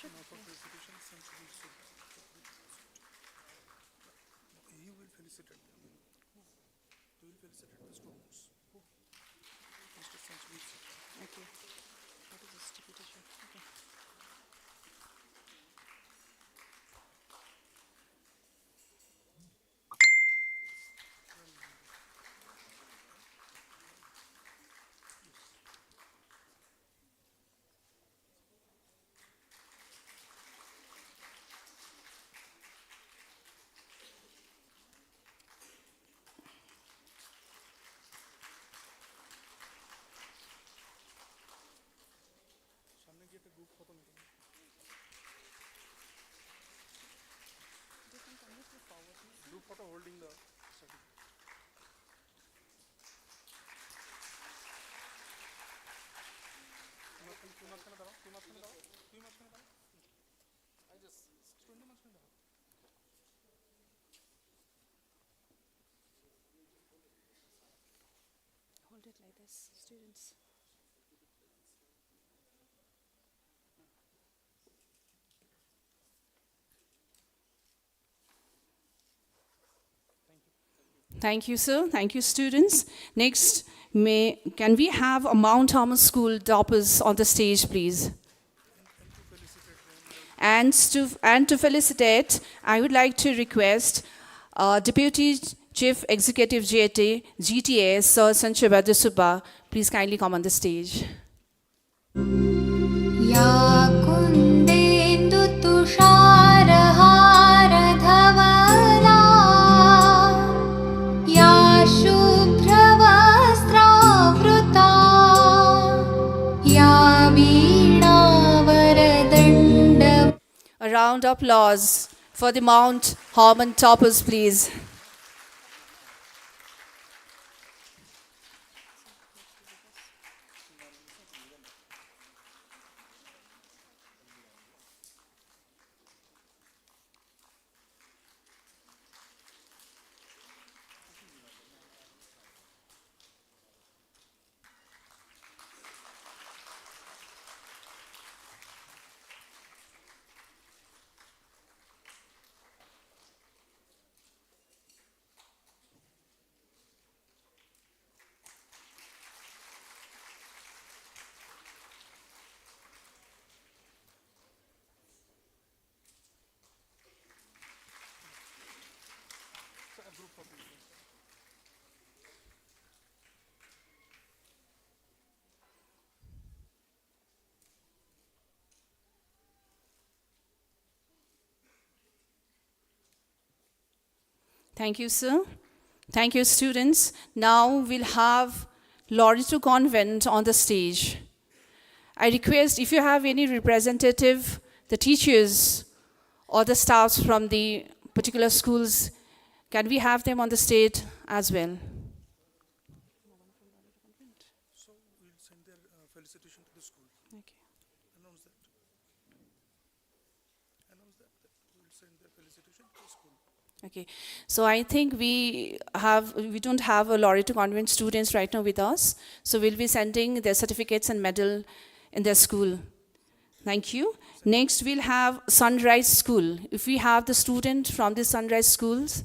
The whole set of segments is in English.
You will felicitate them. You will felicitate the students. Mr. Sanjeev. Okay. What is this deputation? Okay. सामने गए थे group photo निकल group photo holding the certificate two marks में दबाओ I just 20 marks में दबाओ Hold it like this, students. Thank you, sir. Thank you, students. Next, can we have a Mount Thomas School toppers on the stage, please? And to felicitate, I would like to request Deputy Chief Executive GTA, Sir Sanchibhadra Subba, please kindly come on the stage. A round of applause for the Mount Harmon toppers, please. Thank you, sir. Thank you, students. Now we'll have Loreto Convent on the stage. I request if you have any representative, the teachers or the staffs from the particular schools, can we have them on the stage as well? So we'll send their felicitation to the school. Okay. Announce that. We'll send their felicitation to the school. Okay, so I think we don't have a Loreto Convent students right now with us, so we'll be sending their certificates and medal in their school. Thank you. Next, we'll have Sunrise School. If we have the student from the Sunrise Schools.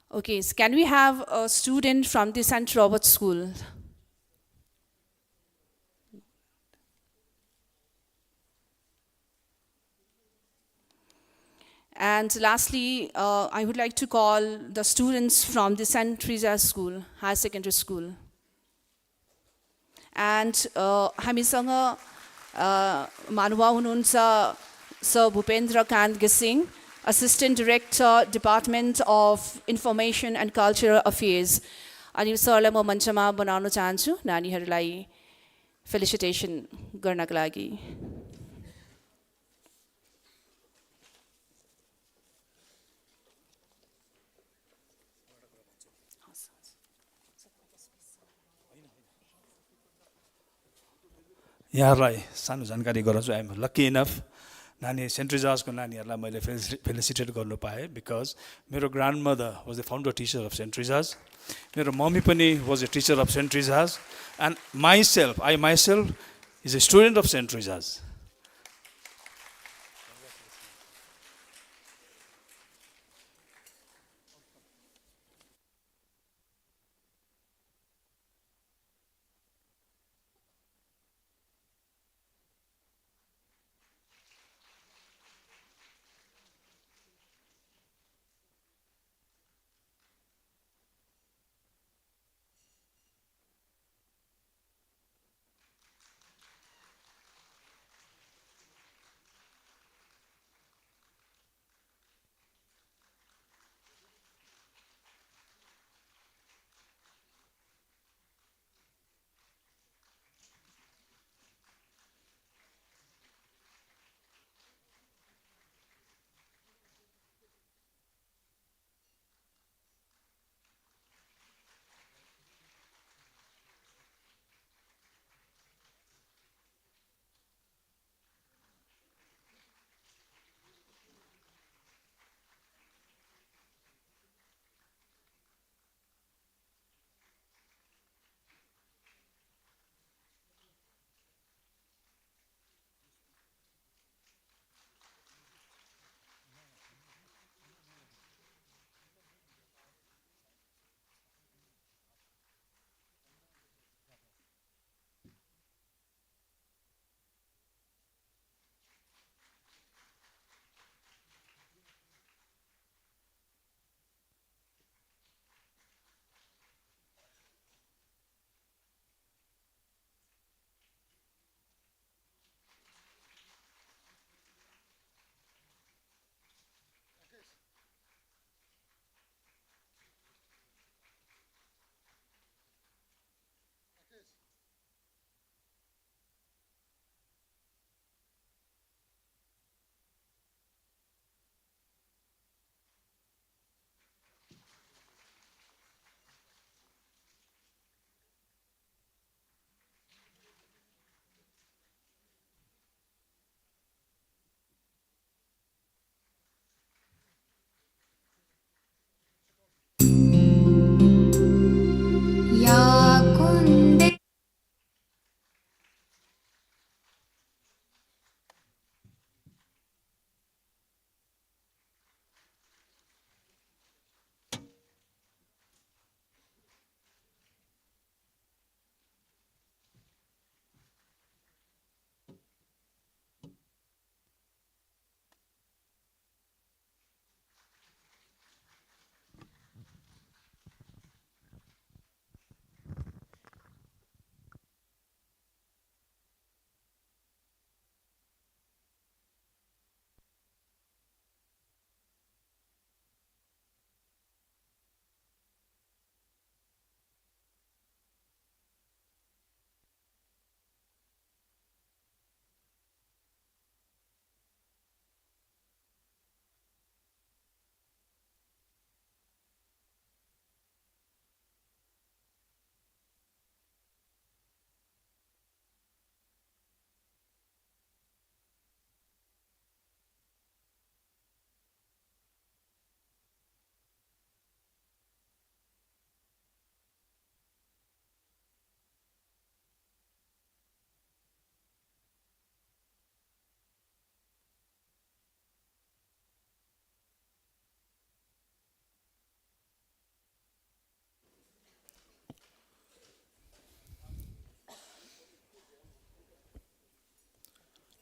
Okay, so can we have a student from the St. Robert School? And lastly, I would like to call the students from the St. Teresa School, Higher Secondary School. And हामीसँग मानवा हुनुहुन्छ Sir Bhupendra Kant Gising, Assistant Director, Department of Information and Cultural Affairs. अनि सरलाई म मञ्चमा बनाउन चाहन्छु नानीहरूलाई फेलिसिटेसन गर्नका लागि. यहाँहरूलाई सानो जानकारी गराउँछु. आइ एम लकी इनफ नानी सेन्ट रिजार्सको नानीहरूलाई मैले फेलिसिटेट गर्नु पाएँ बिकज मेरो grand mother was the founder teacher of saint रिजार्स, मेरो मम्मी पनि was a teacher of saint रिजार्स, and I myself is a student of saint रिजार्स.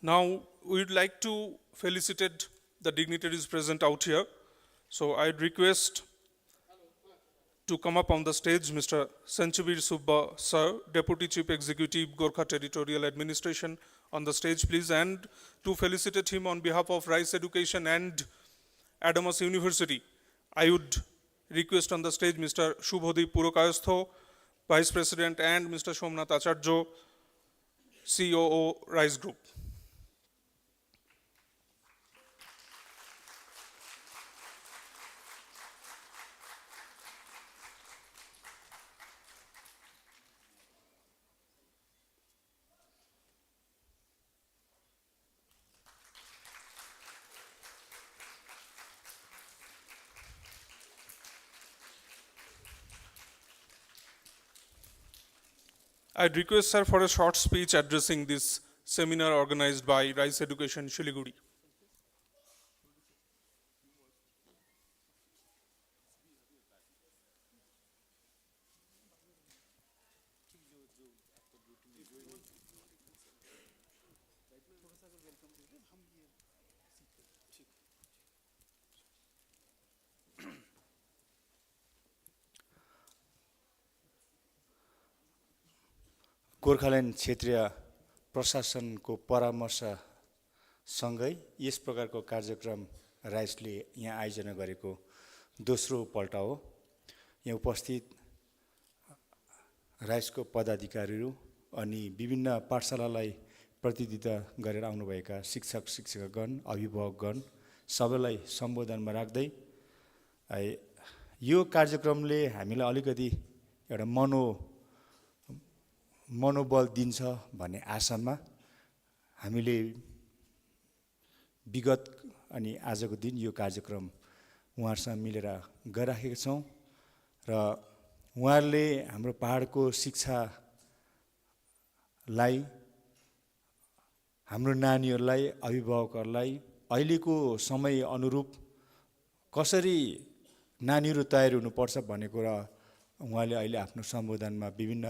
Now, we'd like to felicitate the dignitaries present out here. So I'd request to come up on the stage Mr. Sanchavir Subba Sir, Deputy Chief Executive, Gorkha Territorial Administration, on the stage, please, and to felicitate him on behalf of Rice Education and Adamas University, I would request on the stage Mr. Shubhodip Purokayastho, Vice President, and Mr. Somnath Acharya, COO, Rice Group. I'd request sir for a short speech addressing this seminar organized by Rice Education Shiliguri. Gorkhaland क्षेत्रीय प्रशासनको परामर्शसँगै yes प्रकारको कार्यक्रम राइसले यहाँ आयोजना गरेको दोस्रो पल्ट हो। यहाँ उपस्थित राइसको पदाधिकारीहरू अनि विभिन्न पाठशालालाई प्रतिनिधित्व गरेर आउनुभएका शिक्षक शिक्षिकागण अभिभावकगण सबैलाई सम्बोधनमा राख्दै यो कार्यक्रमले हामीलाई अलिकति एउटा मनोबल दिन्छ भन्ने आशामा हामीले विगत अनि आजको दिन यो कार्यक्रम उहाँहरूसँग मिलेर गरिराखेका छौँ र उहाँहरूले हाम्रो पहाडको शिक्षालाई हाम्रो नानीहरूलाई अभिभावकहरूलाई अहिलेको समय अनुरूप कसरी नानीहरू तयार हुनुपर्छ भन्ने कुरा उहाँले अहिले आफ्नो सम्बोधनमा विभिन्न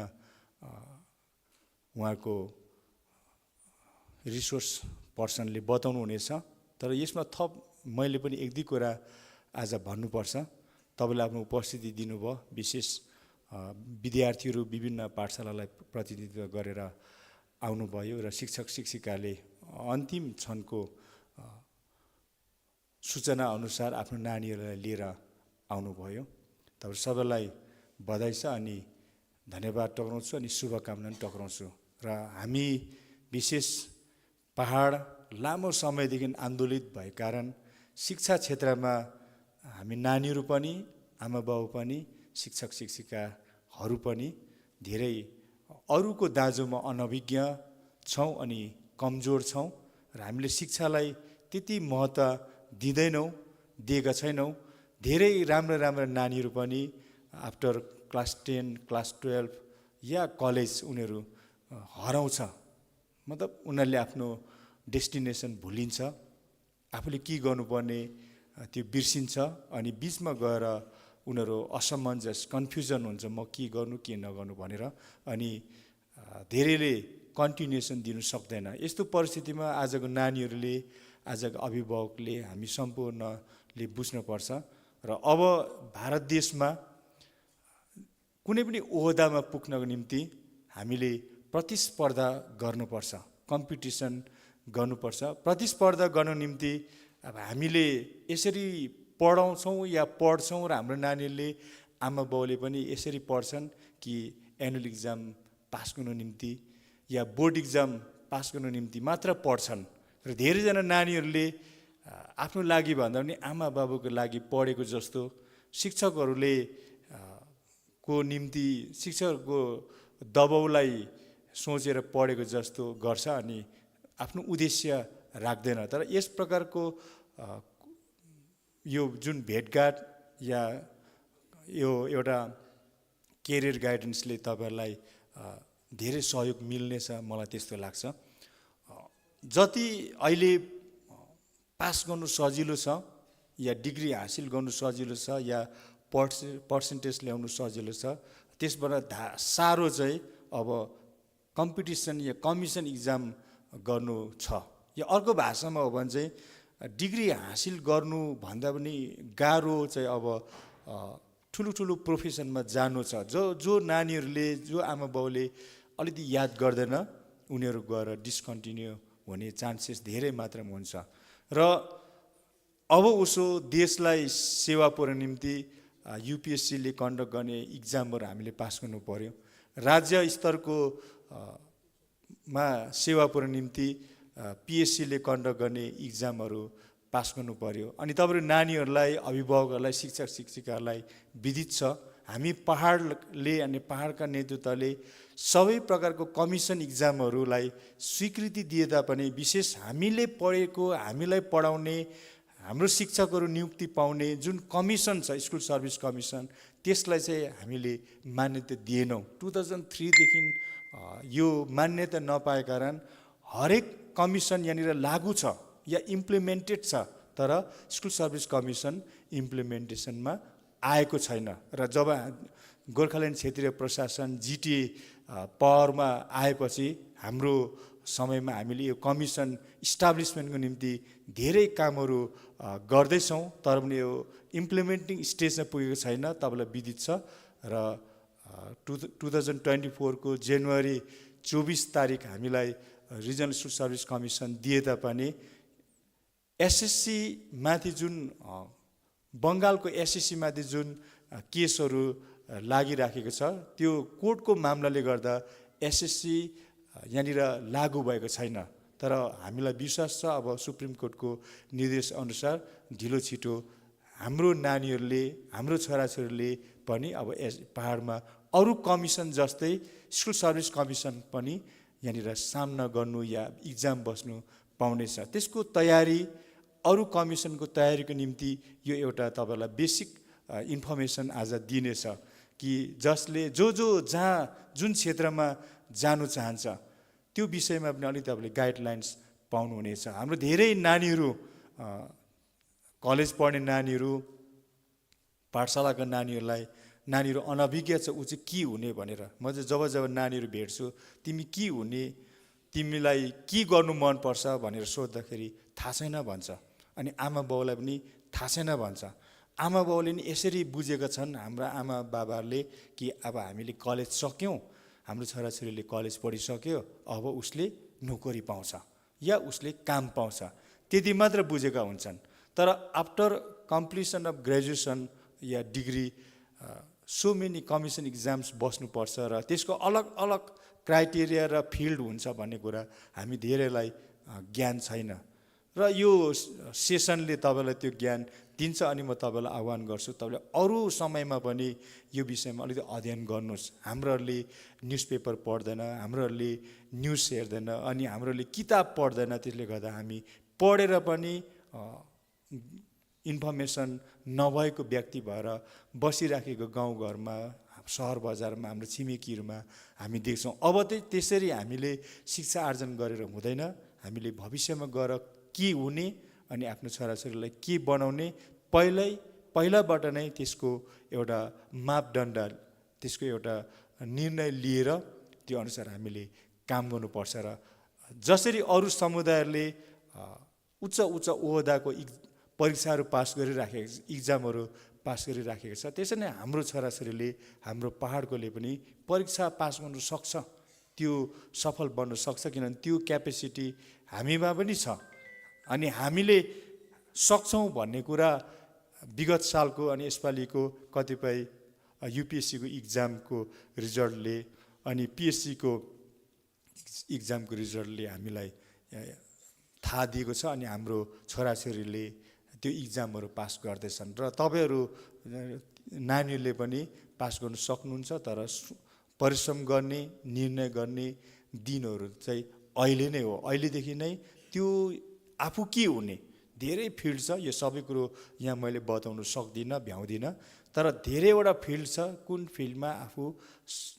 उहाँको रिसोर्स पर्सनले बताउनु हुनेछ। तर यसमा थप मैले पनि एक दुई कुरा आज भन्नुपर्छ। तपाईँले आफ्नो उपस्थिति दिनुभयो, विशेष विद्यार्थीहरू विभिन्न पाठशालालाई प्रतिनिधित्व गरेर आउनुभयो र शिक्षक शिक्षिकाले अन्तिम क्षणको सूचना अनुसार आफ्नो नानीहरूलाई लिएर आउनुभयो। तपाईँ सबैलाई बधाई छ अनि धन्यवाद टक्राउँछु अनि शुभकामना टक्राउँछु। र हामी विशेष पहाड लामो समयदेखि आन्दोलित भएको कारण शिक्षा क्षेत्रमा हामी नानीहरू पनि आमा बाउ पनि शिक्षक शिक्षिकाहरू पनि धेरै अरूको दाँजोमा अनभिज्ञ छौँ अनि कमजोर छौँ र हामीले शिक्षालाई त्यति महत्त्व दिएका छैनौँ। धेरै राम्रा नानीहरू पनि आफ्टर क्लास 10, क्लास 12 या कलेज उनीहरू हराउँछ। मतलब उनीहरूले आफ्नो डेस्टिनेसन भुलिन्छ, आफूले के गर्नुपर्ने त्यो बिर्सिन्छ अनि बिचमा गएर उनीहरू असमञ्जस कन्फ्युजन हुन्छ, म के गर्नु के नगर्नु भनेर, अनि धेरैले कन्टिन्युएसन दिनु सक्दैन। यस्तो परिस्थितिमा आजको नानीहरूले आजको अभिभावकले हामी सम्पूर्णले बुझ्नुपर्छ र अब भारत देशमा कुनै पनि ओहदामा पुग्नको निम्ति हामीले प्रतिस्पर्धा गर्नुपर्छ, कम्पिटिसन गर्नुपर्छ। प्रतिस्पर्धा गर्नको निम्ति अब हामीले यसरी पढाउँछौँ या पढ्छौँ र हाम्रो नानीहरूले आमा बाउले पनि यसरी पढ्छन् कि एनुअल इक्जाम पास गर्नु निम्ति या बोर्ड इक्जाम पास गर्नु निम्ति मात्र पढ्छन् र धेरैजना नानीहरूले आफ्नो लागि भन्दा पनि आमा बाबुको लागि पढेको जस्तो शिक्षकहरूले को निम्ति शिक्षकको दबाउलाई सोचेर पढेको जस्तो गर्छ अनि आफ्नो उद्देश्य राख्दैन। तर यस प्रकारको यो जुन भेटघाट या यो एउटा केरियर गाइडेन्सले तपाईँहरूलाई धेरै सहयोग मिल्नेछ, मलाई त्यस्तो लाग्छ। जति अहिले पास गर्नु सजिलो छ या डिग्री हासिल गर्नु सजिलो छ या पर्सेन्टेज ल्याउनु सजिलो छ, त्यसबाट साह्रो चाहिँ अब कम्पिटिसन या कमिसन इक्जाम गर्नु छ। या अर्को भाषामा हो भने चाहिँ डिग्री हासिल गर्नु भन्दा पनि गाह्रो चाहिँ अब ठुलो प्रोफेसनमा जानु छ। जो नानीहरूले जो आमा बाउले अलिकति याद गर्दैन उनीहरू गएर डिस्कन्टिन्यू हुने चान्सेस धेरै मात्रामा हुन्छ। र अब उसो देशलाई सेवा पुर्याउन निम्ति UPSCले कन्डक्ट गर्ने इक्जामहरू हामीले पास गर्नु पर्यो। राज्य स्तरको मा सेवा पुर्याउन निम्ति PSCले कन्डक्ट गर्ने इक्जामहरू पास गर्नु पर्यो। अनि तपाईँहरू नानीहरूलाई अभिभावकहरूलाई शिक्षक शिक्षिकाहरूलाई विदित छ, हामी पहाडले अनि पहाडका नेतृत्वले सबै प्रकारको कमिसन इक्जामहरूलाई स्वीकृति दिए तापनि विशेष हामीले पढेको हामीलाई पढाउने हाम्रो शिक्षकहरू नियुक्ति पाउने जुन कमिसन छ स्कुल सर्भिस कमिसन त्यसलाई चाहिँ हामीले मान्यता दिएनौँ। 2003 देखि यो मान्यता नपाए कारण हरेक कमिसन यहाँनिर लागू छ या इम्प्लिमेन्टेड छ, तर स्कुल सर्भिस कमिसन इम्प्लिमेन्टेसनमा आएको छैन। र जब गोर्खाल्यान्ड क्षेत्रीय प्रशासन जिटिए पावरमा आएपछि हाम्रो समयमा हामीले यो कमिसन इस्टाब्लिसमेन्टको निम्ति धेरै कामहरू गर्दैछौँ, तर पनि यो इम्प्लिमेन्टिङ स्टेजमा पुगेको छैन, तपाईँलाई विदित छ। र 2024 को जनवरी 24 तारिक हामीलाई रिजनल स्कुल सर्भिस कमिसन दिए तापनि एसएससी माथि जुन बङ्गालको एसएससी माथि जुन केसहरू लागिराखेको छ, त्यो कोर्टको मामलाले गर्दा एसएससी यहाँनिर लागू भएको छैन। तर हामीलाई विश्वास छ अब सुप्रिम कोर्टको निर्देश अनुसार ढिलो छिटो हाम्रो नानीहरूले, हाम्रो छोराछोरीले पनि अब पहाडमा अरू कमिसन जस्तै स्कुल सर्भिस कमिसन पनि यहाँनिर सामना गर्नु या इक्जाम बस्नु पाउनेछ। त्यसको तयारी, अरू कमिसनको तयारीको निम्ति यो एउटा तपाईँलाई बेसिक इन्फर्मेसन आज दिनेछ कि जसले जहाँ जुन क्षेत्रमा जानु चाहन्छ त्यो विषयमा पनि अलिक तपाईँले गाइडलाइन्स पाउनुहुनेछ। हाम्रो धेरै नानीहरू, कलेज पढ्ने नानीहरू, पाठशालाका नानीहरू अनभिज्ञ छ ऊ चाहिँ के हुने भनेर। म चाहिँ जब नानीहरू भेट्छु, तिमी के हुने, तिमीलाई के गर्नु मनपर्छ भनेर सोद्धाखेरि थाहा छैन भन्छ। अनि आमा बाउलाई पनि थाहा छैन भन्छ। आमा बाउले नि यसरी बुझेका छन् हाम्रा आमा बाबाहरूले कि अब हामीले कलेज सक्यौँ, हाम्रो छोराछोरीले कलेज पढिसक्यो, अब उसले नोकरी पाउँछ या उसले काम पाउँछ, त्यति मात्र बुझेका हुन्छन्। तर आफ्टर कम्प्लिसन अफ ग्रेजुएसन या degree so many commission exams बस्नुपर्छ र त्यसको अलग अलग क्राइटेरिया र फिल्ड हुन्छ भन्ने कुरा हामी धेरैलाई ज्ञान छैन। र यो सेसनले तपाईँलाई त्यो ज्ञान दिन्छ। अनि म तपाईँलाई आह्वान गर्छु, तपाईँले अरू समयमा पनि यो विषयमा अलिकति अध्ययन गर्नुहोस्। हाम्रोहरूले न्युज पेपर पढ्दैन, हाम्रोहरूले न्युज हेर्दैन, अनि हाम्रोहरूले किताब पढ्दैन। त्यसले गर्दा हामी पढेर पनि इन्फर्मेसन नभएको व्यक्ति भएर बसिराखेको गाउँघरमा, सहर बजारमा, हाम्रो छिमेकीहरूमा हामी देख्छौँ। अब चाहिँ त्यसरी हामीले शिक्षा आर्जन गरेर हुँदैन। हामीले भविष्यमा गएर के हुने अनि आफ्नो छोराछोरीलाई के बनाउने पहिलाबाट नै त्यसको एउटा मापदण्ड, त्यसको एउटा निर्णय लिएर त्यो अनुसार हामीले काम गर्नुपर्छ। र जसरी अरू समुदायहरूले उच्च ओहदाको परीक्षाहरू पास गरिराखेको, इक्जामहरू पास गरिराखेको छ, त्यसरी नै हाम्रो छोराछोरीले, हाम्रो पहाडकोले पनि परीक्षा पास गर्नु सक्छ, त्यो सफल बन्न सक्छ। किनभने त्यो क्यापेसिटी हामीमा पनि छ। अनि हामीले सक्छौँ भन्ने कुरा विगत सालको अनि यसपालिको कतिपय युपिएससीको इक्जामको रिजल्टले अनि पिएससीको इक्जामको रिजल्टले हामीलाई थाहा दिएको छ। अनि हाम्रो छोराछोरीले त्यो इक्जामहरू पास गर्दैछन् र तपाईँहरू नानीहरूले पनि पास गर्नु सक्नुहुन्छ। तर परिश्रम गर्ने, निर्णय गर्ने दिनहरू चाहिँ अहिले नै हो। अहिलेदेखि नै त्यो आफू के हुने, धेरै फिल्ड छ, यो सबै कुरो यहाँ मैले बताउनु सक्दिनँ, भ्याउँदिनँ। तर धेरैवटा फिल्ड छ, कुन फिल्डमा आफू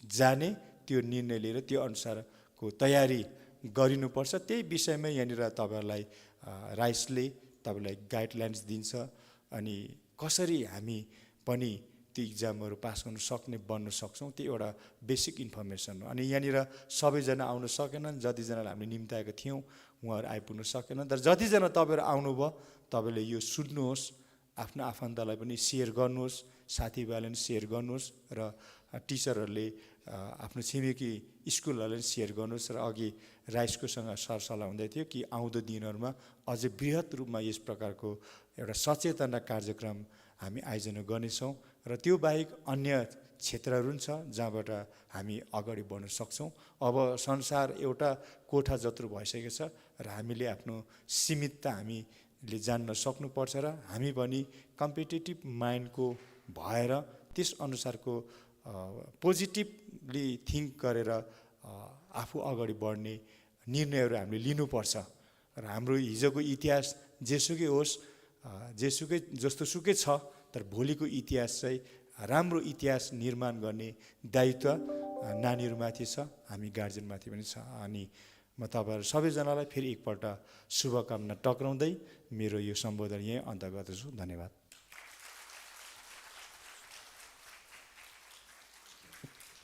जाने त्यो निर्णय लिएर त्यो अनुसारको तयारी गरिनुपर्छ। त्यही विषयमै यहाँनिर तपाईँहरूलाई राइसले तपाईँलाई गाइडलाइन्स दिन्छ। अनि कसरी हामी पनि त्यो इक्जामहरू पास गर्नु सक्ने बन्न सक्छौँ, त्यो एउटा बेसिक इन्फर्मेसन हो। अनि यहाँनिर सबैजना आउन सकेनन्, जतिजनालाई हामीले निम्ताएका थियौँ उहाँहरू आइपुग्न सकेनन्। तर जतिजना तपाईँहरू आउनुभयो, तपाईँले यो सुन्नुहोस्, आफ्नो आफन्तलाई पनि सेयर गर्नुहोस्, साथीभाइलाई पनि सेयर गर्नुहोस्, र टिचरहरूले आफ्नो छिमेकी स्कुलहरूलाई पनि सेयर गर्नुहोस्। र अघि राइसकोसँग सरसल्लाह हुँदै थियो कि आउँदो दिनहरूमा अझै बृहत रूपमा यस प्रकारको एउटा सचेतना कार्यक्रम हामी आयोजना गर्नेछौँ। र त्यो बाहेक अन्य क्षेत्रहरू पनि छ जहाँबाट हामी अगाडि बढ्न सक्छौँ। अब संसार एउटा कोठा जत्रो भइसकेको छ र हामीले आफ्नो सीमितता हामीले जान्न सक्नुपर्छ र हामी पनि कम्पिटेटिभ माइन्डको भएर त्यस अनुसारको पोजिटिभली थिङ्क गरेर आफू अगाडि बढ्ने निर्णयहरू हामीले लिनुपर्छ। र हाम्रो हिजोको इतिहास जेसुकै होस्, जस्तोसुकै छ, तर भोलिको इतिहास चाहिँ राम्रो इतिहास निर्माण गर्ने दायित्व नानीहरूमाथि छ, हामी गार्जियनमाथि पनि छ। अनि म तपाईँहरू सबैजनालाई फेरि एकपल्ट शुभकामना टक्राउँदै मेरो यो सम्बोधन यहीँ अन्त गर्दछु। धन्यवाद।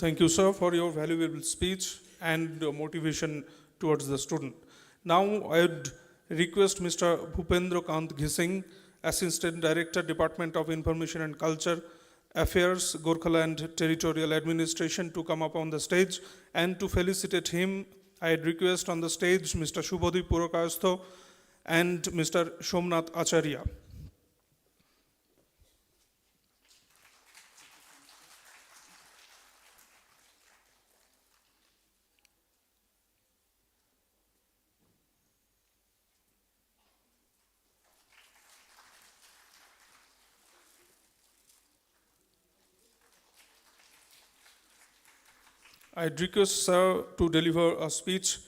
Thank you, sir, for your valuable speech and motivation towards the student. Now, I would request Mr. Bhupendra Kant Ghising, Assistant Director, Department of Information and Culture Affairs, Gorkhaland Territorial Administration, to come up on the stage. And to felicitate him, I would request on the stage Mr. Shubhodip Purakastho and Mr. Shomnath Acharya. I'd request sir to deliver a speech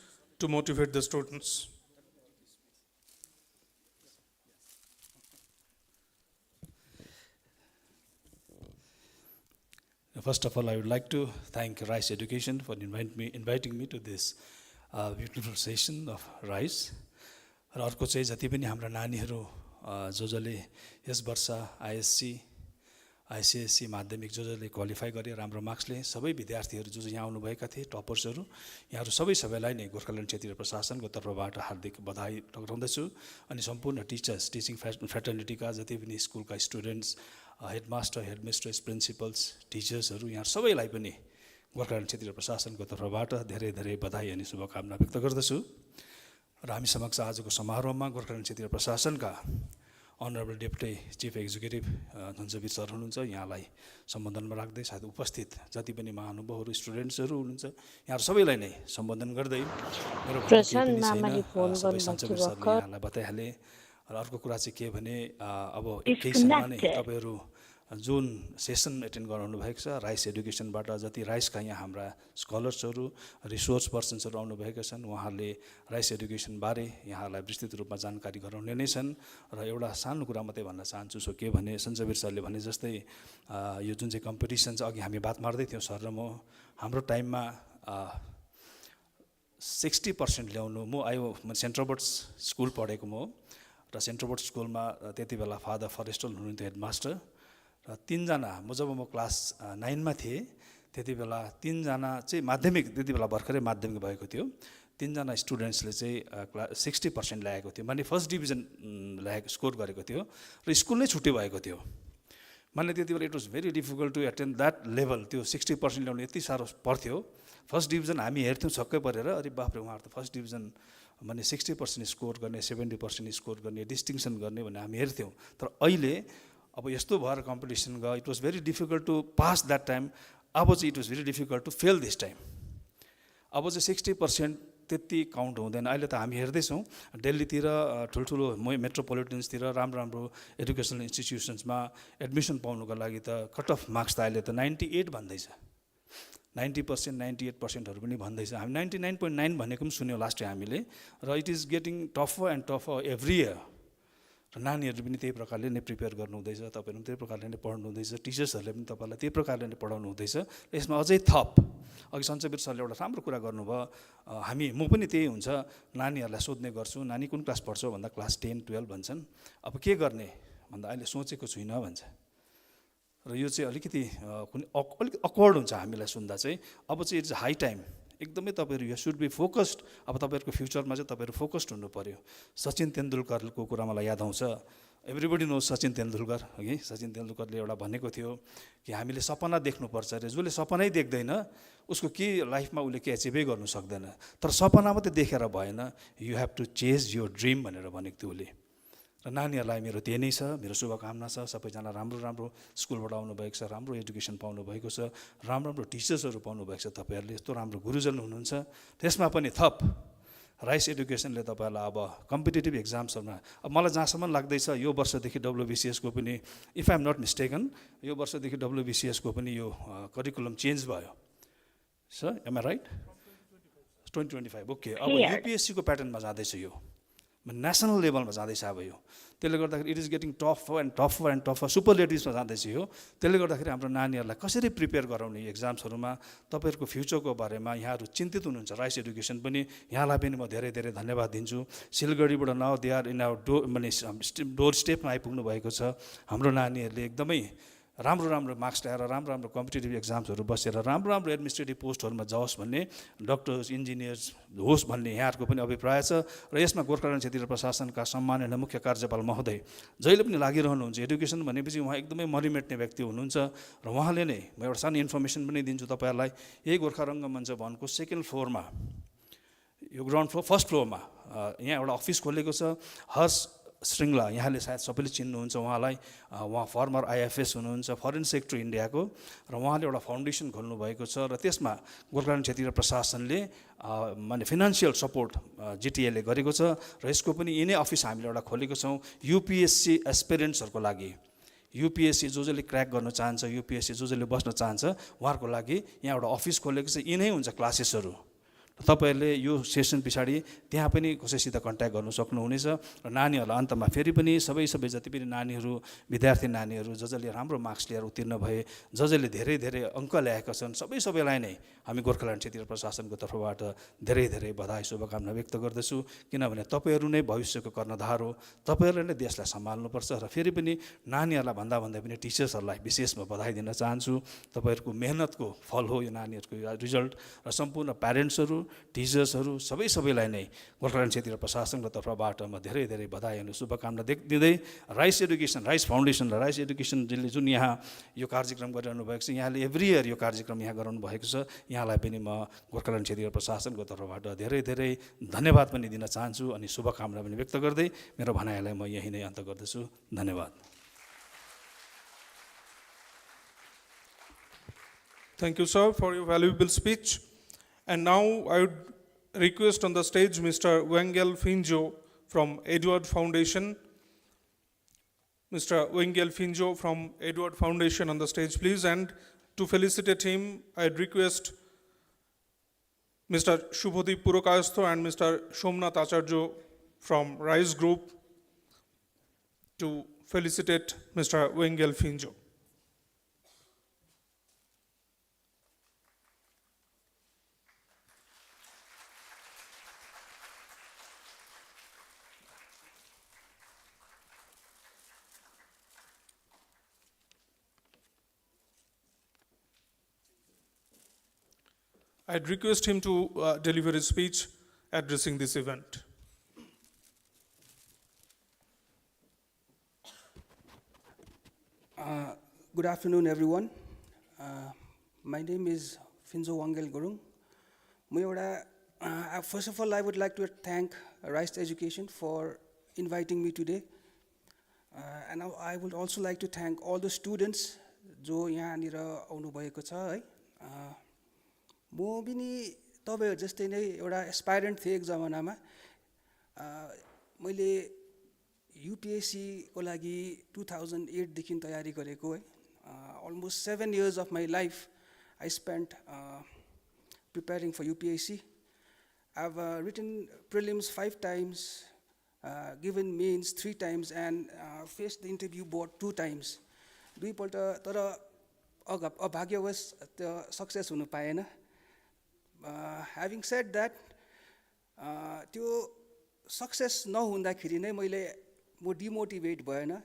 to motivate the students. First of all, I would like to thank Rice Education for inviting me to this beautiful session of Rice. र अर्को चाहिँ जति पनि हाम्रा नानीहरू जसले yes वर्ष ISC ICSC माध्यमिक जसले क्वालिफाई गरे राम्रो मार्क्सले सबै विद्यार्थीहरू जो यहाँ आउनुभएका थिए टपर्सहरू यहाँहरू सबैलाई नै गोर्खाल्यान्ड क्षेत्रीय प्रशासनको तर्फबाट हार्दिक बधाई टक्राउँदछु। अनि सम्पूर्ण टिचर्स टिचिङ फ्रेटर्निटीका जति पनि स्कुलका स्टुडेन्ट्स हेडमास्टर हेडमिस्ट्रेस प्रिन्सिपल्स टिचर्सहरू यहाँ सबैलाई पनि गोर्खाल्यान्ड क्षेत्रीय प्रशासनको तर्फबाट धेरै धेरै बधाई अनि शुभकामना व्यक्त गर्दछु। र हामी समक्ष आजको समारोहमा गोर्खाल्यान्ड क्षेत्रीय प्रशासनका honourable deputy chief executive Dhansabir sir हुनुहुन्छ, यहाँलाई सम्बोधनमा राख्दै साथै उपस्थित जति पनि महानुभावहरू स्टुडेन्ट्सहरू हुनुहुन्छ यहाँहरू सबैलाई नै सम्बोधन गर्दै मेरो सबै सञ्चबीर सरले यहाँलाई बताइहाले। र अर्को कुरा चाहिँ के भने अब केही समयमा नै तपाईँहरू जुन सेसन एटेन्ड गराउनु भएको छ राइस एडुकेसनबाट जति राइसका यहाँ हाम्रा स्कलर्सहरू रिसोर्स पर्सन्सहरू आउनुभएका छन् उहाँहरूले राइस एडुकेसनबारे यहाँहरूलाई विस्तृत रूपमा जानकारी गराउने नै छन्। र एउटा सानो कुरा मात्रै भन्न चाहन्छु, सो के भने सञ्चबीर सरले भने जस्तै यो जुन चाहिँ कम्पिटिसन छ अघि हामी बात मार्दै थियौँ सर र म, हाम्रो टाइममा 60% ल्याउनु म सेन्ट्रल बोर्ड स्कुल पढेको म र सेन्ट्रल बोर्ड स्कुलमा त्यति बेला फादर फरेस्टल हुनुहुन्थ्यो हेडमास्टर र तीनजना जब म क्लास 9 मा थिएँ त्यति बेला तीनजना चाहिँ माध्यमिक त्यति बेला भर्खरै माध्यमिक भएको थियो, तीनजना स्टुडेन्ट्सले चाहिँ 60% ल्याएको थियो, माने फर्स्ट डिभिजन ल्याएको स्कोर गरेको थियो र स्कुल नै छुट्टी भएको थियो। माने त्यति बेला it was very difficult to attend that level, त्यो 60% ल्याउनु यति साह्रो पर्थ्यो। फर्स्ट डिभिजन हामी हेर्थ्यौँ छक्कै परेर, अरे बाफ्रे उहाँहरू त फर्स्ट डिभिजन माने 60% स्कोर गर्ने 70% स्कोर गर्ने डिस्टिङसन गर्ने भन्ने हामी हेर्थ्यौँ। तर अहिले अब यस्तो भएर कम्पिटिसन गयो, it was very difficult to pass that time. अब चाहिँ it was very difficult to fail this time. अब चाहिँ 60% त्यति काउन्ट हुँदैन। अहिले त हामी हेर्दैछौँ दिल्लीतिर ठुल्ठुलो मेट्रोपोलिटन्सतिर राम्रो राम्रो एडुकेसनल इन्स्टिट्युसन्समा एडमिसन पाउनुको लागि त कट अफ मार्क्स त अहिले त 98 भन्दैछ, 90% 98%हरू पनि भन्दैछ। हामी 99.9 भनेको पनि सुन्यौँ लास्ट टाइम हामीले। र it is getting tougher and tougher every year. र नानीहरू पनि त्यही प्रकारले नै प्रिपेयर गर्नुहुँदैछ, तपाईँहरू पनि त्यही प्रकारले नै पढ्नु हुँदैछ, टिचर्सहरूले पनि तपाईँलाई त्यही प्रकारले नै पढाउनु हुँदैछ। र यसमा अझै थप अघि सञ्चबीर सरले एउटा राम्रो कुरा गर्नुभयो, म पनि त्यही हुन्छ नानीहरूलाई सोध्ने गर्छु, नानी कुन क्लास पढ्छौ भन्दा क्लास 10 12 भन्छन्। अब के गर्ने भन्दा अहिले सोचेको छुइनँ भन्छ। र यो चाहिँ अलिकति अलिक अक्वर्ड हुन्छ हामीलाई सुन्दा चाहिँ। अब चाहिँ इट्स हाई टाइम एकदमै तपाईँहरू यु सुड बी फोकस्ड। अब तपाईँहरूको फ्युचरमा चाहिँ तपाईँहरू फोकस्ड हुनु पऱ्यो। सचिन तेन्दुलकरको कुरा मलाई याद आउँछ, एभ्रिबडी नोज सचिन तेन्दुलकर है। सचिन तेन्दुलकरले एउटा भनेको थियो कि हामीले सपना देख्नुपर्छ अरे, जसले सपनै देख्दैन उसको के लाइफमा उसले के एचिभै गर्नु सक्दैन। तर सपना मात्रै देखेर भएन, you have to chase your dream भनेर भनेको थियो उसले। र नानीहरूलाई मेरो त्यही नै छ, मेरो शुभकामना छ। सबैजना राम्रो राम्रो स्कुलबाट आउनुभएको छ, राम्रो एजुकेसन पाउनुभएको छ, राम्रो राम्रो टिचर्सहरू पाउनुभएको छ, तपाईँहरूले यस्तो राम्रो गुरुजन हुनुहुन्छ। त्यसमा पनि थप राइस एडुकेसनले तपाईँहरूलाई अब कम्पिटेटिभ एक्जाम्सहरूमा अब मलाई जहाँसम्म लाग्दैछ यो वर्षदेखि WBCS को पनि if I am not mistaken यो वर्षदेखि WBCS को पनि यो करिकुलम चेन्ज भयो sir, am I right? 2025 okay. अब UPSC को प्याटर्नमा जाँदैछ यो नेसनल लेभलमा जाँदैछ अब यो। त्यसले गर्दाखेरि it is getting tougher and tougher and tougher, सुपरलेटिभ्समा जाँदैछ यो। त्यसले गर्दाखेरि हाम्रो नानीहरूलाई कसरी प्रिपेयर गराउने एक्जाम्सहरूमा, तपाईँहरूको फ्युचरको बारेमा यहाँहरू चिन्तित हुनुहुन्छ। राइस एडुकेसन पनि यहाँलाई पनि म धेरै धेरै धन्यवाद दिन्छु। सिलगढीबाट now they are in our डोर स्टेपमा आइपुग्नु भएको छ। हाम्रो नानीहरूले एकदमै राम्रो मार्क्स ल्याएर राम्रो कम्पिटेटिभ एक्जाम्सहरू बसेर राम्रो एडमिनिस्ट्रेटिभ पोस्टहरूमा जाओस् भन्ने, डक्टर्स इन्जिनियर्स होस् भन्ने यहाँहरूको पनि अभिप्राय छ। र यसमा गोर्खाल्यान्ड क्षेत्रीय प्रशासनका सम्माननीय मुख्य कार्यपाल महोदय जहिले पनि लागिरहनुहुन्छ। एडुकेसन भनेपछि उहाँ एकदमै मरिमेट्ने व्यक्ति हुनुहुन्छ र उहाँले नै, म एउटा सानो इन्फर्मेसन पनि दिन्छु तपाईँहरूलाई, यही गोर्खा रङ्गमञ्च भवनको सेकेन्ड फ्लोरमा, यो ग्राउन्ड फ्लोर फर्स्ट फ्लोरमा यहाँ एउटा अफिस खोलेको छ। हर्ष श्रृङ्गला, यहाँले सायद सबैले चिन्नुहुन्छ उहाँलाई। उहाँ फर्मर आइएफएस हुनुहुन्छ, फरेन सेक्रेटरी इन्डियाको, र उहाँले एउटा फाउन्डेसन खोल्नु भएको छ र त्यसमा गोर्खाल्यान्ड क्षेत्रीय प्रशासनले माने फिनान्सियल सपोर्ट जिटिएले गरेको छ र यसको पनि यिनै अफिस हामीले एउटा खोलेको छौँ युपिएससी एस्पिरेन्ट्सहरूको लागि। युपिएससी जसले क्र्याक गर्न चाहन्छ, युपिएससी जसले बस्न चाहन्छ, उहाँहरूको लागि यहाँ एउटा अफिस खोलेको छ। यिनै हुन्छ क्लासेसहरू। तपाईँहरूले यो सेसन पछाडि त्यहाँ पनि कसैसित कन्ट्याक्ट गर्नु सक्नुहुनेछ र नानीहरूलाई अन्तमा फेरि पनि सबै जति पनि नानीहरू, विद्यार्थी नानीहरू जसले राम्रो मार्क्स लिएर उत्तीर्ण भए, जसले धेरै अङ्क ल्याएका छन्, सबैलाई नै हामी गोर्खाल्यान्ड क्षेत्रीय प्रशासनको तर्फबाट धेरै बधाई शुभकामना व्यक्त गर्दछु। किनभने तपाईँहरू नै भविष्यको कर्णधार हो, तपाईँहरूले नै देशलाई सम्हाल्नुपर्छ। र फेरि पनि नानीहरूलाई भन्दै पनि टिचर्सहरूलाई विशेषमा बधाई दिन चाहन्छु। तपाईँहरूको मेहनतको फल हो यो नानीहरूको रिजल्ट, र सम्पूर्ण प्यारेन्ट्सहरू, टिचर्सहरू सबैलाई नै गोर्खाल्यान्ड क्षेत्रीय प्रशासनको तर्फबाट म धेरै बधाई अनि शुभकामना दिँदै राइस फाउन्डेसन र राइस एडुकेसन जुन यहाँ यो कार्यक्रम गरिरहनु भएको छ, यहाँले एभ्री इयर यो कार्यक्रम यहाँ गराउनु भएको छ, यहाँलाई पनि म गोर्खाल्यान्ड क्षेत्रीय प्रशासनको तर्फबाट धेरै धन्यवाद पनि दिन चाहन्छु अनि शुभकामना पनि व्यक्त गर्दै मेरो भनाइलाई म यही नै अन्त गर्दछु। धन्यवाद। Thank you, sir, for your valuable speech. And now I would request on the stage Mr. Wengel Finjo from Edward Foundation. Mr. Wengel Finjo from Edward Foundation on the stage, please. And to felicitate him, I'd request Mr. Shubhodip Purakayasto and Mr. Shomnath Acharya from Rise Group to felicitate Mr. Wengel Finjo. I'd request him to deliver his speech addressing this event. Good afternoon, everyone. My name is Finzo Wangel Gurung. First of all, I would like to thank Rice Education for inviting me today. And I would also like to thank all the students जो यहाँनिर आउनु भएको छ है। म पनि तपाईहरु जस्तै नै एउटा एस्पायरेन्ट थिए एक जमानामा। मैले UPSC को लागि 2008 देखि तयारी गरेको है। Almost 7 years of my life I spent preparing for UPSC. I've written prelims 5 times, given mains 3 times, and faced the interview board 2 times. दुईपल्ट तर अभाग्यवश त्यो सक्सेस हुन पाएन। Having said that, त्यो सक्सेस नहुँदाखेरि नै म demotivate भएन।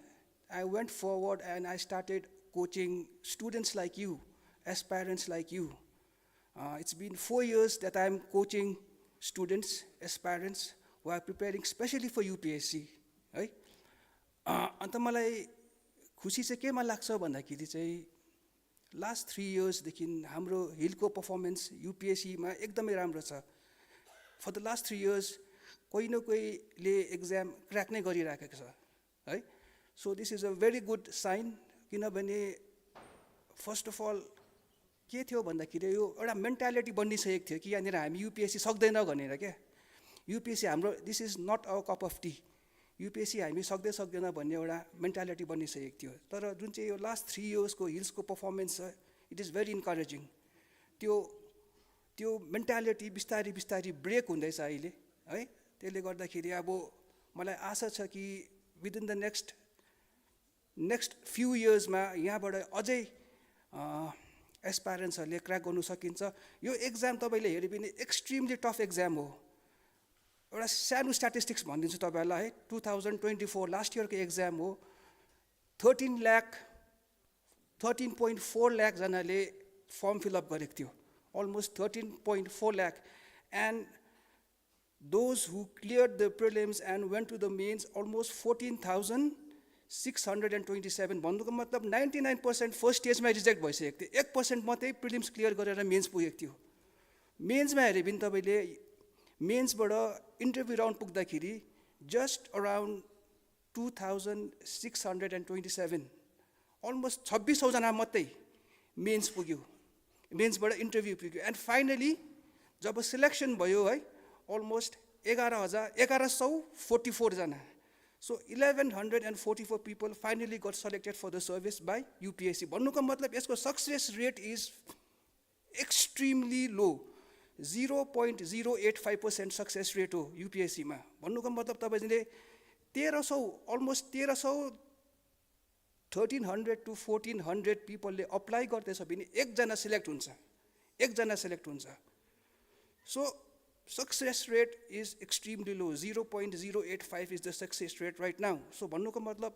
I went forward and I started coaching students like you, aspirants like you. It's been 4 years that I'm coaching students, aspirants who are preparing specially for UPSC. है अन्त मलाई खुसी चाहिँ केमा लाग्छ भन्दाखेरि चाहिँ लास्ट 3 years देखि हाम्रो हिलको पर्फर्मेन्स UPSC मा एकदमै राम्रो छ। For the last 3 years कोही न कोहीले एक्जाम क्र्याक नै गरिराखेको छ है। So this is a very good sign, किनभने फर्स्ट अफ अल के थियो भन्दाखेरि यो एउटा मेन्टालिटी बनिसकेको थियो कि यहाँनिर हामी UPSC सक्दैन भनेर क्या। UPSC हाम्रो this is not our cup of T. UPSC हामी सक्दैन भन्ने एउटा मेन्टालिटी बनिसकेको थियो। तर जुन चाहिँ यो लास्ट 3 years को हिल्सको पर्फर्मेन्स छ, इट इज भेरी इन्करेजिङ। त्यो मेन्टालिटी बिस्तारी ब्रेक हुँदैछ अहिले है। त्यसले गर्दाखेरि अब मलाई आशा छ कि विदिन द नेक्स्ट फ्यु इयर्समा यहाँबाट अझै एस्पायरेन्ट्सहरूले क्र्याक गर्नु सकिन्छ। यो एक्जाम तपाईँले हेऱ्यो भने एक्सट्रिमली टफ एक्जाम हो। एउटा सानो स्ट्याटिस्टिक्स भनिदिन्छु तपाईँहरूलाई है। 2024 लास्ट इयरको एक्जाम हो। 13.4 लाख जनाले फर्म फिलअप गरेको थियो, almost 13.4 lakh, and those who cleared the prelims and went to the mains almost 14,627. भन्नुको मतलब 99% फर्स्ट स्टेजमा रिजेक्ट भइसकेको थियो। 1% मात्रै प्रिलिम्स क्लियर गरेर मेन्स पुगेको थियो। मेन्समा हेऱ्यो भने तपाईँले मेन्सबाट इन्टरभ्यू राउन्ड पुग्दाखेरि जस्ट अराउन्ड 2,627, अलमोस्ट 2600 जना मात्रै मेन्स पुग्यो, मेन्सबाट इन्टरभ्यू पुग्यो। एन्ड फाइनली जब सिलेक्सन भयो है, अलमोस्ट 11,144 जना। So 1,144 people finally got selected for the service by UPSC. भन्नुको मतलब यसको success rate is extremely low, 0.085% success rate हो युपिएससीमा। भन्नुको मतलब तपाईँले 1300 to 1400 पिपलले अप्लाई गर्दैछ भने एकजना सिलेक्ट हुन्छ। सो success rate is extremely low, 0.085 is the success rate right now. So भन्नुको मतलब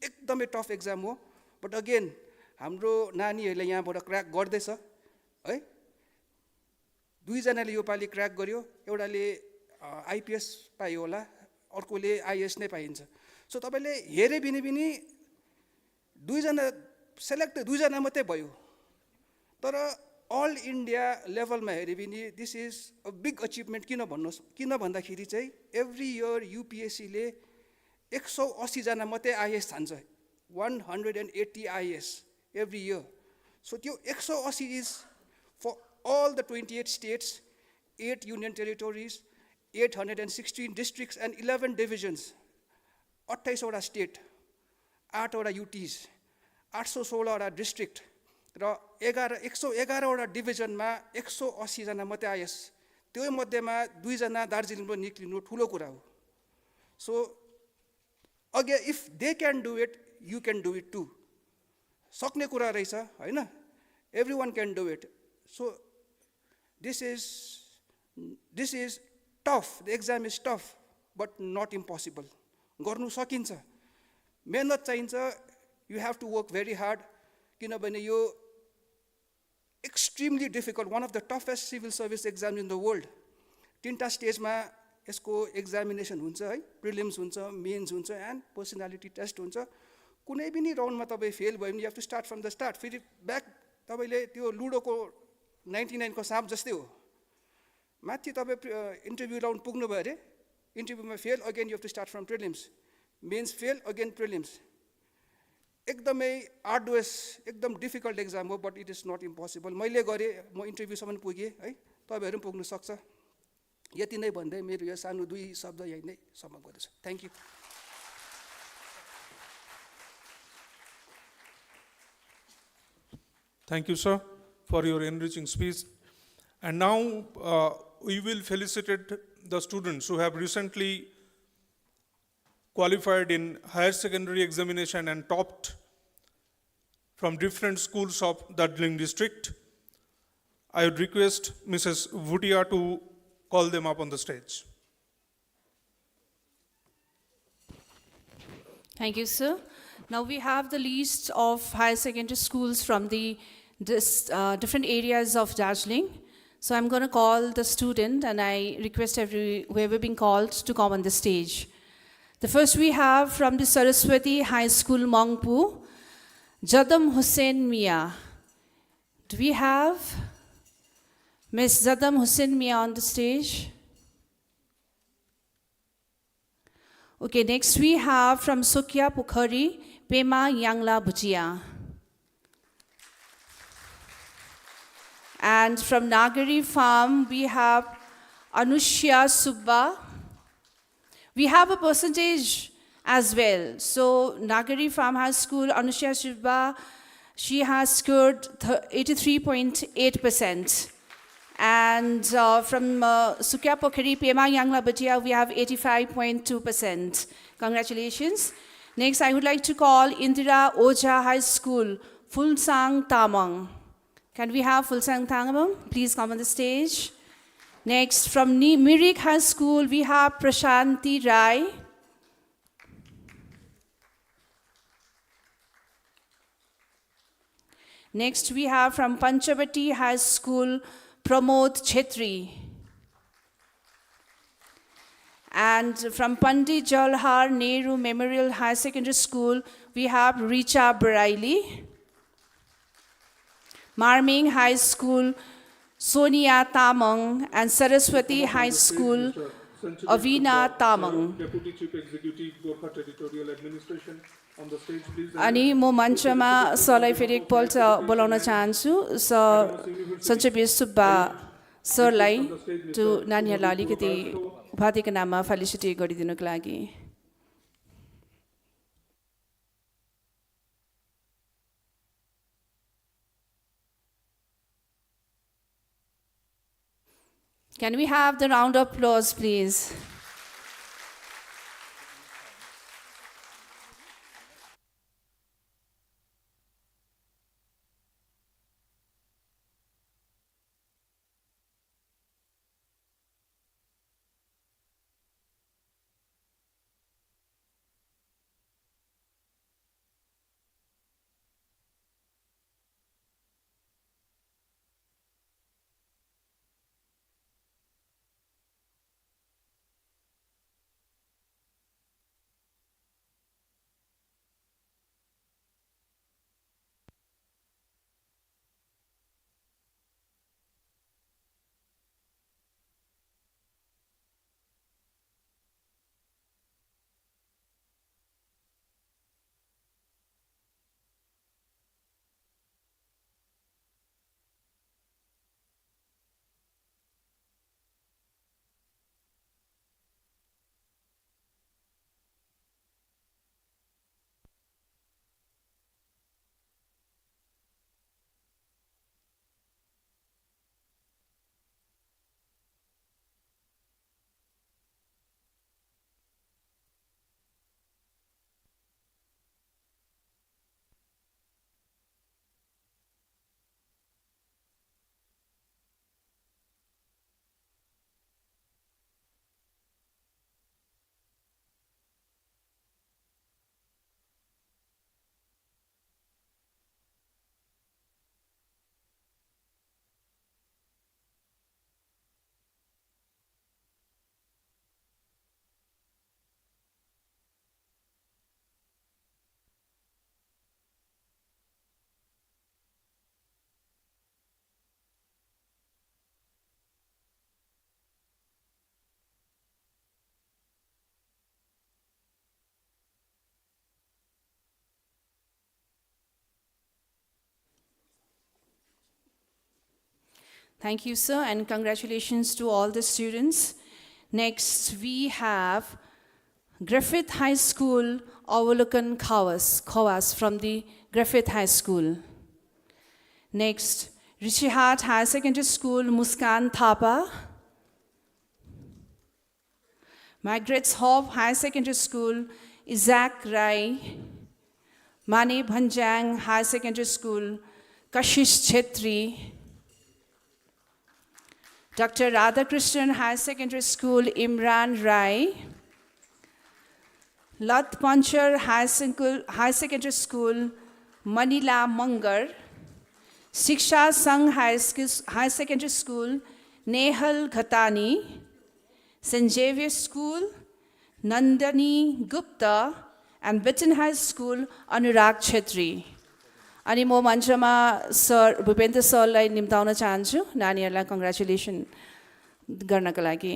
एकदमै टफ एक्जाम हो। बट अगेन हाम्रो नानीहरूले यहाँबाट क्र्याक गर्दैछ है। 2 जनाले यो पालि क्र्याक गर्यो, एउटाले आइपिएस पायो होला, अर्कोले आइएस नै पाइन्छ। सो तपाईँले हेरे पनि 2 जना सेलेक्ट 2 जना मात्रै भयो। तर अल इन्डिया लेभलमा हेऱ्यो भने this is a big achievement. किन भन्दाखेरि चाहिँ एभ्री इयर युपिएससीले 180 जना मात्रै आइएस छान्छ, 180 आइएस एभ्री इयर। सो त्यो 180 is for all the 28 states, 8 union territories, 816 districts and 11 divisions, 28 वटा स्टेट, 8 वटा युटीज, 816 वटा डिस्ट्रिक्ट र 111 वटा डिभिजनमा 180 जना मात्रै आइएस। त्यो मध्येमा 2 जना दार्जिलिङबाट निक्लिनु ठुलो कुरा हो। So again if they can do it, you can do it too. सक्ने कुरा रहेछ हैन, everyone can do it. So this is tough, the exam is tough but not impossible. गर्नु सकिन्छ, मेहनत चाहिन्छ, you have to work very hard. किनभने यो extremely difficult, one of the toughest civil service exam in the world. 3टा स्टेजमा यसको examination हुन्छ है, प्रिलिम्स हुन्छ, मेन्स हुन्छ एन्ड पर्सनालिटी टेस्ट हुन्छ। कुनै पनि राउन्डमा तपाईँ फेल भयो भने you have to start from the start. फेरि ब्याक तपाईँले त्यो लुडोको 99 को साँप जस्तै हो। माथि तपाईँ इन्टरभ्यू राउन्ड पुग्नुभयो अरे, इन्टरभ्यूमा fail, again you have to start from prelims, mains fail, again prelims. एकदमै आर्डुअस, एकदम डिफिकल्ट एक्जाम हो, but it is not impossible. मैले गरेँ, म इन्टरभ्यूसम्म पुगेँ है, तपाईँहरू पनि पुग्नु सक्छ। यति नै भन्दै मेरो यो सानो 2 शब्द यही नै समाप्त गर्दछु। Thank you. Thank you, sir, for your enriching speech. And now we will felicitate the students who have recently qualified in higher secondary examination and topped from different schools of Darjeeling district. I would request Mrs. Bhutia to call them up on the stage. Thank you, sir. Now we have the list of higher secondary schools from the different areas of Darjeeling. So I'm going to call the student, and I request whoever being called to come on the stage. The first we have from the Saraswati High School, Mangpu, Jadam Hussain Mia. Do we have Ms. Jadam Hussain Mia on the stage? Okay, next we have from Sukya Pukhari, Pema Yangla Bujia. And from Nagari Farm, we have Anushya Subba. We have a percentage as well. So Nagari Farm High School, Anushya Subba, she has scored 83.8%. And from Sukya Pokhari, Pema Yangla Bhatia, we have 85.2%. Congratulations. Next, I would like to call Indira Oja High School, Fulsang Tamang. Can we have Fulsang Tamang? Please come on the stage. Next, from Mirik High School, we have Prashanti Rai. Next, we have from Panchavati High School, Pramod Chetri. And from Pandit Jalhar Nehru Memorial High Secondary School, we have Richa Baraili. Marming High School, Sonia Tamang, and Saraswati High School, Avina Tamang. Deputy Chief Executive, Govt Editorial Administration, on the stage, please. अनि म मञ्चमा सरलाई फेरि एकपल्ट बोलाउन चाहन्छु सञ्चबीर सुब्बा सरलाई त्यो नानीहरूलाई अलिकति उपाधिको नाममा फेलिसिटी गरिदिनुको लागि Can we have the round of applause, please? Thank you, sir, and congratulations to all the students. Next, we have Griffith High School, Avalokan Khawas from the Griffith High School. Next, Rishihat High Secondary School, Muskan Thapa. Margaret's Hope High Secondary School, Isaac Rai. Mani Bhanjang High Secondary School, Kashish Chetri. Dr. Radhakrishnan High Secondary School, Imran Rai. Lat Panchar High Secondary School, Manila Mangar. Shiksha Sangh High Secondary School, Nehal Ghatani. St. Xavier School, Nandani Gupta. And Bitin High School, Anurag Chetri. अनि म मञ्चमा sir Bhupendra सरलाई निम्ताउन चाहन्छु नानीहरूलाई congratulation गर्नका लागि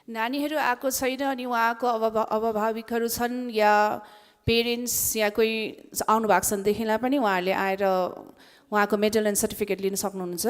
नानीहरू आएको छैन अनि उहाँको अभिभावकहरू छन् या पेरेन्ट्स या कोही आउनु भएको छन् पनि उहाँहरूले आएर उहाँको मेडल एन्ड सर्टिफिकेट लिन सक्नुहुन्छ।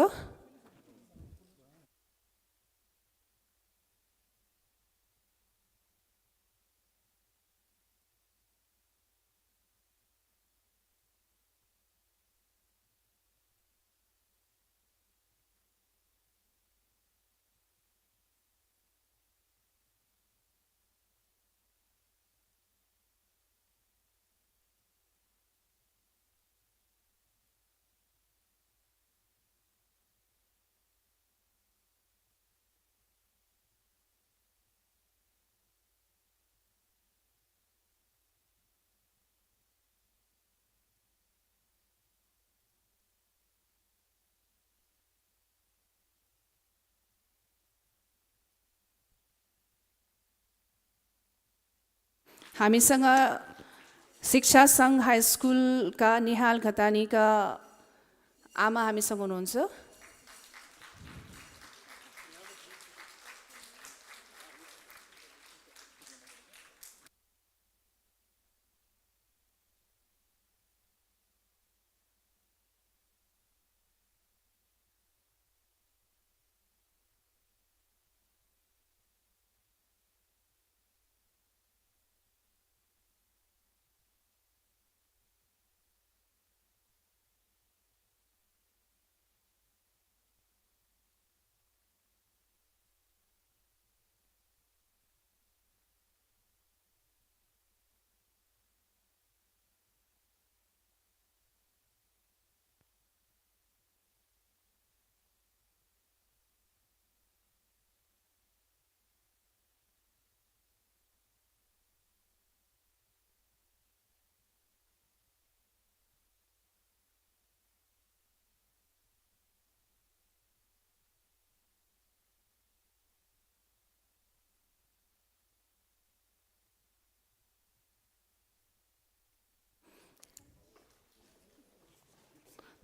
हामीसँग शिक्षा सङ्घ हाई स्कुलका निहाल घतानीका आमा हामीसँग हुनुहुन्छ।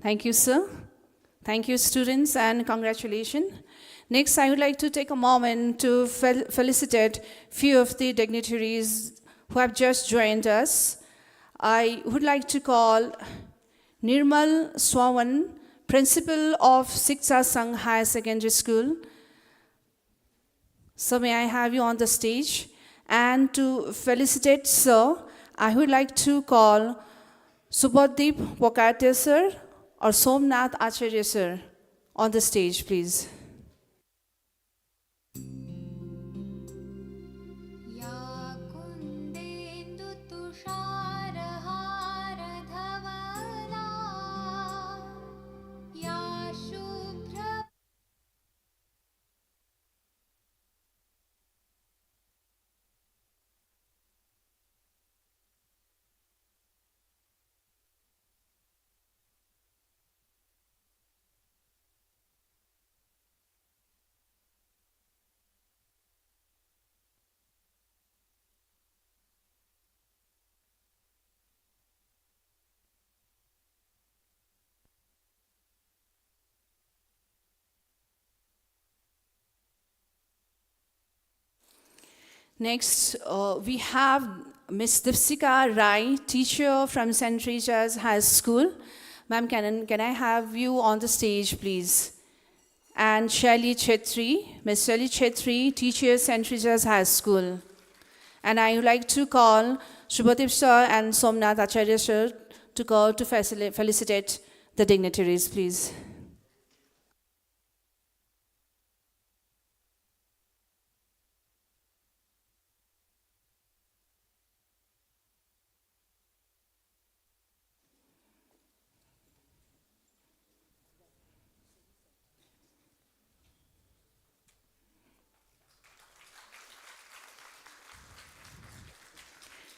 Thank you, sir. Thank you, students, and congratulations. Next, I would like to take a moment to felicitate few of the dignitaries who have just joined us. I would like to call Nirmal Swawan, Principal of Shiksha Sangh Higher Secondary School. So may I have you on the stage? And to felicitate sir, I would like to call Subhadeep Pokate sir or Somnath Acharya sir on the stage, please. Next, we have Ms. Dipsika Rai, teacher from St. Teresa's High School. Ma'am, can I have you on the stage, please? And Shelly Chetri, Ms. Shelly Chetri, teacher, St. Teresa's High School. And I would like to call Shubhadeep sir and Somnath Acharya sir to call to felicitate the dignitaries, please.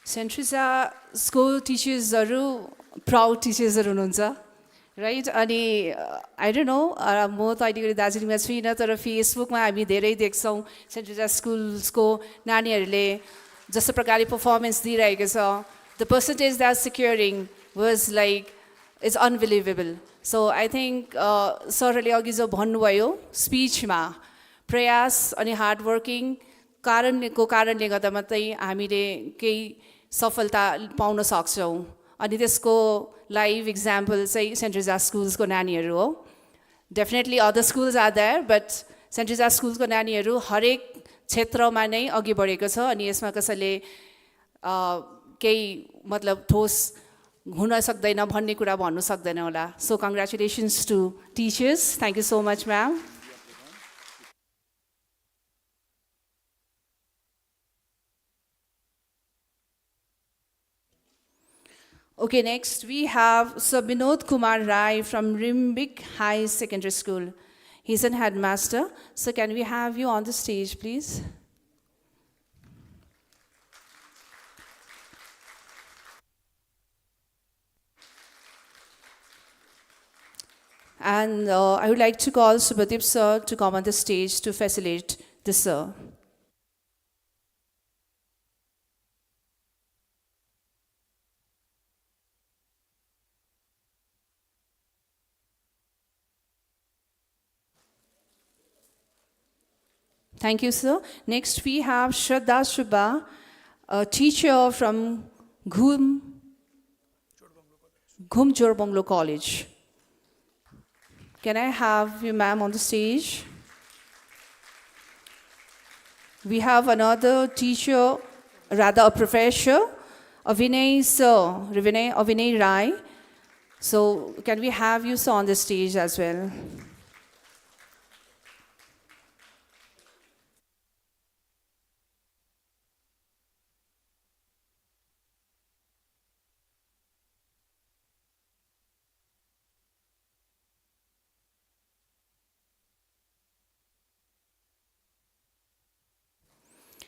St. Teresa school teachers are proud teachers right? And I don't know, म त अहिले दार्जिलिङमा छुइनँ तर फेसबुकमा हामी धेरै देख्छौँ सेन्ट ट्रिजा स्कुल्सको नानीहरूले जस्तो प्रकारले पर्फर्मेन्स दिइरहेको छ, the percentage they are securing was like, it's unbelievable. So I think सरले अघि जो भन्नुभयो स्पिचमा प्रयास अनि हार्ड वर्किङ कारणको कारणले गर्दा मात्रै हामीले केही सफलता पाउन सक्छौँ अनि त्यसको लाइभ इक्जाम्पल चाहिँ सेन्ट ट्रिजा स्कुल्सको नानीहरू हो definitely other schools are there but saint Teresa स्कुल्सको नानीहरू हरेक क्षेत्रमा नै अघि बढेको छ अनि यसमा कसैले केही मतलब ठोस हुन सक्दैन भन्ने कुरा भन्नु सक्दैन होला सो congratulations to teachers thank you so much ma'am Okay, next we have Sir Binod Kumar Rai from Rimbik High Secondary School. He's an headmaster. So can we have you on the stage, please? And I would like to call Subhadeep sir to come on the stage to facilitate this, sir. Thank you, sir. Next, we have Shraddha Shubha, a teacher from Ghum Jorbonglo College. Can I have you, ma'am, on the stage? We have another teacher, rather a professor, Avinay sir, Avinay Rai. So, can we have you, sir, on the stage as well?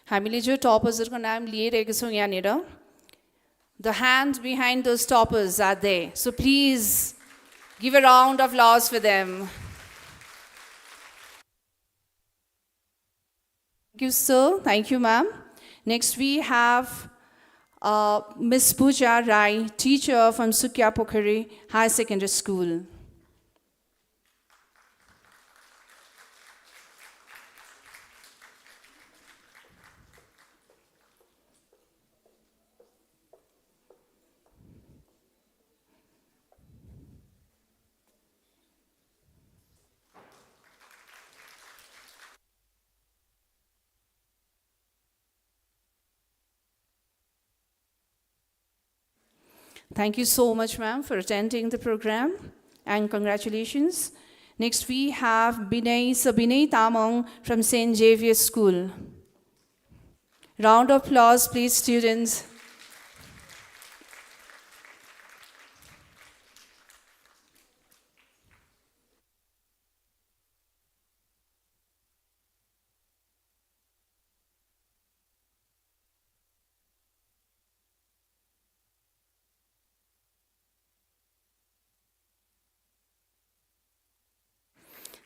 हामीले जो टॉपर्सहरुको नाम लिइरहेको छौं यहाँनिर The hands behind those toppers are there. So please give a round of applause for them. Thank you, sir. Thank you, ma'am. Next we have Miss Pooja Rai, teacher from Sukya Pokhari High Secondary School. Thank you so much, ma'am, for attending the program, and congratulations. Next, we have Binay Tamang from St. Xavier's School. Round of applause, please, students.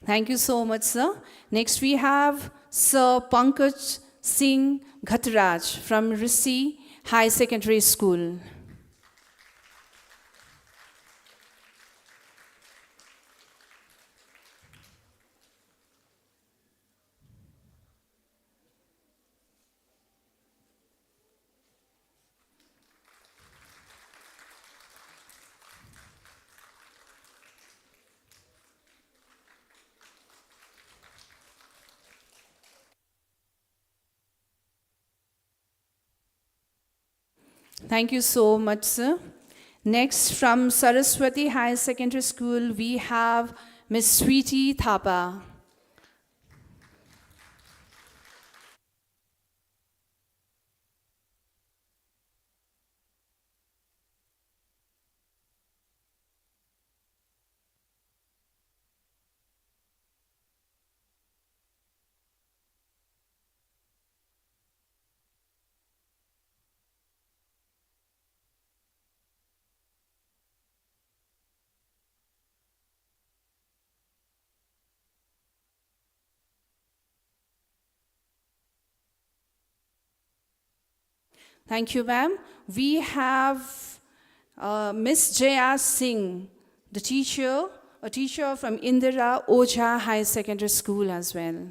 Thank you so much, sir. Next, we have Sir Pankaj Singh Ghatraj from Rishi High Secondary School. Thank you so much, sir. Next, from Saraswati High Secondary School, we have Miss Sweetie Thapa. Thank you, ma'am. We have Miss Jaya Singh, a teacher from Indira Oja High Secondary School as well.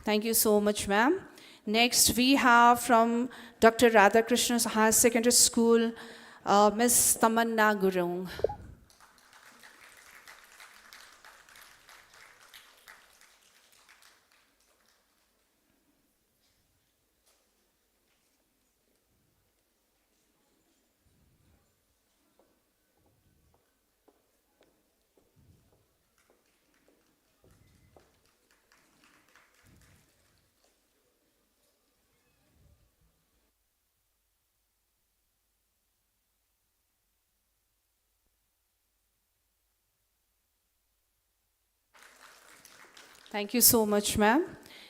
Thank you so much, ma'am. Next, we have from Dr. Radhakrishna Higher Secondary School, Ms. Tamanna Gurung. Thank you so much, ma'am.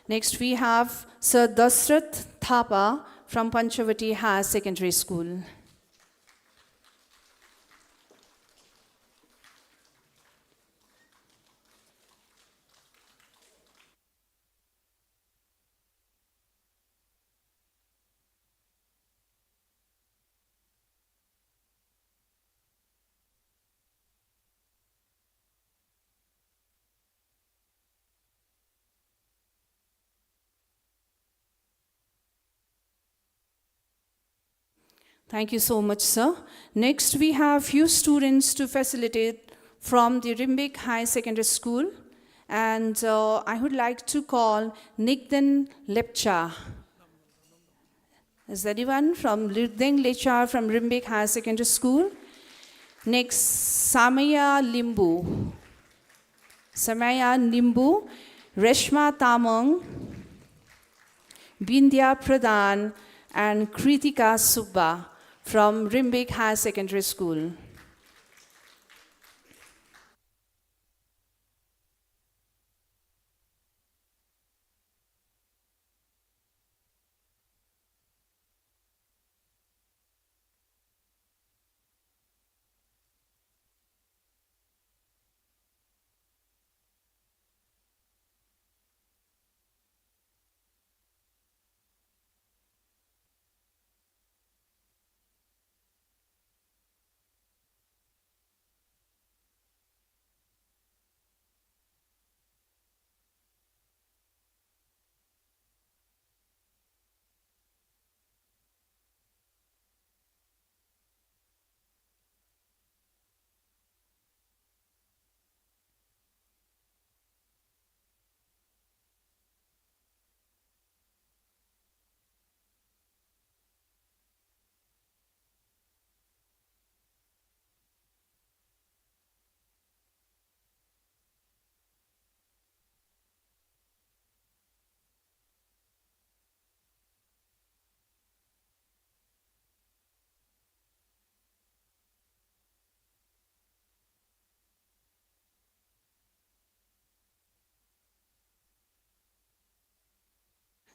Next, we have Sir Dasrath Thapa from Panchavati Higher Secondary School. Thank you so much, sir. Next, we have few students to facilitate from the Rimbik High Secondary School. And I would like to call Nigden Lepcha. Is there anyone from Nigden Lepcha from Rimbik High Secondary School? Next, Samaya Limbu. Samaya Limbu, Reshma Tamang, Bindya Pradhan, and Kritika Subba from Rimbik High Secondary School.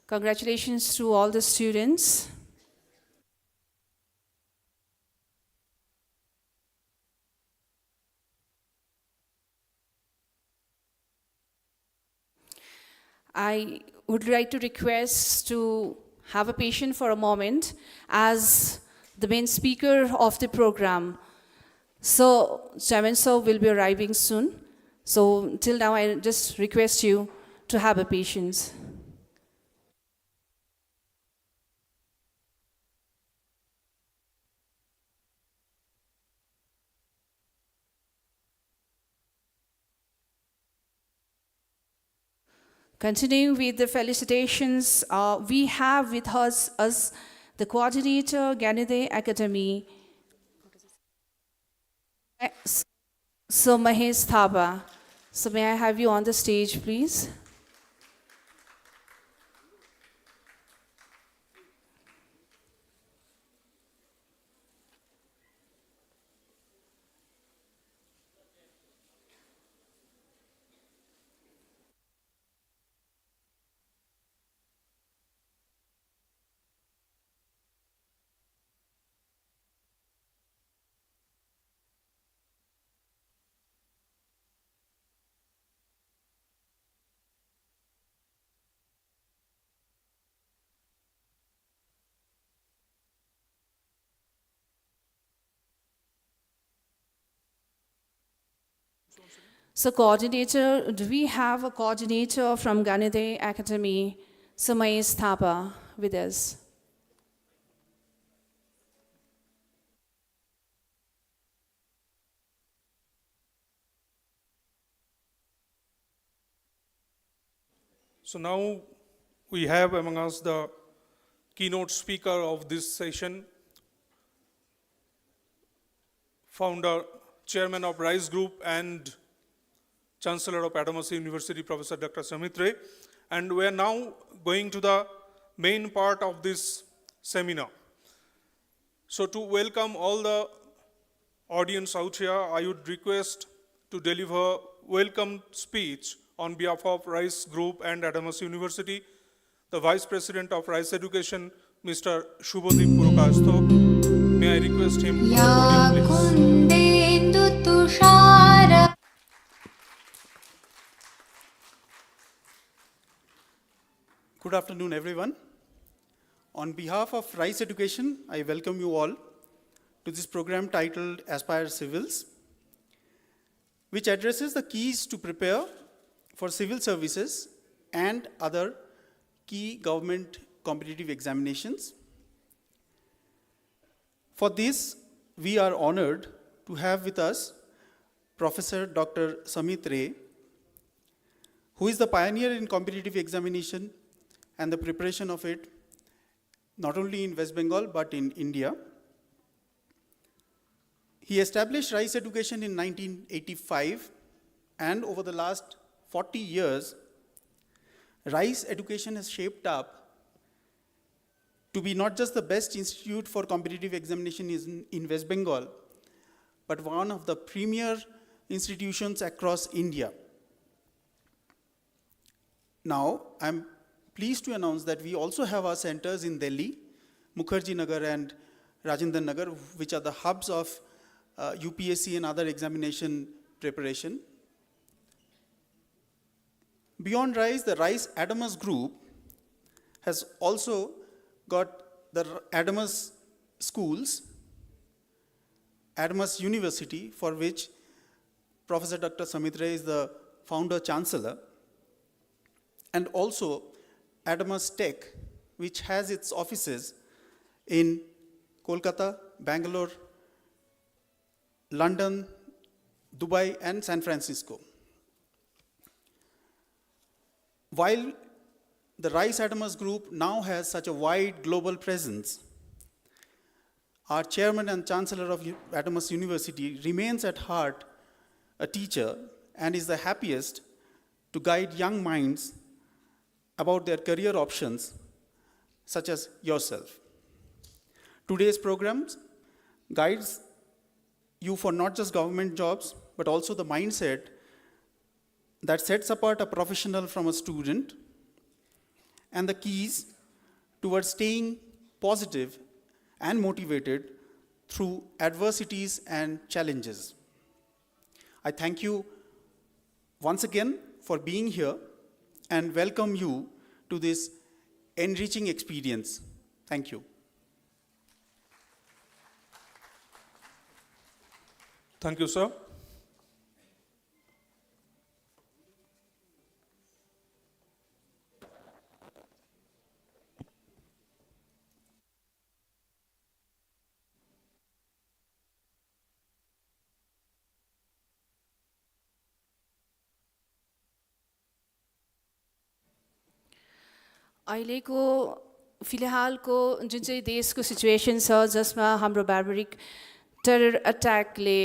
Congratulations to all the students. I would like to request to have a patience for a moment as the main speaker of the program. So, Chairman Sir will be arriving soon. So, till now, I just request you to have a patience. Continuing with the felicitations, we have with us the coordinator, Ganide Academy, Sir Mahesh Thapa. So may I have you on the stage, please? So coordinator, do we have a coordinator from Ganade Academy, Samay Thapa, with us? So now we have among us the keynote speaker of this session, founder, chairman of RISE Group and Chancellor of Adamas University, Professor Dr. Samit Ray. And we are now going to the main part of this seminar. So to welcome all the audience out here, I would request to deliver welcome speech on behalf of RISE Group and Adamas University, the Vice President of RISE Education, Mr. Shubhodip Purokastho. May I request him to the podium, please. Good afternoon, everyone. On behalf of RISE Education, I welcome you all to this program titled Aspire Civils, which addresses the keys to prepare for civil services and other key government competitive examinations. For this, we are honored to have with us Professor Dr. Samit Ray, who is the pioneer in competitive examination and the preparation of it, not only in West Bengal, but in India. He established RISE Education in 1985, and over the last 40 years, RISE Education has shaped up to be not just the best institute for competitive examination in West Bengal, but one of the premier institutions across India. Now, I'm pleased to announce that we also have our centers in Delhi, Mukherjee Nagar and Rajendra Nagar, which are the hubs of UPSC and other examination preparation. Beyond RISE, the RISE Adamas group has also got the Adamas schools, Adamas University, for which Professor Dr. Samit Ray is the founder chancellor, and also Adamas Tech, which has its offices in Kolkata, Bangalore, London, Dubai, and San Francisco. While the RISE Adamas group now has such a wide global presence, our chairman and chancellor of Adamas University remains at heart a teacher and is the happiest to guide young minds about their career options, such as yourself. Today's programs guides you for not just government jobs, but also the mindset that sets apart a professional from a student, and the keys towards staying positive and motivated through adversities and challenges. I thank you once again for being here and welcome you to this enriching experience. Thank you. Thank you, sir. अहिलेको फिलहालको जुन चाहिँ देशको situation छ जसमा हाम्रो barbaric terror अट्याकले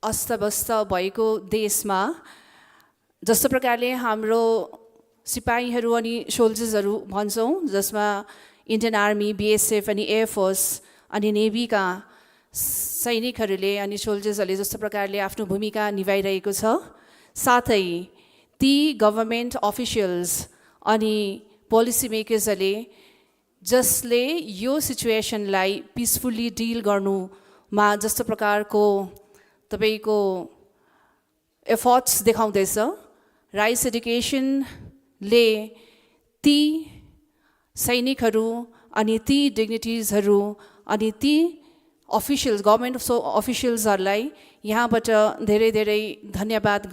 अस्तव्यस्त भएको देशमा जस्तो प्रकारले हाम्रो सिपाहीहरू अनि सोल्जर्सहरू भन्छौँ जसमा इन्डियन आर्मी बीएसएफ अनि एयरफोर्स अनि नेभीका सैनिकहरूले अनि सोल्जर्सहरूले जस्तो प्रकारले आफ्नो भूमिका निभाइरहेको छ साथै ती गभर्नमेन्ट अफिसियल्स अनि पोलिसी मेकर्सहरूले जसले यो सिचुएसनलाई पिसफुल्ली डिल गर्नुमा जस्तो प्रकारको तपाईको एफर्ट्स देखाउँदैछ राइस एडुकेसनले ती सैनिकहरू अनि ती डिग्निटिजहरू अनि ती officials, government officialsहरूलाई यहाँबाट धेरै धेरै धन्यवाद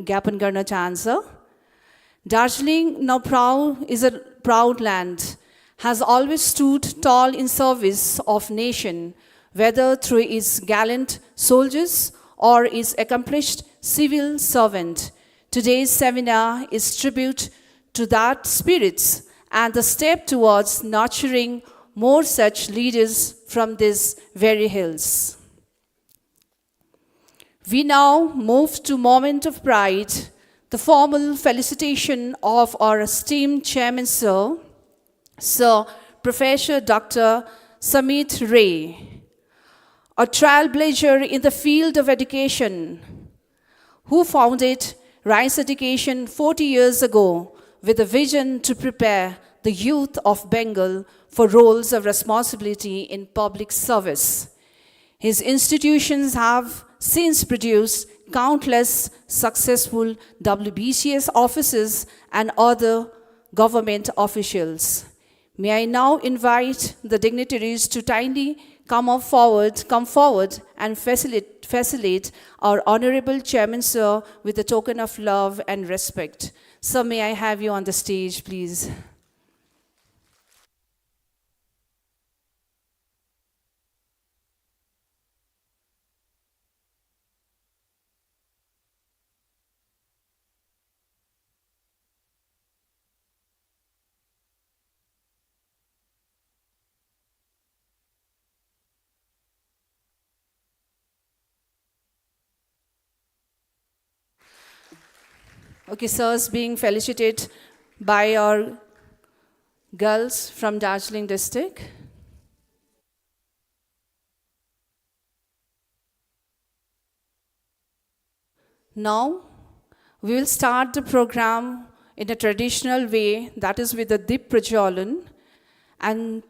ज्ञापन गर्न चाहन्छ. Darjeeling, now proud, is a proud land, has always stood tall in service of nation, whether through its gallant soldiers or its accomplished civil servant. Today's seminar is tribute to that spirit and the step towards nurturing more such leaders from these very hills. We now move to moment of pride, the formal felicitation of our esteemed chairman, Sir Professor Dr. Samit Ray, a trailblazer in the field of education, who founded Rice Education 40 years ago with a vision to prepare the youth of Bengal for roles of responsibility in public service. His institutions have since produced countless successful WBCS officers and other government officials. May I now invite the dignitaries to kindly come forward and facilitate our Honorable Chairman, Sir, with a token of love and respect. Sir, may I have you on the stage, please? Okay, sirs being felicitated by our girls from Darjeeling district. Now, we will start the program in a traditional way, that is with the Dip Prajalan. And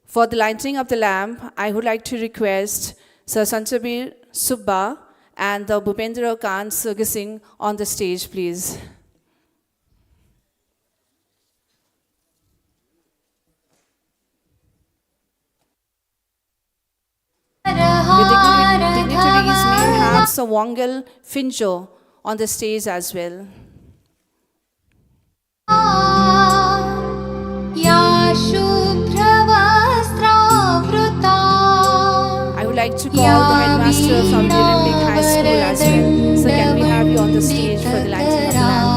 for the lighting of the lamp, I would like to request Sir Sanchabir Subba and the Bhupendra Khan Singh on the stage, please. The dignitaries may have Sir Wangal Finjo on the stage as well. I would like to call the headmaster from Darjeeling High School as well. So can we have you on the stage for the lighting of the lamp,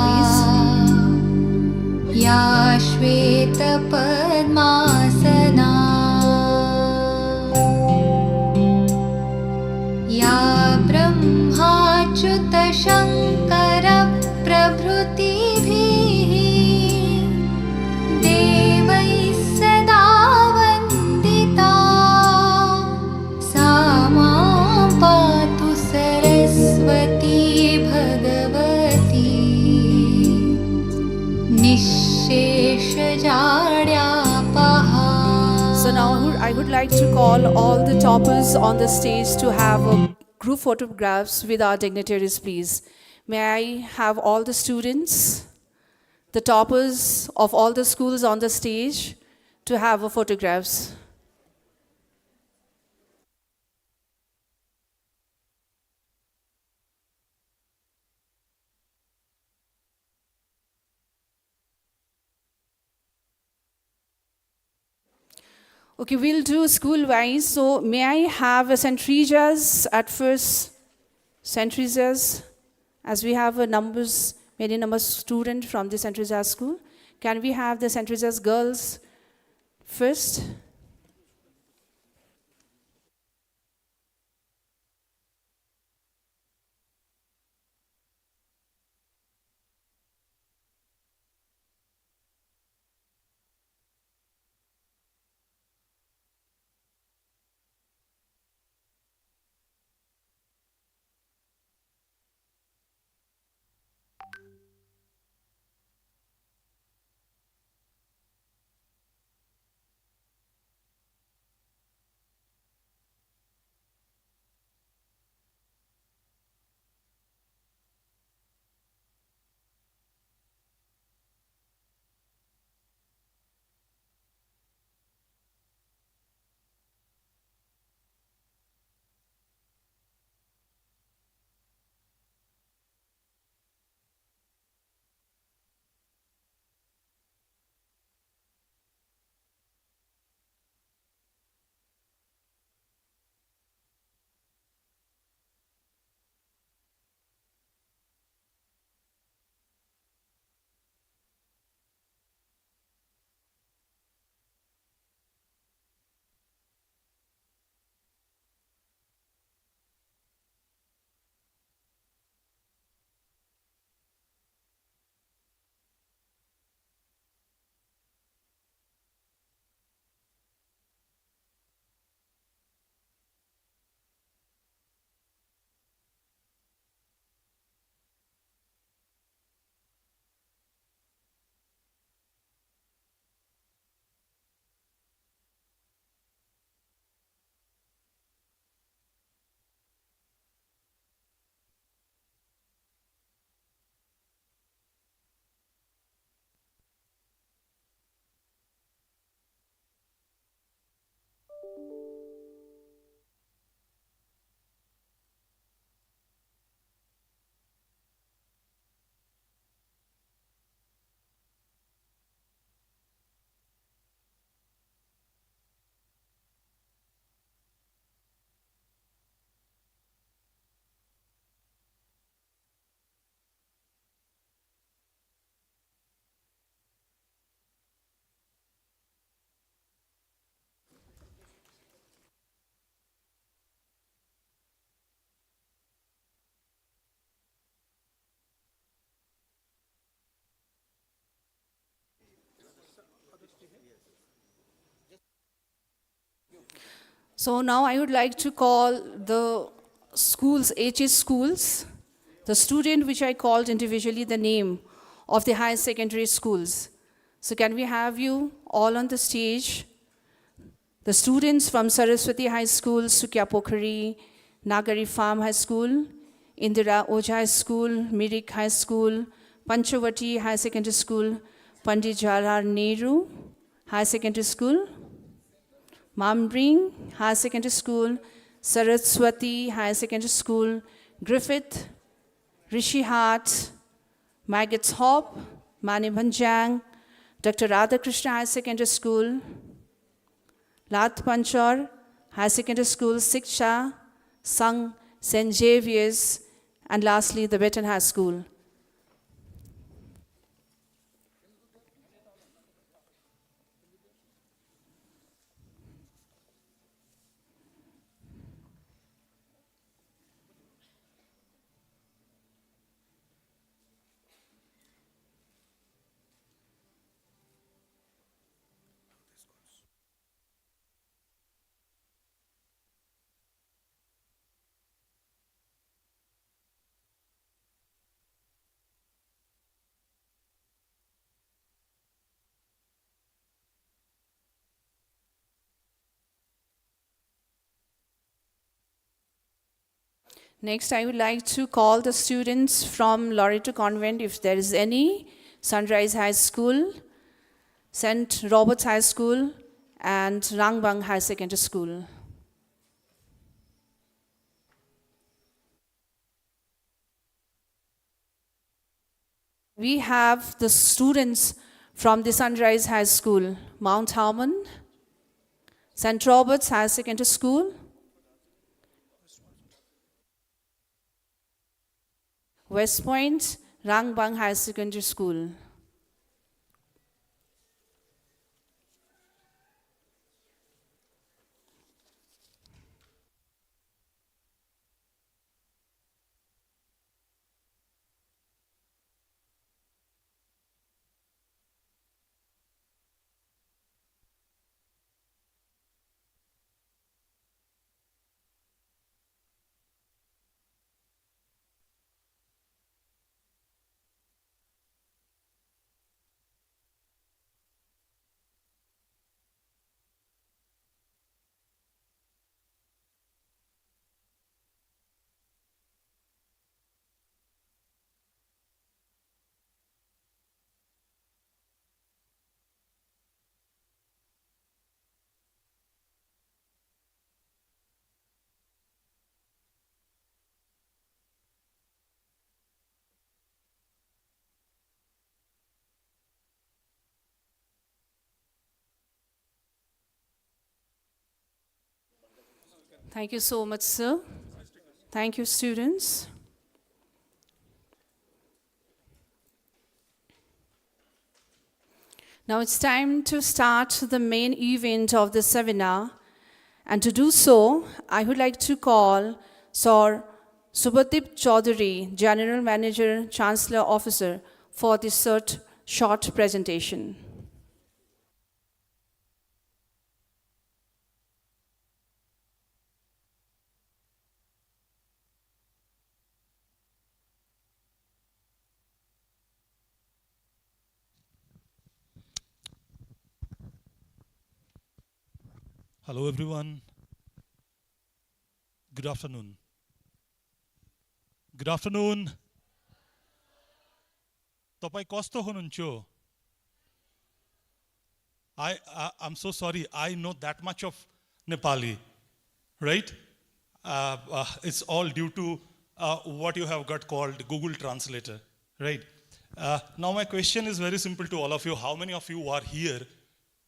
please? Ya Shweta Padmasana Ya Brahmachyuta Shankara Prabhrutibhihi Devai Sada Vandita Sama Patu Saraswati Bhagavati So now I would like to call all the toppers on the stage to have a group photographs with our dignitaries, please. May I have all the students, the toppers of all the schools on the stage to have a photographs. Okay, we'll do school-wise. So may I have a St. Teresa's at first? St. Teresa's, as we have many numbers students from the St. Teresa's school. Can we have the St. Teresa's girls first? So now I would like to call the schools, HS schools, the student which I called individually the name of the higher secondary schools. So can we have you all on the stage? The students from Saraswati High School, Sukya Pokhari, Nagari Farm High School, Indira Ojha High School, Mirik High School, Panchavati High Secondary School, Pandit Jawaharlal Nehru High Secondary School, Mamring High Secondary School, Saraswati High Secondary School, Griffith, Rishi Hart, Maggots Hop, Mani Bhanjang, Dr. Radhakrishna High Secondary School, Lat Panchor High Secondary School, Siksha, Sung, St. Xavier's, and lastly, the Beton High School. Next, I would like to call the students from Loreto Convent, if there is any, Sunrise High School, St. Robert's High School, and Rangbang High Secondary School. We have the students from the Sunrise High School, Mount Harmon, St. Robert's High Secondary School, West Point, Rangbang High Secondary School. Thank you so much, sir. Thank you, students. Now it's time to start the main event of the seminar. And to do so, I would like to call Sir Subhadeep Chaudhary, General Manager, Chancellor Officer, for this short presentation. Hello everyone. Good afternoon. Good afternoon. Tapai kasto hununcho? I'm so sorry. I know that much of Nepali, right? It's all due to what you have got called Google Translator, right? Now my question is very simple to all of you. How many of you are here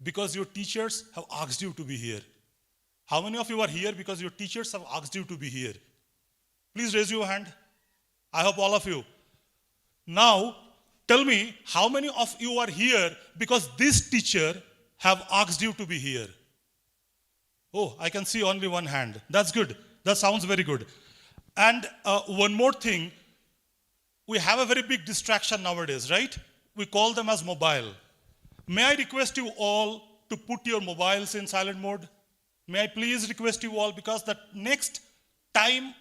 because your teachers have asked you to be here? How many of you are here because your teachers have asked you to be here? Please raise your hand. I hope all of you. Now, tell me, how many of you are here because this teacher have asked you to be here? Oh, I can see only one hand. That's good. That sounds very good. And one more thing, we have a very big distraction nowadays, right? We call them as mobile. May I request you all to put your mobiles in silent mode? May I please request you all, because the next time,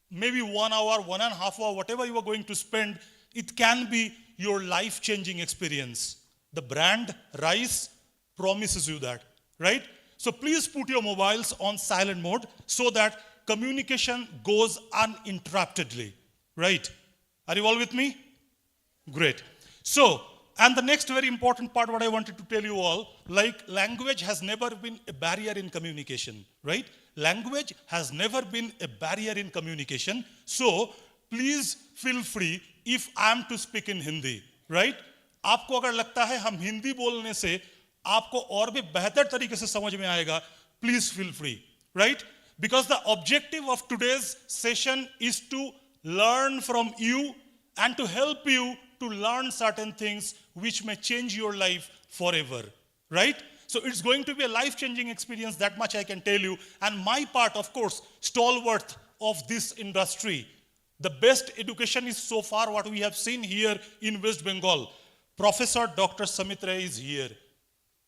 maybe 1 hour, 1.5 hours, whatever you are going to spend, it can be your life-changing experience. The brand Rice promises you that, right? So please put your mobiles on silent mode so that communication goes uninterruptedly, right? Are you all with me? Great. So, and the next very important part what I wanted to tell you all, like language has never been a barrier in communication, right? Language has never been a barrier in communication. So, please feel free if I am to speak in Hindi, right? आपको अगर लगता है हम हिंदी बोलने से आपको और भी बेहतर तरीके से समझ में आएगा, please feel free, right? Because the objective of today's session is to learn from you and to help you to learn certain things which may change your life forever, right? So it's going to be a life-changing experience, that much I can tell you. And my part, of course, stalwart of this industry. The best education is so far what we have seen here in West Bengal. Professor Dr. Samit Ray is here.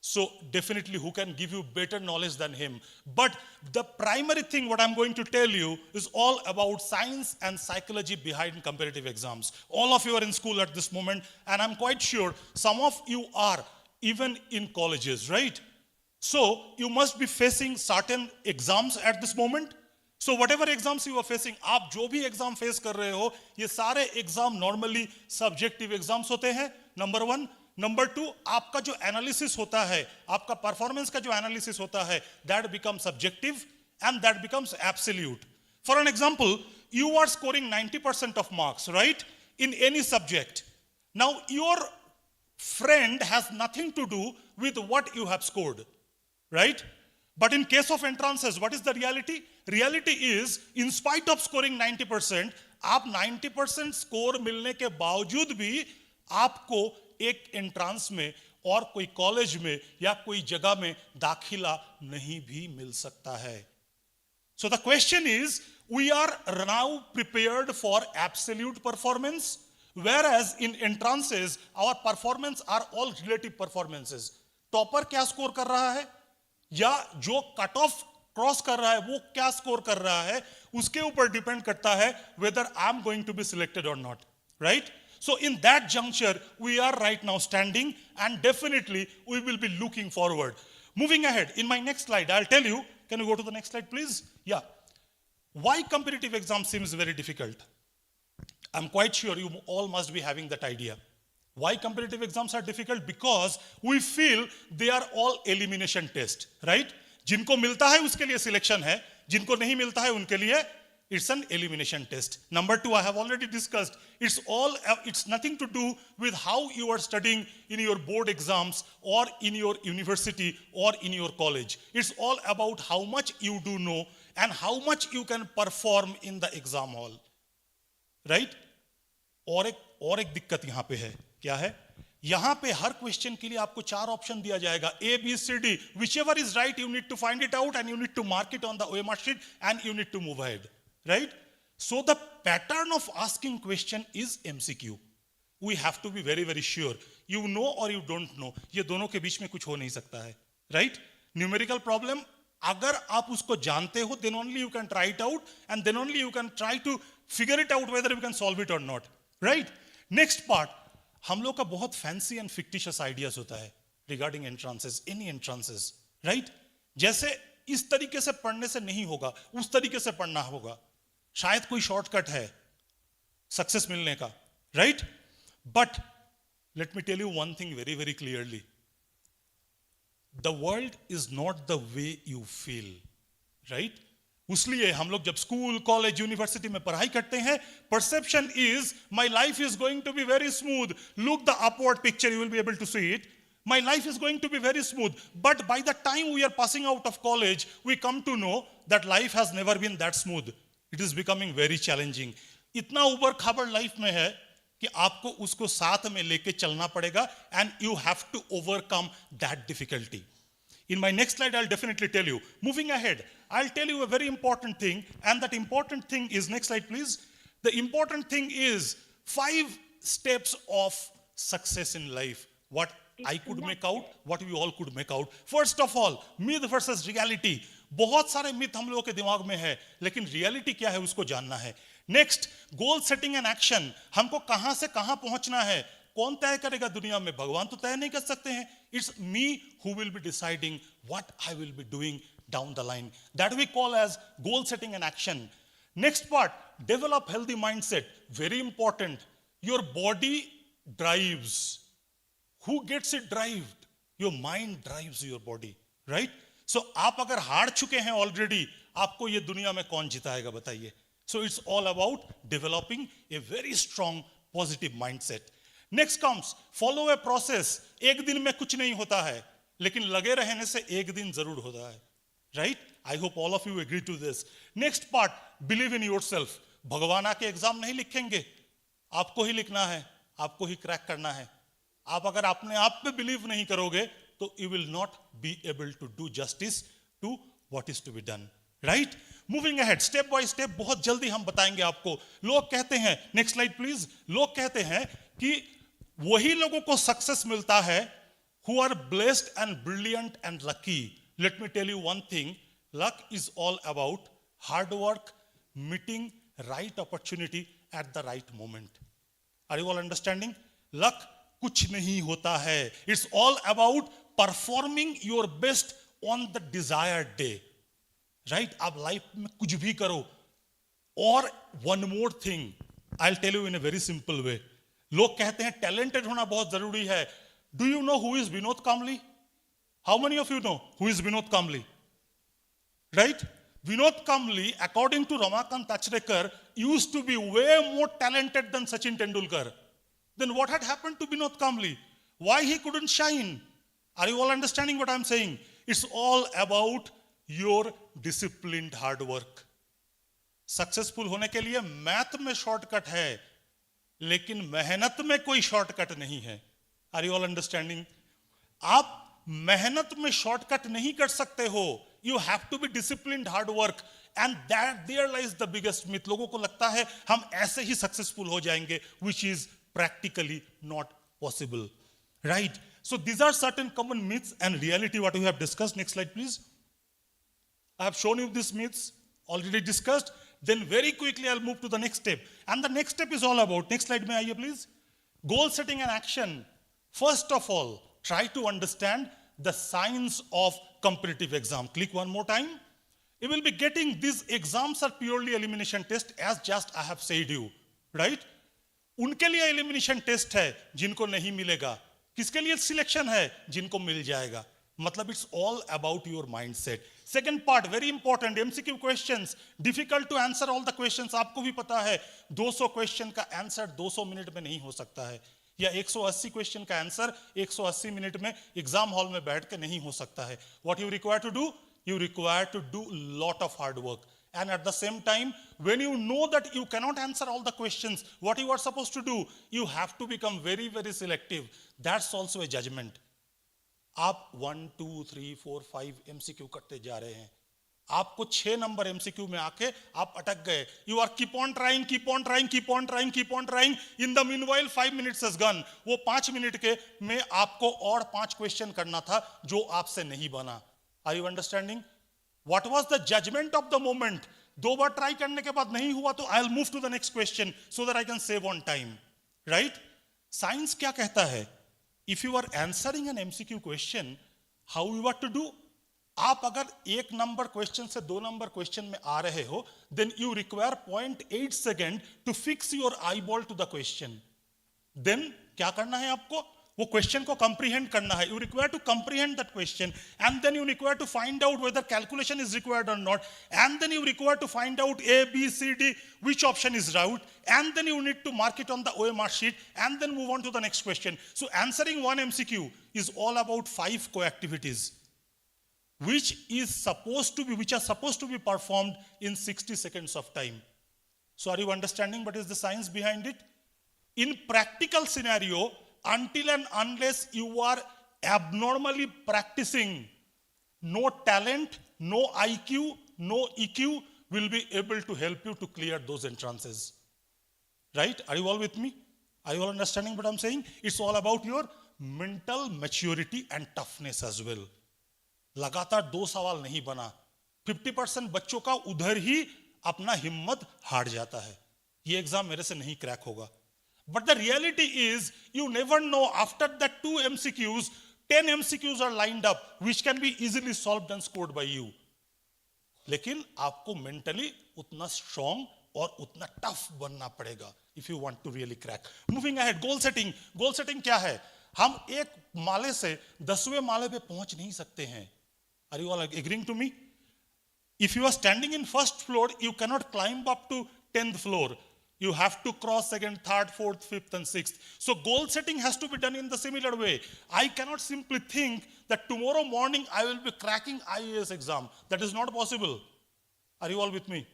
So definitely who can give you better knowledge than him. But the primary thing what I'm going to tell you is all about science and psychology behind competitive exams. All of you are in school at this moment, and I'm quite sure some of you are even in colleges, right? So you must be facing certain exams at this moment. So whatever exams you are facing, आप जो भी exam face कर रहे हो, ये सारे exam normally subjective exams होते हैं, number 1. Number 2, आपका जो analysis होता है, आपका performance का जो analysis होता है, that becomes subjective and that becomes absolute. For an example, you are scoring 90% of marks, right? In any subject. Now your friend has nothing to do with what you have scored, right? But in case of entrances, what is the reality? Reality is, in spite of scoring 90%, आप 90% score मिलने के बावजूद भी आपको एक entrance में और कोई कॉलेज में या कोई जगह में दाखिला नहीं भी मिल सकता है. So the question is, we are now prepared for absolute performance, whereas in entrances our performance are all relative performances. Topper क्या स्कोर कर रहा है या जो कट ऑफ क्रॉस कर रहा है वो क्या स्कोर कर रहा है, उसके ऊपर डिपेंड करता है whether I am going to be selected or not, right? So in that juncture, we are right now standing, and definitely we will be looking forward. Moving ahead, in my next slide, I'll tell you, can you go to the next slide, please? Yeah. Why competitive exam seems very difficult? I'm quite sure you all must be having that idea. Why competitive exams are difficult? Because we feel they are all elimination test, right? जिनको मिलता है उसके लिए selection है, जिनको नहीं मिलता है उनके लिए it's an elimination test. Number 2, I have already discussed, it's nothing to do with how you are studying in your board exams or in your university or in your college. It's all about how much you do know and how much you can perform in the exam hall, right? और एक दिक्कत यहाँ पे है, क्या है? यहाँ पे हर क्वेश्चन के लिए आपको 4 ऑप्शन दिया जाएगा, A, B, C, D. Whichever is right, you need to find it out and you need to mark it on the OMR sheet and you need to move ahead. Right? So the pattern of asking question is MCQ. We have to be very, very sure. You know or you don't know. ये दोनों के बीच में कुछ हो नहीं सकता है. Right? Numerical problem, अगर आप उसको जानते हो, then only you can try it out and then only you can try to figure it out whether you can solve it or not. Right? Next part, हम लोग का बहुत fancy and fictitious ideas होता है regarding entrances, any entrances. Right? जैसे इस तरीके से पढ़ने से नहीं होगा, उस तरीके से पढ़ना होगा. शायद कोई शॉर्टकट है सक्सेस मिलने का, right? But let me tell you one thing very very clearly, the world is not the way you feel, right? इसलिए हम लोग जब स्कूल, कॉलेज, यूनिवर्सिटी में पढ़ाई करते हैं, perception is my life is going to be very smooth. Look the upward picture, you will be able to see it. My life is going to be very smooth. But by the time we are passing out of college, we come to know that life has never been that smooth. It is becoming very challenging. इतना उबर खाबर life में है कि आपको उसको साथ में लेके चलना पड़ेगा and you have to overcome that difficulty. In my next slide, I'll definitely tell you. Moving ahead, I'll tell you a very important thing, and that important thing is, next slide please. The important thing is 5 steps of success in life. What I could make out, what we all could make out. First of all, myth versus reality. बहुत सारे myth हम लोगों के दिमाग में है, लेकिन reality क्या है उसको जानना है. Next, goal setting and action. हमको कहां से कहां पहुंचना है कौन तय करेगा दुनिया में? भगवान तो तय नहीं कर सकते हैं. It's me who will be deciding what I will be doing down the line. That we call as goal setting and action. Next part, develop healthy mindset. Very important. Your body drives. Who gets it drived? Your mind drives your body, right? So आप अगर हार चुके हैं already, आपको ये दुनिया में कौन जिताएगा बताइए? So it's all about developing a very strong positive mindset. Next comes, follow a process. एक दिन में कुछ नहीं होता है, लेकिन लगे रहने से एक दिन जरूर होता है. Right? I hope all of you agree to this. Next part, believe in yourself. भगवान आके एग्जाम नहीं लिखेंगे, आपको ही लिखना है, आपको ही क्रैक करना है. आप अगर अपने आप पे बिलीव नहीं करोगे तो you will not be able to do justice to what is to be done. Right? Moving ahead, step by step, बहुत जल्दी हम बताएंगे आपको. लोग कहते हैं, next slide please. लोग कहते हैं कि वही लोगों को सक्सेस मिलता है who are blessed and brilliant and lucky. Let me tell you one thing, luck is all about hard work, meeting right opportunity at the right moment. Are you all understanding? Luck कुछ नहीं होता है. It's all about performing your best on the desired day. Right? आप life में कुछ भी करो. और one more thing, I'll tell you in a very simple way. लोग कहते हैं talented होना बहुत जरूरी है. Do you know who is Vinod Kamli? How many of you know who is Vinod Kamli? Right? Vinod Kamli, according to Ramakant Achrekar, used to be way more talented than Sachin Tendulkar. Then what had happened to Vinod Kamli? Why he couldn't shine? Are you all understanding what I'm saying? It's all about your disciplined hard work. Successful होने के लिए math में shortcut है, लेकिन मेहनत में कोई shortcut नहीं है. Are you all understanding? आप मेहनत में शॉर्टकट नहीं कर सकते हो. You have to be disciplined hard work, and that there lies the biggest myth. लोगों को लगता है हम ऐसे ही सक्सेसफुल हो जाएंगे, which is practically not possible. Right? So these are certain common myths and reality what we have discussed. Next slide please. I have shown you these myths already discussed. Then very quickly I'll move to the next step, and the next step is all about, next slide में आइए please, goal setting and action. First of all, try to understand the science of competitive exam. Click one more time. You will be getting, these exams are purely elimination test, as just I have said you, right? उनके लिए elimination test है जिनको नहीं मिलेगा. किसके लिए selection है? जिनको मिल जाएगा. मतलब it's all about your mindset. Second part, very important, MCQ questions. Difficult to answer all the questions. आपको भी पता है 200 question का answer 200 मिनट में नहीं हो सकता है, या 180 क्वेश्चन का आंसर 180 मिनट में एग्जाम हॉल में बैठ के नहीं हो सकता है. What you require to do? You require to do lot of hard work, and at the same time when you know that you cannot answer all the questions, what you are supposed to do? You have to become very very selective. That's also a judgement. आप 1 2 3 4 5 MCQ करते जा रहे हैं, आपको 6 number MCQ में आके आप अटक गए. You are keep on trying, keep on trying, keep on trying, keep on trying. In the meanwhile 5 minutes has gone. वो 5 मिनट के में आपको और 5 क्वेश्चन करना था जो आपसे नहीं बना. Are you understanding? What was the judgement of the moment? 2 बार ट्राई करने के बाद नहीं हुआ तो I will move to the next question so that I can save on time. Right? Science क्या कहता है? If you are answering an MCQ question, how you are to do? आप अगर 1 नंबर क्वेश्चन से 2 नंबर क्वेश्चन में आ रहे हो, then you require 0.8 second to fix your eyeball to the question. Then क्या करना है आपको? वो क्वेश्चन को कंप्रीहेंड करना है. You require to comprehend that question, and then you require to find out whether calculation is required और not, and then you require to find out A, B, C, D, which option is right, and then you need to mark it on the OMR sheet, and then move on to the next question. So answering one MCQ is all about 5 co-activities, which are supposed to be performed in 60 seconds of time. So are you understanding what is the science behind it? In practical scenario, until and unless you are abnormally practicing, no talent, no IQ, no EQ will be able to help you to clear those entrances. Right? Are you all with me? Are you all understanding what I'm saying? It's all about your mental maturity and toughness as well. लगातार 2 सवाल नहीं बना, 50% बच्चों का उधर ही अपना हिम्मत हार जाता है, ये एग्जाम मेरे से नहीं क्रैक होगा. But the reality is, you never know after that 2 MCQs, 10 MCQs are lined up, which can be easily solved and scored by you. लेकिन आपको mentally उतना strong और उतना tough बनना पड़ेगा if you want to really crack. Moving ahead, goal setting. Goal setting क्या है? हम एक माले से 10वें माले पे पहुंच नहीं सकते हैं. Are you all agreeing to me? If you are standing in first floor, you cannot climb up to 10th floor. You have to cross second, third, fourth, fifth, and sixth. So goal setting has to be done in the similar way. I cannot simply think that tomorrow morning I will be cracking IAS exam. That is not possible. Are you all with me?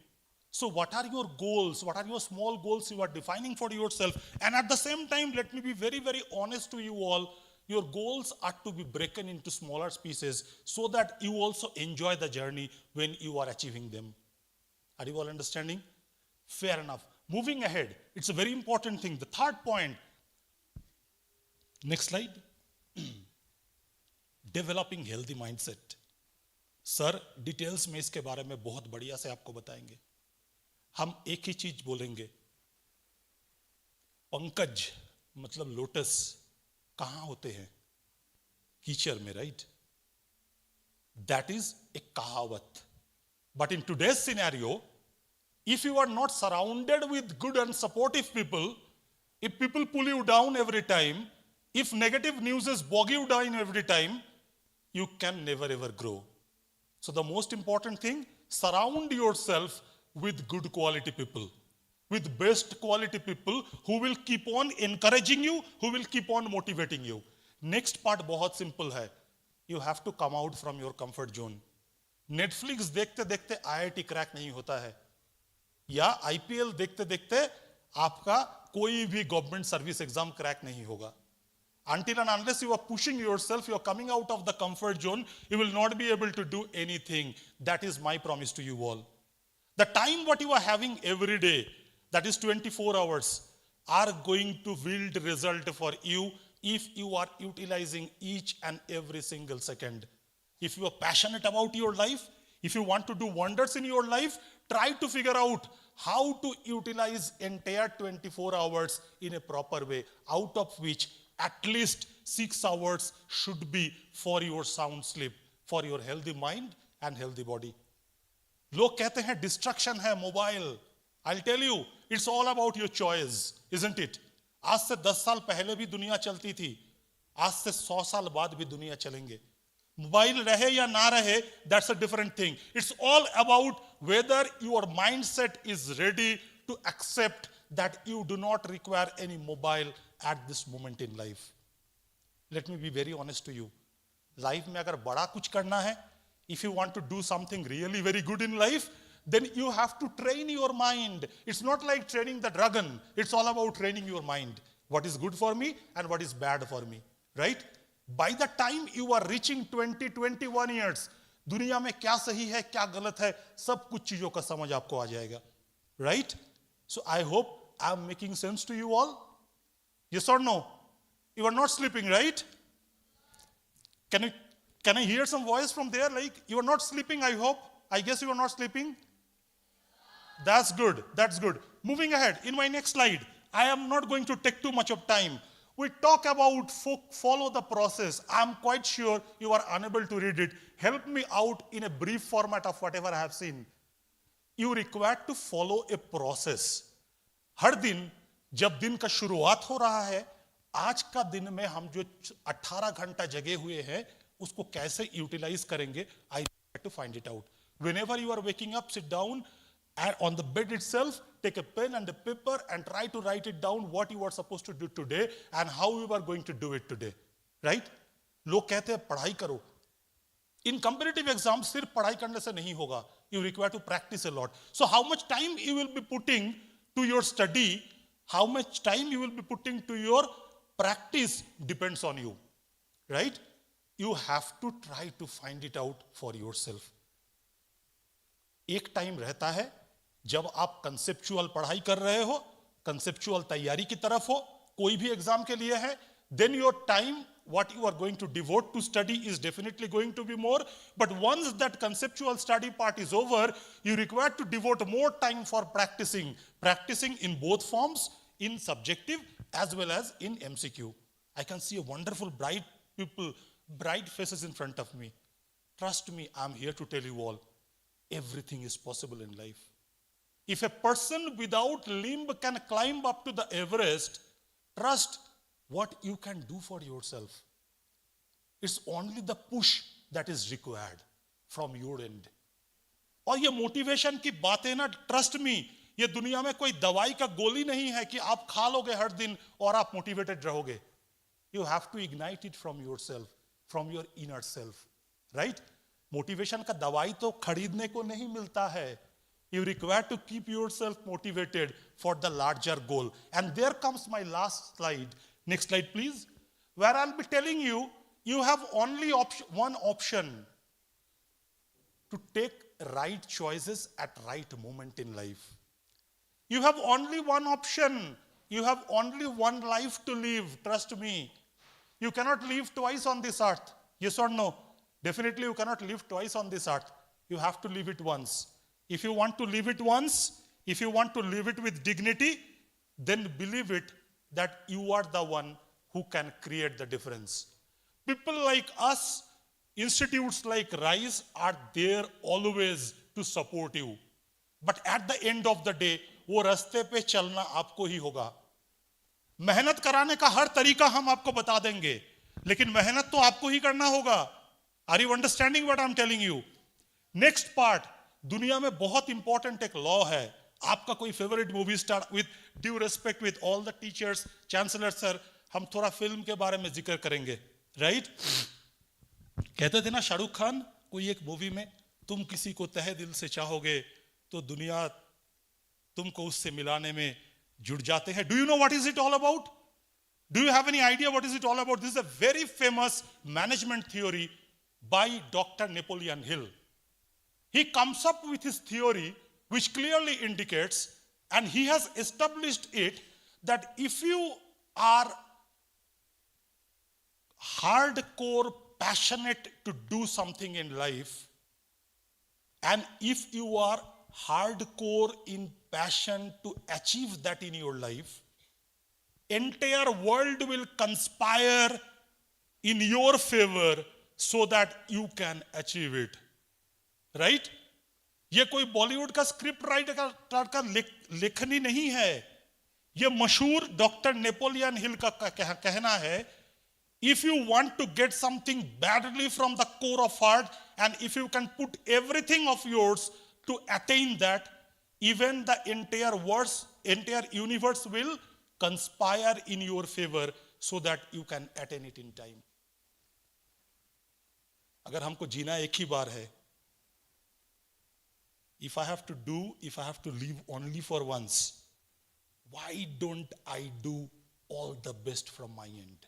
So what are your goals? What are your small goals you are defining for yourself? And at the same time, let me be very, very honest to you all. Your goals are to be broken into smaller pieces so that you also enjoy the journey when you are achieving them. Are you all understanding? Fair enough. Moving ahead, it's a very important thing. The third point, next slide. Developing healthy mindset. Sir details में इसके बारे में बहुत बढ़िया से आपको बताएंगे. हम एक ही चीज बोलेंगे, पंकज मतलब लोटस कहां होते हैं? कीचड़ में, राइट? दैट इज ए कहावत. But in today's scenario, if you are not surrounded with good and supportive people, if people pull you down every time, if negative news bog you down every time, you can never ever grow. So the most important thing, surround yourself with good quality people, with best quality people who will keep on encouraging you, who will keep on motivating you. Next part बहुत simple है. You have to come out from your comfort zone. Netflix देखते देखते IIT crack नहीं होता है, या IPL देखते देखते आपका कोई भी गवर्नमेंट सर्विस एग्जाम क्रैक नहीं होगा. Until and unless you are pushing yourself, you are coming out of the comfort zone, you will not be able to do anything. That is my promise to you all. The time what you are having every day, that is 24 hours, are going to yield result for you if you are utilizing each and every single second. If you are passionate about your life, if you want to do wonders in your life, try to figure out how to utilize entire 24 hours in a proper way, out of which at least 6 hours should be for your sound sleep, for your healthy mind and healthy body. लोग कहते हैं distraction है mobile. I'll tell you, it's all about your choice, isn't it? आज से 10 साल पहले भी दुनिया चलती थी, आज से 100 साल बाद भी दुनिया चलेंगे. मोबाइल रहे या ना रहे, that's a different thing. It's all about whether your mindset is ready to accept that you do not require any mobile at this moment in life. Let me be very honest to you. Life में अगर बड़ा कुछ करना है, if you want to do something really very good in life, then you have to train your mind. It's not like training the dragon. It's all about training your mind. What is good for me and what is bad for me, right? By the time you are reaching 20, 21 years, दुनिया में क्या सही है, क्या गलत है, सब कुछ चीजों का समझ आपको आ जाएगा, right? So I hope I'm making sense to you all. Yes or no? You are not sleeping, right? Can I hear some voice from there? Like you are not sleeping, I hope. I guess you are not sleeping. That's good. That's good. Moving ahead, in my next slide, I am not going to take too much of time. We talk about follow the process. I'm quite sure you are unable to read it. Help me out in a brief format of whatever I have seen. You require to follow a process. हर दिन जब दिन का शुरुआत हो रहा है, आज का दिन में हम जो 18 घंटा जगे हुए हैं, उसको कैसे यूटिलाइज करेंगे? I try to find it out. Whenever you are waking up, sit down and on the bed itself, take a pen and a paper and try to write it down what you are supposed to do today and how you are going to do it today. Right? लोग कहते हैं पढ़ाई करो. In competitive exams, सिर्फ पढ़ाई करने से नहीं होगा. You require to practice a lot. So how much time you will be putting to your study, how much time you will be putting to your practice depends on you. Right? You have to try to find it out for yourself. एक time रहता है जब आप conceptual पढ़ाई कर रहे हो, conceptual तैयारी की तरफ हो, कोई भी एग्जाम के लिए है, then your time what you are going to devote to study is definitely going to be more. But once that conceptual study part is over, you require to devote more time for practicing. Practicing in both forms, in subjective as well as in MCQ. I can see a wonderful bright people, bright faces in front of me. Trust me, I'm here to tell you all, everything is possible in life. If a person without limb can climb up to the Everest, trust what you can do for yourself. It's only the push that is required from your end. और ये motivation की बातें ना, trust me, ये दुनिया में कोई दवाई का गोली नहीं है कि आप खा लोगे हर दिन और आप मोटिवेटेड रहोगे. You have to ignite it from yourself, from your inner self, right? Motivation का दवाई तो खरीदने को नहीं मिलता है. You require to keep yourself motivated for the larger goal. And there comes my last slide. Next slide, please. Where I'll be telling you, you have only one option to take right choices at right moment in life. You have only one option. You have only one life to live. Trust me. You cannot live twice on this earth. Yes or no? Definitely you cannot live twice on this earth. You have to live it once. If you want to live it once, if you want to live it with dignity, then believe it that you are the one who can create the difference. People like us, institutes like RISE are there always to support you. But at the end of the day, वो रास्ते पे चलना आपको ही होगा. मेहनत कराने का हर तरीका हम आपको बता देंगे, लेकिन मेहनत तो आपको ही करना होगा. Are you understanding what I'm telling you? Next part, दुनिया में बहुत इंपॉर्टेंट एक लॉ है. आपका कोई favourite movie star, with due respect with all the teachers, chancellor sir, हम थोड़ा फिल्म के बारे में जिक्र करेंगे, राइट? कहते थे ना शाहरुख खान कोई एक मूवी में, तुम किसी को तहे दिल से चाहोगे तो दुनिया तुमको उससे मिलाने में जुड़ जाते हैं. Do you know what is it all about? Do you have any idea what is it all about? This is a very famous management theory by Dr. Napoleon Hill. He comes up with his theory which clearly indicates, and he has established it, that if you are hardcore passionate to do something in life, and if you are hardcore in passion to achieve that in your life, entire world will conspire in your favor so that you can achieve it. Right? ये कोई बॉलीवुड का script writer का लेखनी नहीं है. ये मशहूर doctor Napoleon Hill का कहना है, if you want to get something badly from the core of heart, and if you can put everything of yours to attain that, even the entire universe will conspire in your favor so that you can attain it in time. अगर हमको जीना एक ही बार है, if I have to live only for once, why don't I do all the best from my end?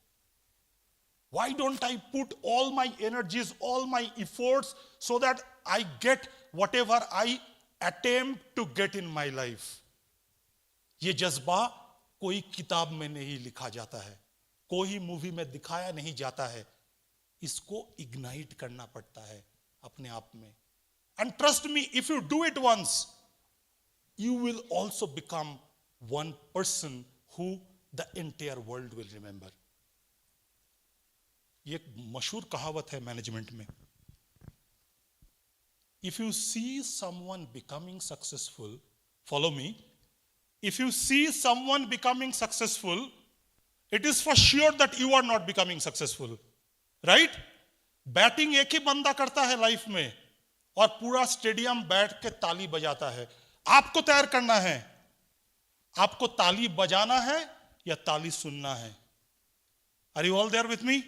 Why don't I put all my energies, all my efforts so that I get whatever I attempt to get in my life? ये जज्बा कोई किताब में नहीं लिखा जाता है, कोई मूवी में दिखाया नहीं जाता है. इसको इग्नाइट करना पड़ता है अपने आप में. And trust me, if you do it once, you will also become one person who the entire world will remember. ये एक मशहूर कहावत है मैनेजमेंट में. If you see someone becoming successful, follow me. If you see someone becoming successful, it is for sure that you are not becoming successful. Right? Batting एक ही बंदा करता है लाइफ में और पूरा स्टेडियम बैठ के ताली बजाता है. आपको तैयार करना है, आपको ताली बजाना है या ताली सुनना है. Are you all there with me?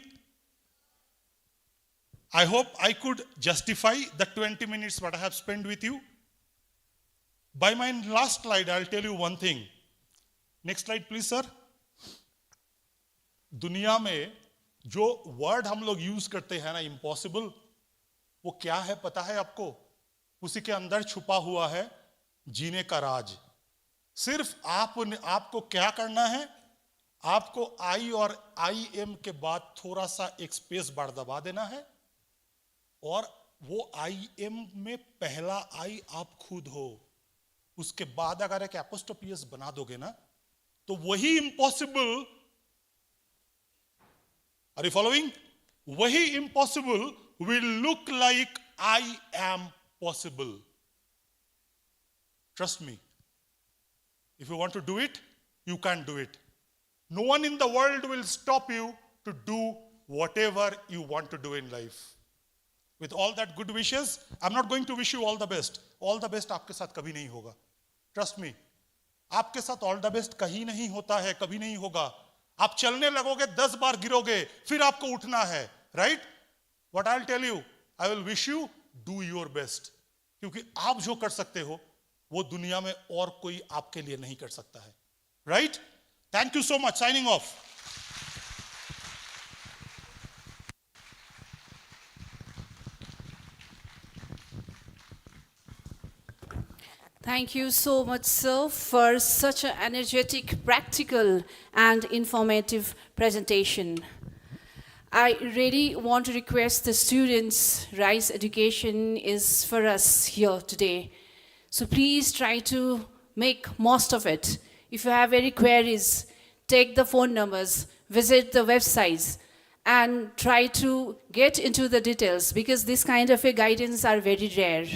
I hope I could justify the 20 minutes what I have spent with you. By my last slide, I'll tell you one thing. Next slide, please, sir. दुनिया में जो word हम लोग use करते हैं ना, impossible, वो क्या है पता है आपको? उसी के अंदर छुपा हुआ है जीने का राज. सिर्फ आपको क्या करना है? आपको आई और आई एम के बाद थोड़ा सा एक स्पेस बार दबा देना है और वो आई एम में पहला आई आप खुद हो, उसके बाद अगर एक एपोस्ट्रोफी बना दोगे ना तो वही इम्पॉसिबल, आर यू फॉलोइंग, वही impossible will look like I am possible. Trust me. If you want to do it, you can do it. No one in the world will stop you to do whatever you want to do in life. With all that good wishes, I'm not going to wish you all the best. All the best आपके साथ कभी नहीं होगा. Trust me. आपके साथ all the best कहीं नहीं होता है, कभी नहीं होगा. आप चलने लगोगे, 10 बार गिरोगे, फिर आपको उठना है. Right? What I'll tell you, I will wish you, do your best. क्योंकि आप जो कर सकते हो वो दुनिया में और कोई आपके लिए नहीं कर सकता है. Right? Thank you so much. Signing off. Thank you so much, sir, for such an energetic, practical, and informative presentation. I really want to request the students, Rice Education is for us here today. So please try to make most of it. If you have any queries, take the phone numbers, visit the websites, and try to get into the details because this kind of a guidance are very rare.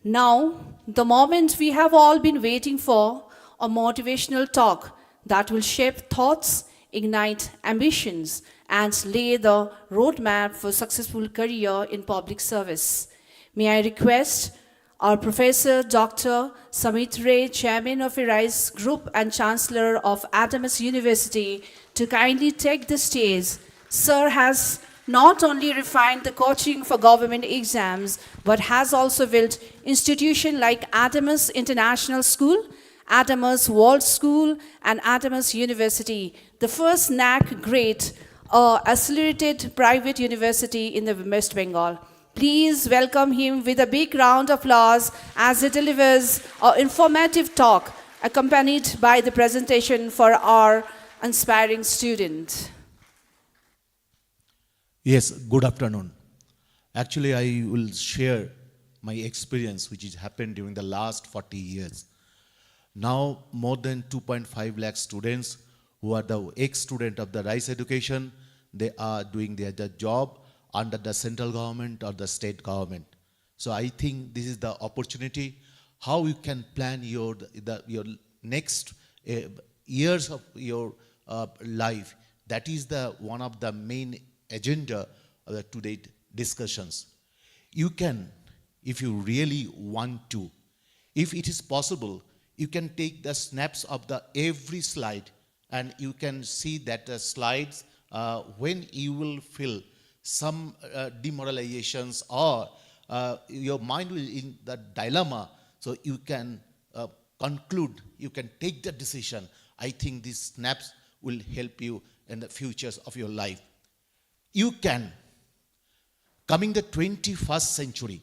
Now, the moment we have all been waiting for, a motivational talk that will shape thoughts, ignite ambitions, and lay the roadmap for successful career in public service. May I request our Professor Dr. Samit Ray, Chairman of Rice Group and Chancellor of Adamas University, to kindly take the stage. Sir has not only refined the coaching for government exams, but has also built institutions like Adamas International School, Adamas World School, and Adamas University, the first NAC grade accelerated private university in the West Bengal. Please welcome him with a big round of applause as he delivers an informative talk accompanied by the presentation for our inspiring student. Yes, good afternoon. Actually, I will share my experience which has happened during the last 40 years. Now, more than 2.5 lakh students who are the ex-student of the Rice Education, they are doing their job under the central government or the state government. So I think this is the opportunity how you can plan your next years of your life. That is the one of the main agenda of the today discussions. You can, if you really want to, if it is possible, you can take the snaps of the every slide and you can see that the slides when you will feel some demoralizations or your mind will in the dilemma, so you can conclude, you can take the decision. I think these snaps will help you in the futures of your life. You can, coming the 21st century,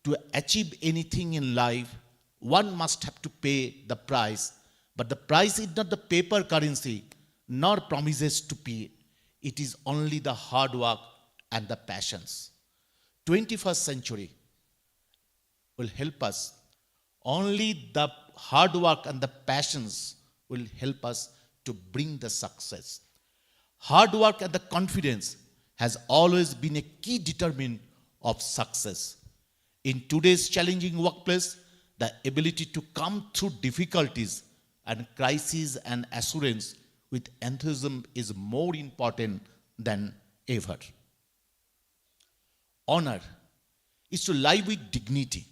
to achieve anything in life, one must have to pay the price. But the price is not the paper currency, nor promises to pay. It is only the hard work and the passions. 21st century will help us. Only the hard work and the passions will help us to bring the success. Hard work and the confidence has always been a key determinant of success. In today's challenging workplace, the ability to come through difficulties and crises and assurance with enthusiasm is more important than ever. Honor is to live with dignity.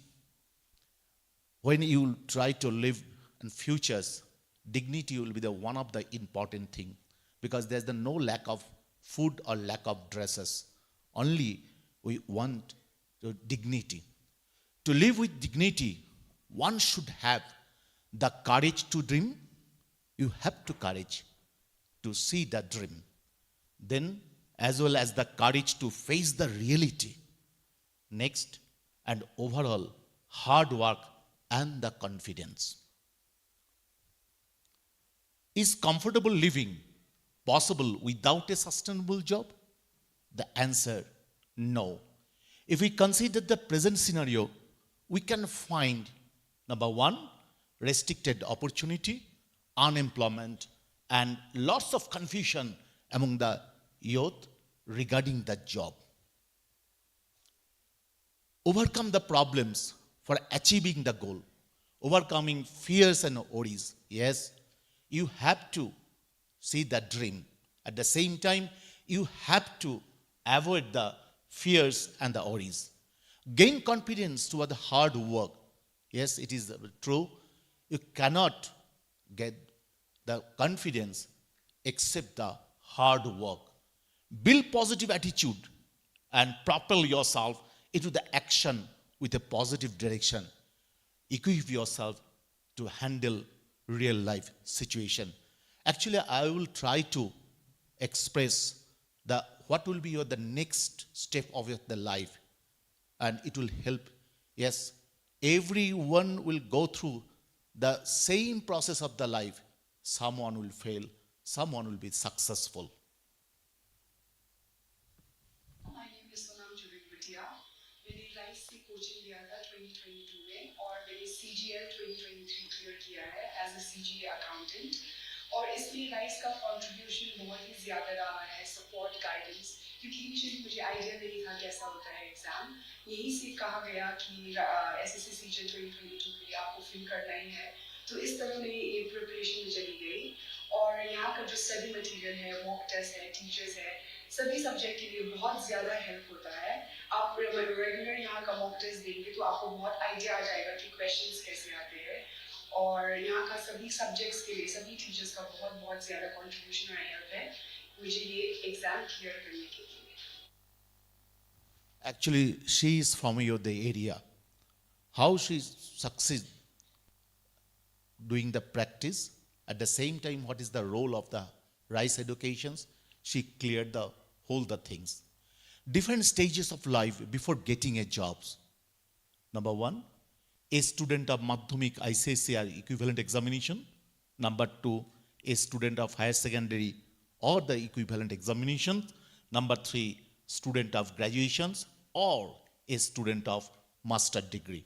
When you try to live in futures, dignity will be the one of the important thing, because there's no lack of food or lack of dresses. Only we want dignity. To live with dignity, one should have the courage to dream. You have to courage to see the dream. Then, as well as the courage to face the reality. Next, and overall, hard work and the confidence. Is comfortable living possible without a sustainable job? The answer, no. If we consider the present scenario, we can find number one, restricted opportunity, unemployment, and lots of confusion among the youth regarding the job. Overcome the problems for achieving the goal, overcoming fears and worries. Yes, you have to see the dream. At the same time, you have to avoid the fears and the worries. Gain confidence toward the hard work. Yes, it is true. You cannot get the confidence except the hard work. Build positive attitude and propel yourself into the action with a positive direction. Equip yourself to handle real life situation. Actually, I will try to express the what will be the next step of the life, and it will help. Yes, everyone will go through the same process of the life. Someone will fail, someone will be successful. My name is Sonam Jurik Bhatia. मैंने rice की coaching लिया था 2022 में और मैंने CGL 2023 clear किया है as a CGA accountant और इसमें राइस का कंट्रीब्यूशन बहुत ही ज़्यादा रहा है सपोर्ट गाइडेंस क्योंकि इनिशियली मुझे आइडिया नहीं था कैसा होता है एग्ज़ाम यहीं से कहा गया कि SSC CGL 2022 के लिए आपको फिल करना ही है तो इस तरह मेरी एक प्रिपरेशन में चली गई और यहाँ का जो स्टडी मटेरियल है मॉक टेस्ट है टीचर्स है सभी सब्जेक्ट के लिए बहुत ज़्यादा हेल्प होता है आप रेगुलर यहाँ का मॉक टेस्ट देंगे तो आपको बहुत आइडिया आ जाएगा कि क्वेश्चंस कैसे आते हैं और यहाँ का सभी सब्जेक्ट्स के लिए सभी टीचर्स का बहुत बहुत ज़्यादा कंट्रीब्यूशन और हेल्प है मुझे ये एग्ज़ाम क्लियर करने के लिए Actually, she is from the area. How she succeeds doing the practice, at the same time, what is the role of the rice educations? She cleared the whole the things. Different stages of life before getting a jobs. Number one, a student of Madhyamik ICSE or equivalent examination. Number two, a student of higher secondary or the equivalent examination. Number three, student of graduations or a student of master degree.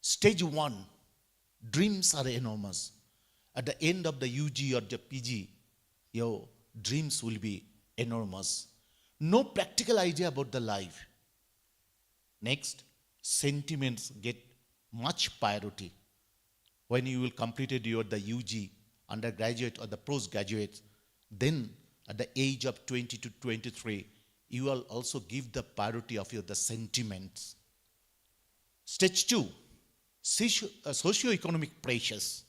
Stage one, dreams are enormous. At the end of the UG or the PG, your dreams will be enormous. No practical idea about the life. Next, sentiments get much priority. When you will completed your the UG, undergraduate or the postgraduate, then at the age of 20 to 23, you will also give the priority of your the sentiments. Stage two, socio-economic pressures.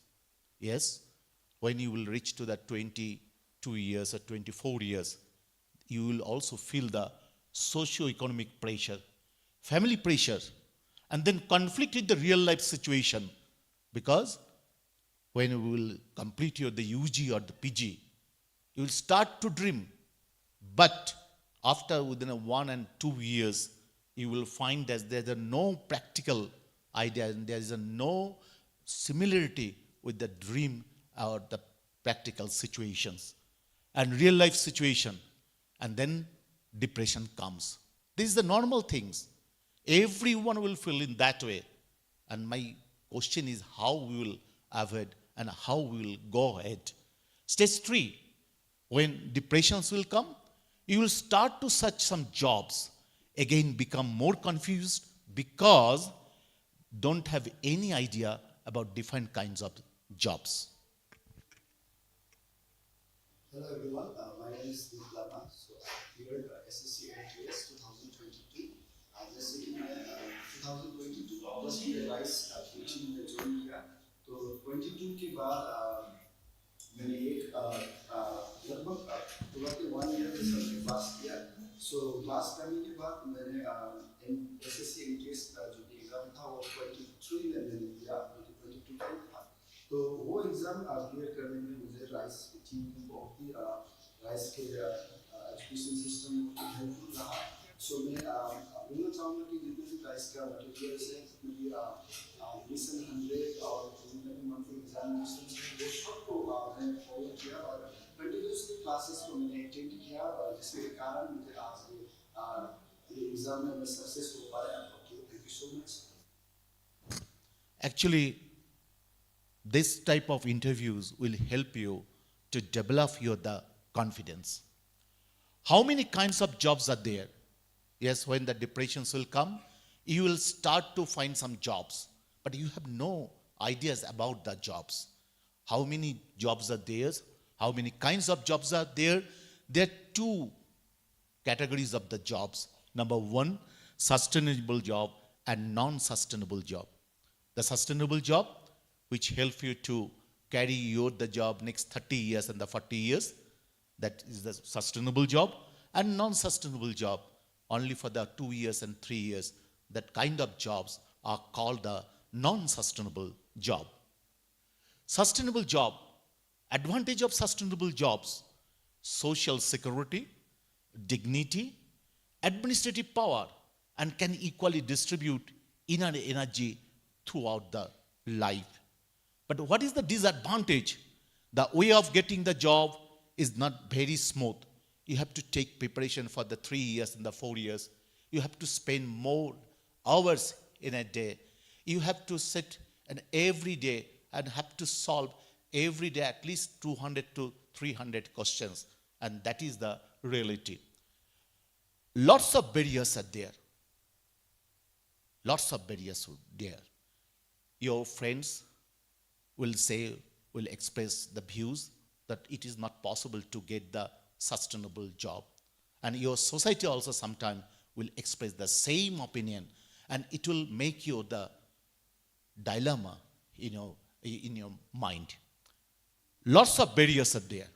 Yes, when you will reach to the 22 years or 24 years, you will also feel the socio-economic pressure, family pressure, and then conflict with the real life situation. Because when you will complete your the UG or the PG, you will start to dream. But after within 1 and 2 years, you will find that there is no practical idea and there is no similarity with the dream or the practical situations and real life situation. And then depression comes. These are the normal things. Everyone will feel in that way. And my question is how we will avoid and how we will go ahead. Stage three, when depressions will come, you will start to search some jobs. Again, become more confused because don't have any idea about different kinds of jobs. Hello everyone, my name is Adamas. So I cleared SSC NTS 2022. जैसे कि मैं 2022 अगस्त में rice coaching में join किया तो 22 के बाद मैंने एक लगभग पूरा 1 ईयर के साथ क्लास किया सो क्लास करने के बाद मैंने एसएससी एनटीएस जो एग्जाम था वो 23 में मैंने दिया 2022 का था तो वो एग्जाम क्लियर करने में मुझे राइस टीम ने बहुत ही राइस के एजुकेशन सिस्टम हेल्पफुल रहा सो मैं बोलना चाहूँगा कि जितने भी प्राइस का मटेरियल है जितने भी मिशन 100 और जितने भी मंथली एग्जामिनेशन वो सबको मैंने फॉलो किया और कंटिन्यूसली क्लासेस को मैंने अटेंड किया और जिसके कारण मुझे आज ये एग्जाम में मैं सक्सेस हो पाया। Thank you so much. Actually, this type of interviews will help you to develop your the confidence. How many kinds of jobs are there? Yes, when the depressions will come, you will start to find some jobs, but you have no ideas about the jobs. How many jobs are there? How many kinds of jobs are there? There are two categories of the jobs. Number one, sustainable job and non-sustainable job. The sustainable job, which help you to carry your the job next 30 years and the 40 years, that is the sustainable job. And non-sustainable job, only for the 2 years and 3 years, that kind of jobs are called the non-sustainable job. Sustainable job, advantage of sustainable jobs, social security, dignity, administrative power, and can equally distribute inner energy throughout the life. But what is the disadvantage? The way of getting the job is not very smooth. You have to take preparation for the 3 years and the 4 years. You have to spend more hours in a day. You have to sit and every day and have to solve every day at least 200 to 300 questions. And that is the reality. Lots of barriers are there. Lots of barriers are there. Your friends will say, will express the views that it is not possible to get the sustainable job. And your society also sometimes will express the same opinion, and it will make you the dilemma in your mind. Lots of barriers are there.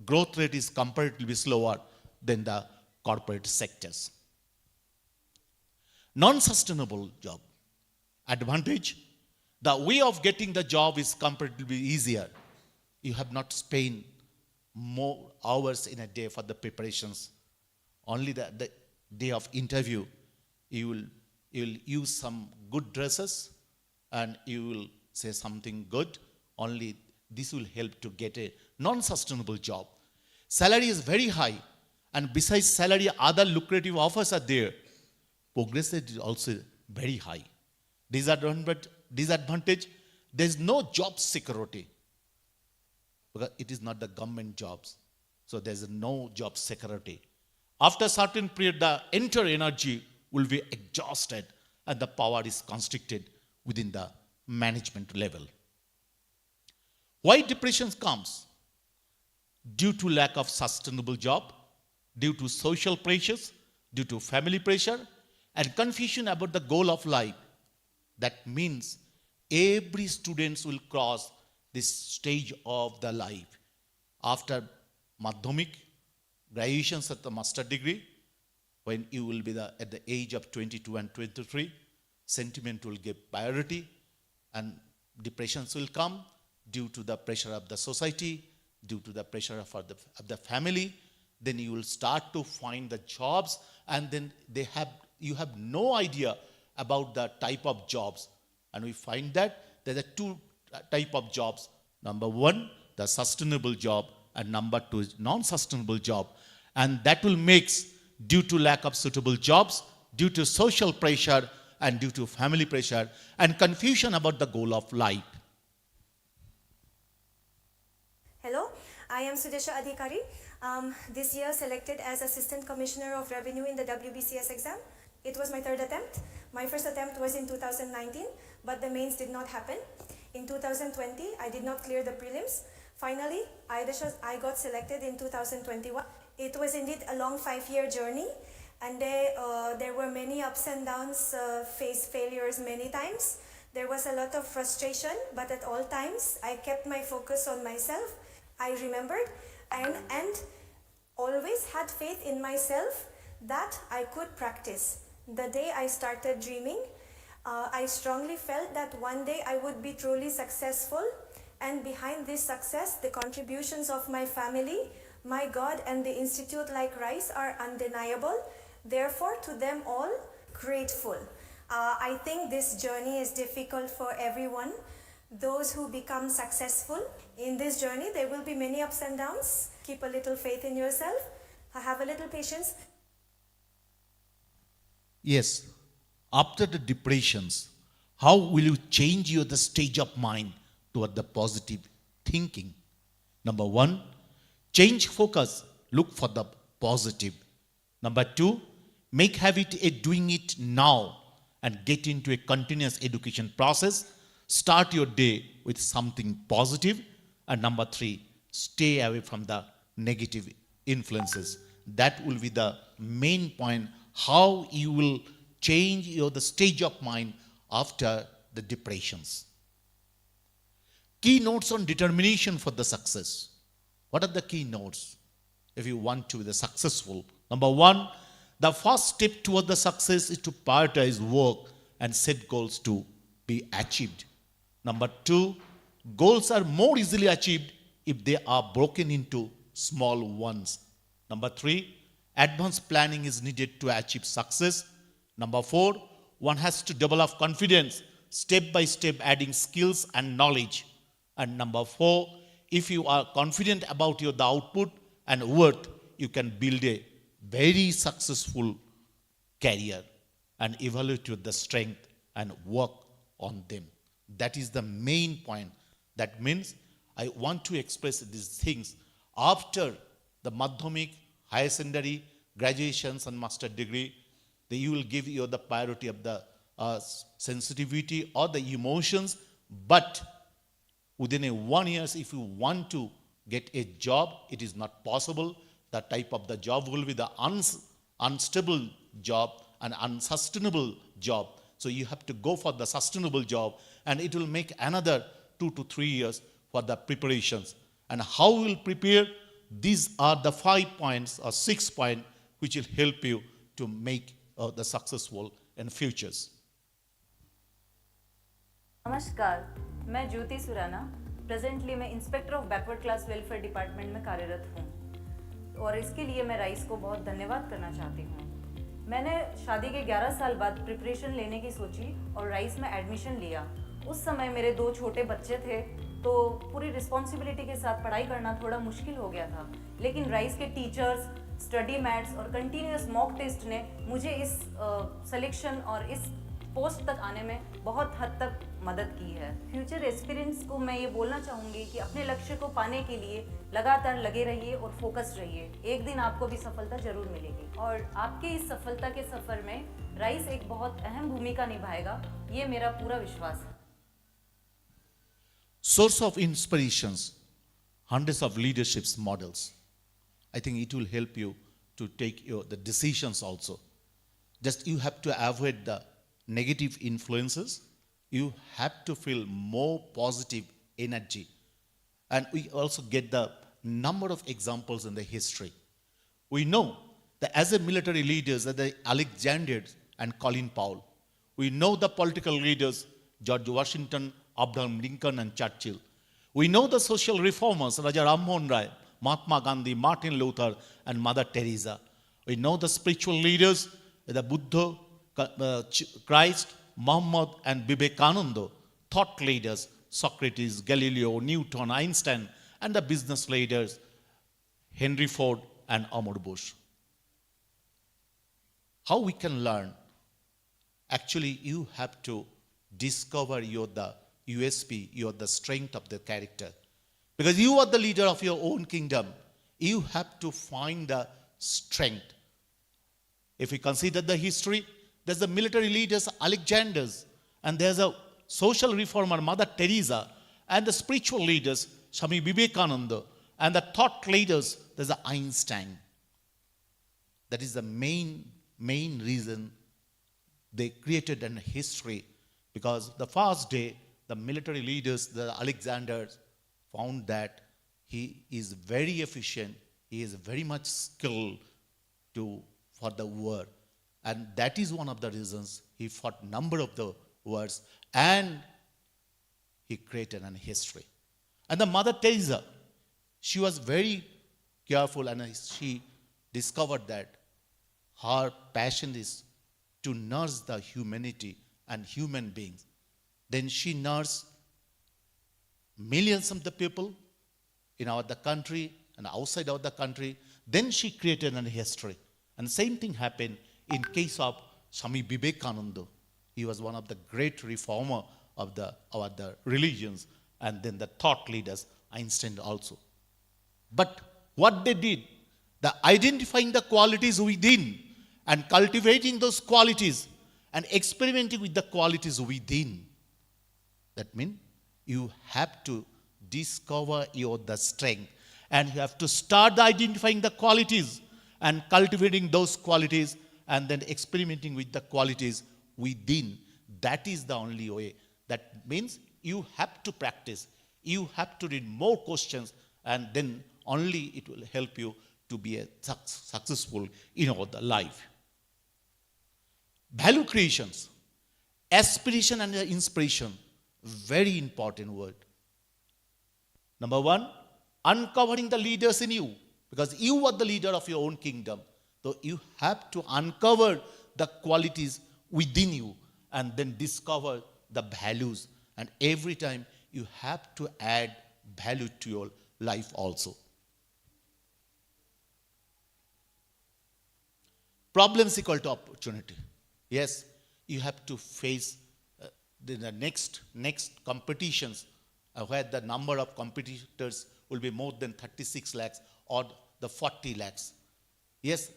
Growth rate is comparatively slower than the corporate sectors. Non-sustainable job. Advantage, the way of getting the job is comparatively easier. You have not spent more hours in a day for the preparations. Only the day of interview, you will use some good dresses and you will say something good. Only this will help to get a non-sustainable job. Salary is very high, and besides salary, other lucrative offers are there. Progress rate is also very high. Disadvantage, there is no job security because it is not the government jobs. So there is no job security. After a certain period, the entire energy will be exhausted and the power is constricted within the management level. Why depression comes? Due to lack of sustainable job, due to social pressures, due to family pressure, and confusion about the goal of life. That means every student will cross this stage of the life. After Madhyamik, graduations at the master degree, when you will be at the age of 22 and 23, sentiment will give priority and depressions will come due to the pressure of the society, due to the pressure of the family. Then you will start to find the jobs, and then you have no idea about the type of jobs. And we find that there are two type of jobs. Number one, the sustainable job, and number two is non-sustainable job. And that will make, due to lack of suitable jobs, due to social pressure, and due to family pressure, and confusion about the goal of life. Hello, I am Sudesha Adhikari. This year selected as Assistant Commissioner of Revenue in the WBCS exam. It was my third attempt. My first attempt was in 2019, but the mains did not happen. In 2020, I did not clear the prelims. Finally, I got selected in 2021. It was indeed a long 5-year journey, and there were many ups and downs, faced failures many times. There was a lot of frustration, but at all times, I kept my focus on myself. I remembered and always had faith in myself that I could practice. The day I started dreaming, I strongly felt that one day I would be truly successful, and behind this success, the contributions of my family, my God, and the institute like RISE are undeniable. Therefore, to them all, grateful. I think this journey is difficult for everyone. Those who become successful in this journey, there will be many ups and downs. Keep a little faith in yourself. Have a little patience. Yes, after the depressions, how will you change your the stage of mind toward the positive thinking? Number one, change focus, look for the positive. Number two, make habit a doing it now and get into a continuous education process. Start your day with something positive. And number three, stay away from the negative influences. That will be the main point, how you will change your the stage of mind after the depressions. Key notes on determination for the success. What are the key notes if you want to be the successful? Number one, the first step toward the success is to prioritize work and set goals to be achieved. Number two, goals are more easily achieved if they are broken into small ones. Number three, advanced planning is needed to achieve success. Number four, one has to develop confidence, step by step adding skills and knowledge. And number four, if you are confident about the output and worth, you can build a very successful career and evaluate the strength and work on them. That is the main point. That means I want to express these things after the Madhyamik, higher secondary, graduations and master degree. You will give you the priority of the sensitivity or the emotions, but within a 1 year, if you want to get a job, it is not possible. The type of the job will be the unstable job and unsustainable job. So you have to go for the sustainable job, and it will make another 2 to 3 years for the preparations. And how we will prepare? These are the 5 points or 6 points which will help you to make the successful in futures. नमस्कार, मैं ज्योति Surana presently मैं inspector of backward class welfare department में कार्यरत हूँ और इसके लिए मैं राइस को बहुत धन्यवाद करना चाहती हूँ। मैंने शादी के 11 साल बाद प्रिपरेशन लेने की सोची और राइस में एडमिशन लिया। उस समय मेरे 2 छोटे बच्चे थे, तो पूरी रिस्पॉन्सिबिलिटी के साथ पढ़ाई करना थोड़ा मुश्किल हो गया था, लेकिन राइस के टीचर्स, स्टडी मैट्स और कंटिन्यूस मॉक टेस्ट ने मुझे इस सिलेक्शन और इस पोस्ट तक आने में बहुत हद तक मदद की है। फ्यूचर एस्पिरेंट्स को मैं ये बोलना चाहूँगी कि अपने लक्ष्य को पाने के लिए लगातार लगे रहिए और फोकस रहिए। एक दिन आपको भी सफलता जरूर मिलेगी और आपके इस सफलता के सफ़र में राइस एक बहुत अहम भूमिका निभाएगा, ये मेरा पूरा विश्वास है। Source of inspirations, hundreds of leadership models. I think it will help you to take the decisions also. Just you have to avoid the negative influences. You have to feel more positive energy. And we also get the number of examples in the history. We know that as a military leaders, the Alexanders and Colin Powell. We know the political leaders, George Washington, Abraham Lincoln and Churchill. We know the social reformers, Raja Rammohn Rai, Mahatma Gandhi, Martin Luther, and Mother Teresa. We know the spiritual leaders, the Buddha, Christ, Muhammad, and Vivekananda. Thought leaders, Socrates, Galileo, Newton, Einstein, and the business leaders, Henry Ford and Amor Bush. How we can learn? Actually, you have to discover the USP, the strength of the character. Because you are the leader of your own kingdom. You have to find the strength. If we consider the history, there's the military leaders, Alexanders, and there's a social reformer, Mother Teresa, and the spiritual leaders, Swami Vivekananda, and the thought leaders, there's the Einstein. That is the main reason they created an history, because the first day, the military leaders, the Alexanders, found that he is very efficient, he is very much skilled for the war. And that is one of the reasons he fought number of the wars and he created an history. And the Mother Teresa, she was very careful and she discovered that her passion is to nurse the humanity and human beings. Then she nursed millions of the people in the country and outside of the country. Then she created a history. And same thing happened in case of Swami Vivekananda. He was one of the great reformer of the religions, and then the thought leaders, Einstein also. But what they did, the identifying the qualities within and cultivating those qualities and experimenting with the qualities within. That means you have to discover the strength, and you have to start identifying the qualities and cultivating those qualities and then experimenting with the qualities within. That is the only way. That means you have to practice. You have to read more questions, and then only it will help you to be successful in the life. Value creations, aspiration and inspiration, very important word. Number one, uncovering the leaders in you, because you are the leader of your own kingdom. So you have to uncover the qualities within you and then discover the values. And every time you have to add value to your life also. Problems equal to opportunity. Yes, you have to face the next competitions where the number of competitors will be more than 36 lakhs or the 40 lakhs. Yes,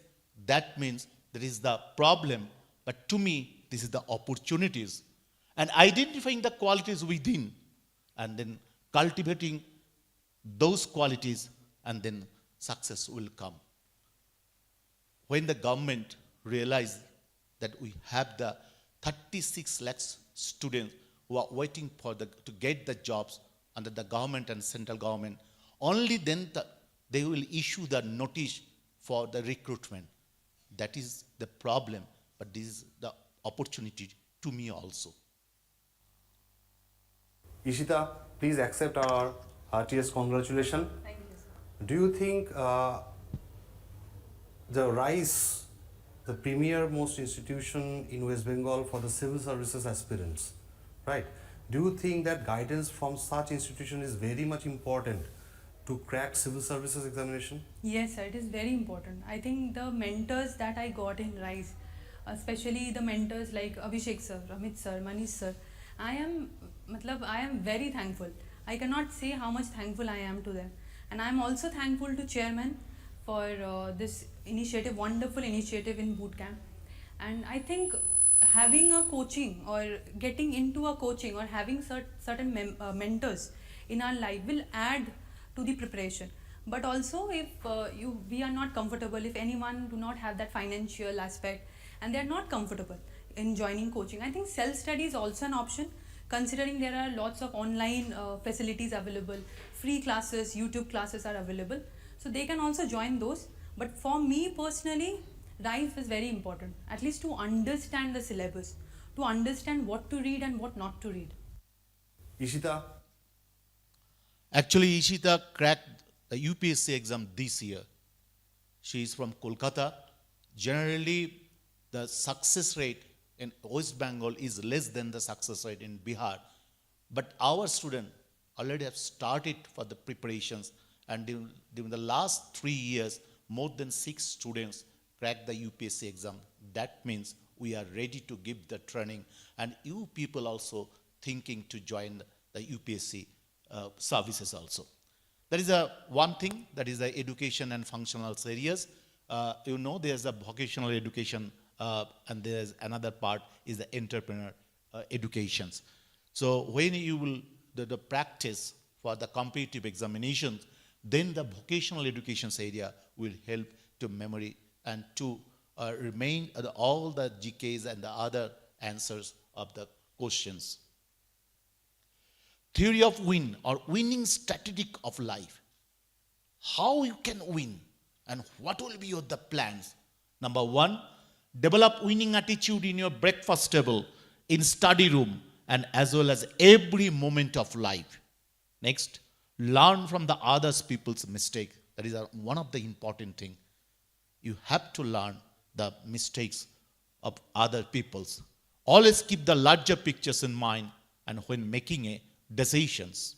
that means there is the problem, but to me, this is the opportunities. And identifying the qualities within and then cultivating those qualities, and then success will come. When the government realized that we have the 36 lakhs students who are waiting to get the jobs under the government and central government, only then they will issue the notice for the recruitment. That is the problem, but this is the opportunity to me also. Ishita, please accept our heartiest congratulations. Thank you, sir. Do you think the RISE, the premier most institution in West Bengal for the civil services aspirants, right? Do you think that guidance from such institution is very much important to crack civil services examination? Yes, sir, it is very important. I think the mentors that I got in RISE, especially the mentors like Abhishek sir, Amit sir, Manish sir, I am very thankful. I cannot say how much thankful I am to them. And I am also thankful to chairman for this initiative, wonderful initiative in boot camp. And I think having a coaching or getting into a coaching or having certain mentors in our life will add to the preparation. But also if we are not comfortable, if anyone do not have that financial aspect and they are not comfortable in joining coaching, I think self-study is also an option, considering there are lots of online facilities available, free classes, YouTube classes are available. So they can also join those. But for me personally, RISE is very important, at least to understand the syllabus, to understand what to read and what not to read. Ishita? Actually, Ishita cracked the UPSC exam this year. She is from Kolkata. Generally, the success rate in West Bengal is less than the success rate in Bihar. But our students already have started for the preparations, and during the last 3 years, more than 6 students cracked the UPSC exam. That means we are ready to give the training, and you people also thinking to join the UPSC services also. There is one thing, that is the education and functional areas. There's a vocational education, and there's another part is the entrepreneur educations. So when you will the practice for the competitive examinations, then the vocational education area will help to memory and to remain all the GKs and the other answers of the questions. Theory of win or winning strategy of life. How you can win and what will be the plans? Number 1, develop winning attitude in your breakfast table, in study room, and as well as every moment of life. Next, learn from the others people's mistake. That is one of the important things. You have to learn the mistakes of other people's. Always keep the larger pictures in mind and when making a decisions.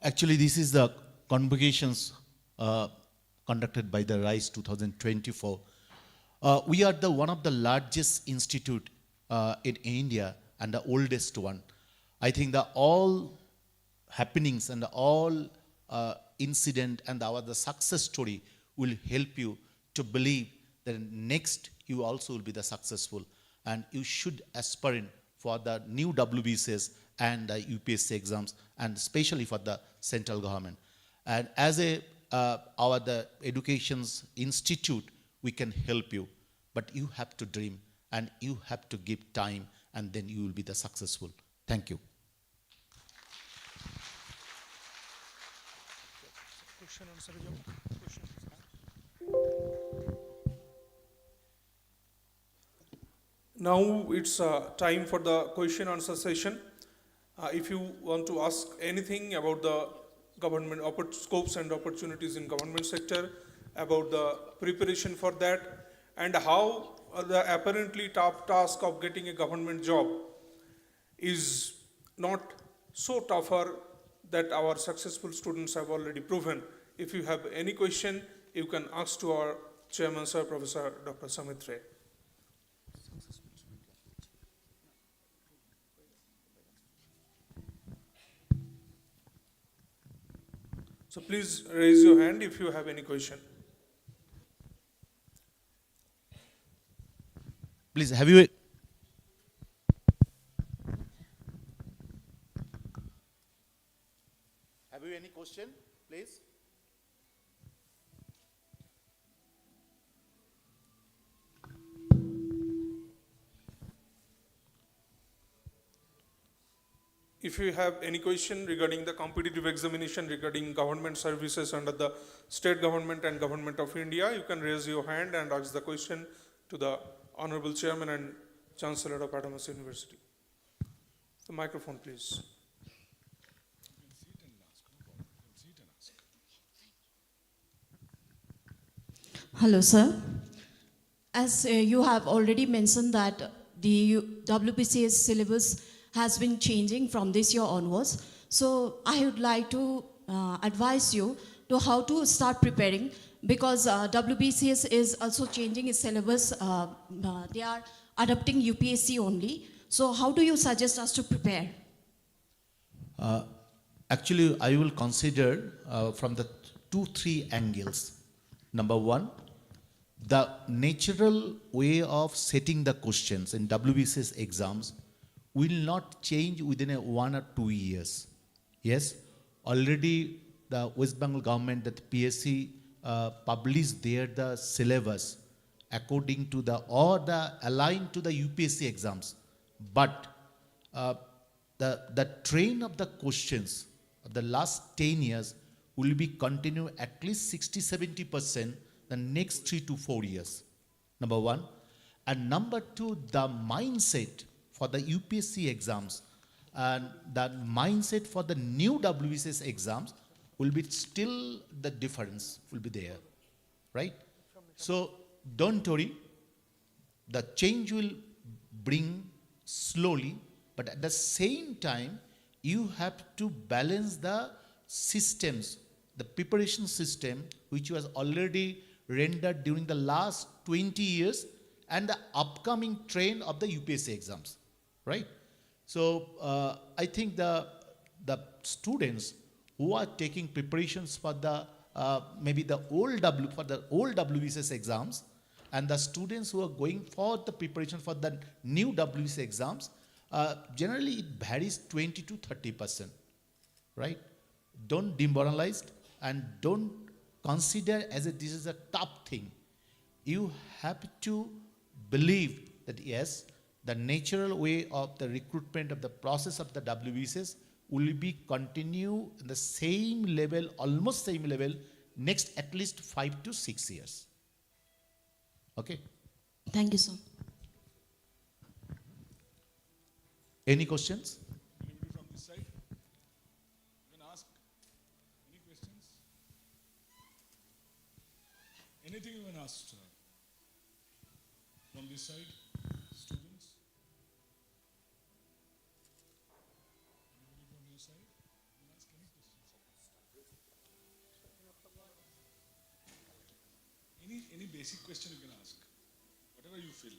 Actually, this is the convocations conducted by the RISE 2024. We are the one of the largest institute in India and the oldest one. I think that all happenings and all incident and the success story will help you to believe that next you also will be the successful, and you should aspire for the new WBCS and the UPSC exams, and especially for the central government. And as the education's institute, we can help you, but you have to dream and you have to give time, and then you will be the successful. Thank you. Now it's time for the question answer session. If you want to ask anything about the government scopes and opportunities in government sector, about the preparation for that, and how the apparently tough task of getting a government job is not so tougher that our successful students have already proven. If you have any question, you can ask to our chairman, sir, Professor Dr. Samit Ray. So please raise your hand if you have any question. Please, have you any question, please? If you have any question regarding the competitive examination regarding government services under the state government and government of India, you can raise your hand and ask the question to the Honorable Chairman and Chancellor of Adamas University. The microphone, please. Hello, sir. As you have already mentioned that the WBCS syllabus has been changing from this year onwards. So I would like to advise you to how to start preparing, because WBCS is also changing its syllabus. They are adopting UPSC only. So how do you suggest us to prepare? Uh, Actually, I will consider from the 2-3 angles. Number one, the natural way of setting the questions in WBCS exams will not change within 1 or 2 years. Yes, already the West Bengal government, that PSC published there the syllabus according to the aligned to the UPSC exams. But the train of the questions of the last 10 years will be continue at least 60-70% the next 3 to 4 years. Number one. And number two, the mindset for the UPSC exams and the mindset for the new WBCS exams will be still, the difference will be there, right? So don't worry, the change will bring slowly, but at the same time, you have to balance the systems, the preparation system, which was already rendered during the last 20 years, and the upcoming trend of the UPSC exams, right? So I think the students who are taking preparations for the maybe the old WBCS exams, and the students who are going for the preparation for the new WBCS exams, generally it varies 20 to 30%, right? Don't demoralize and don't consider as if this is a tough thing. You have to believe that yes, the natural way of the recruitment of the process of the WBCS will be continue in the same level, almost same level, next at least 5 to 6 years. Okay? Thank you, sir. Any questions? Anybody from this side? You can ask any questions? Anything you can ask, sir. From this side, students? Anybody from your side? You can ask any questions. Any basic question you can ask. Whatever you feel.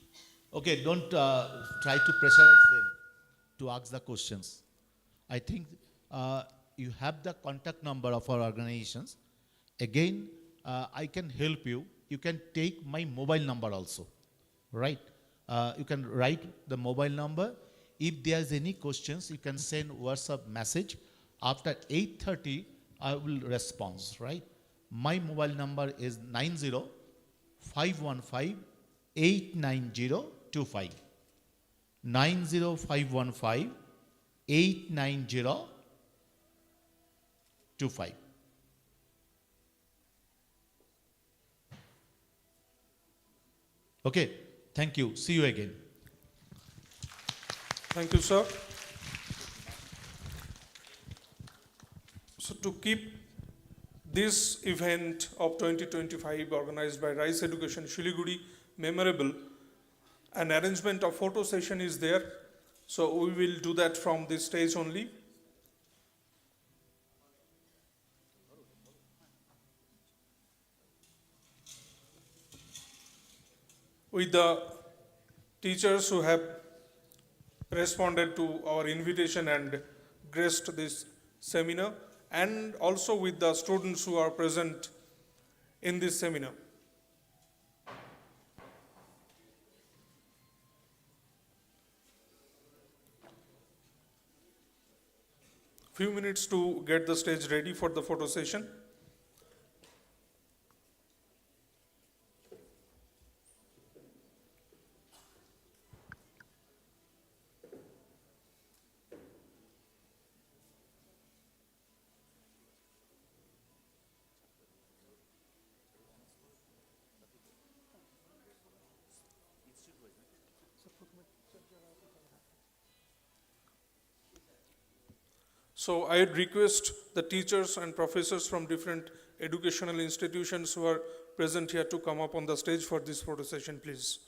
Okay, don't try to pressurize them to ask the questions. I think you have the contact number of our organizations. Again, I can help you. You can take my mobile number also, right? You can write the mobile number. If there's any questions, you can send WhatsApp message. After 8:30, I will respond, right? My mobile number is 90-515-89025. 90-515-89025. Okay, thank you. See you again. Thank you, sir. So to keep this event of 2025 organized by Rice Education Shiliguri memorable, an arrangement of photo session is there. So we will do that from this stage only. With the teachers who have responded to our invitation and graced this seminar, and also with the students who are present in this seminar. Few minutes to get the stage ready for the photo session. So I would request the teachers and professors from different educational institutions who are present here to come up on the stage for this photo session, please.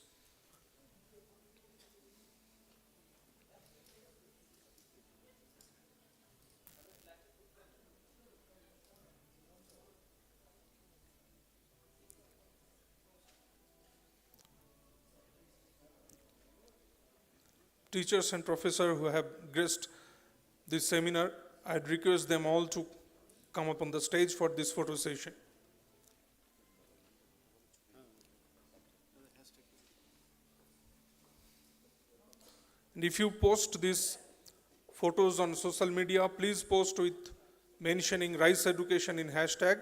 Teachers and professors who have graced this seminar, I'd request them all to come up on the stage for this photo session. And if you post these photos on social media, please post with mentioning rice education in hashtag.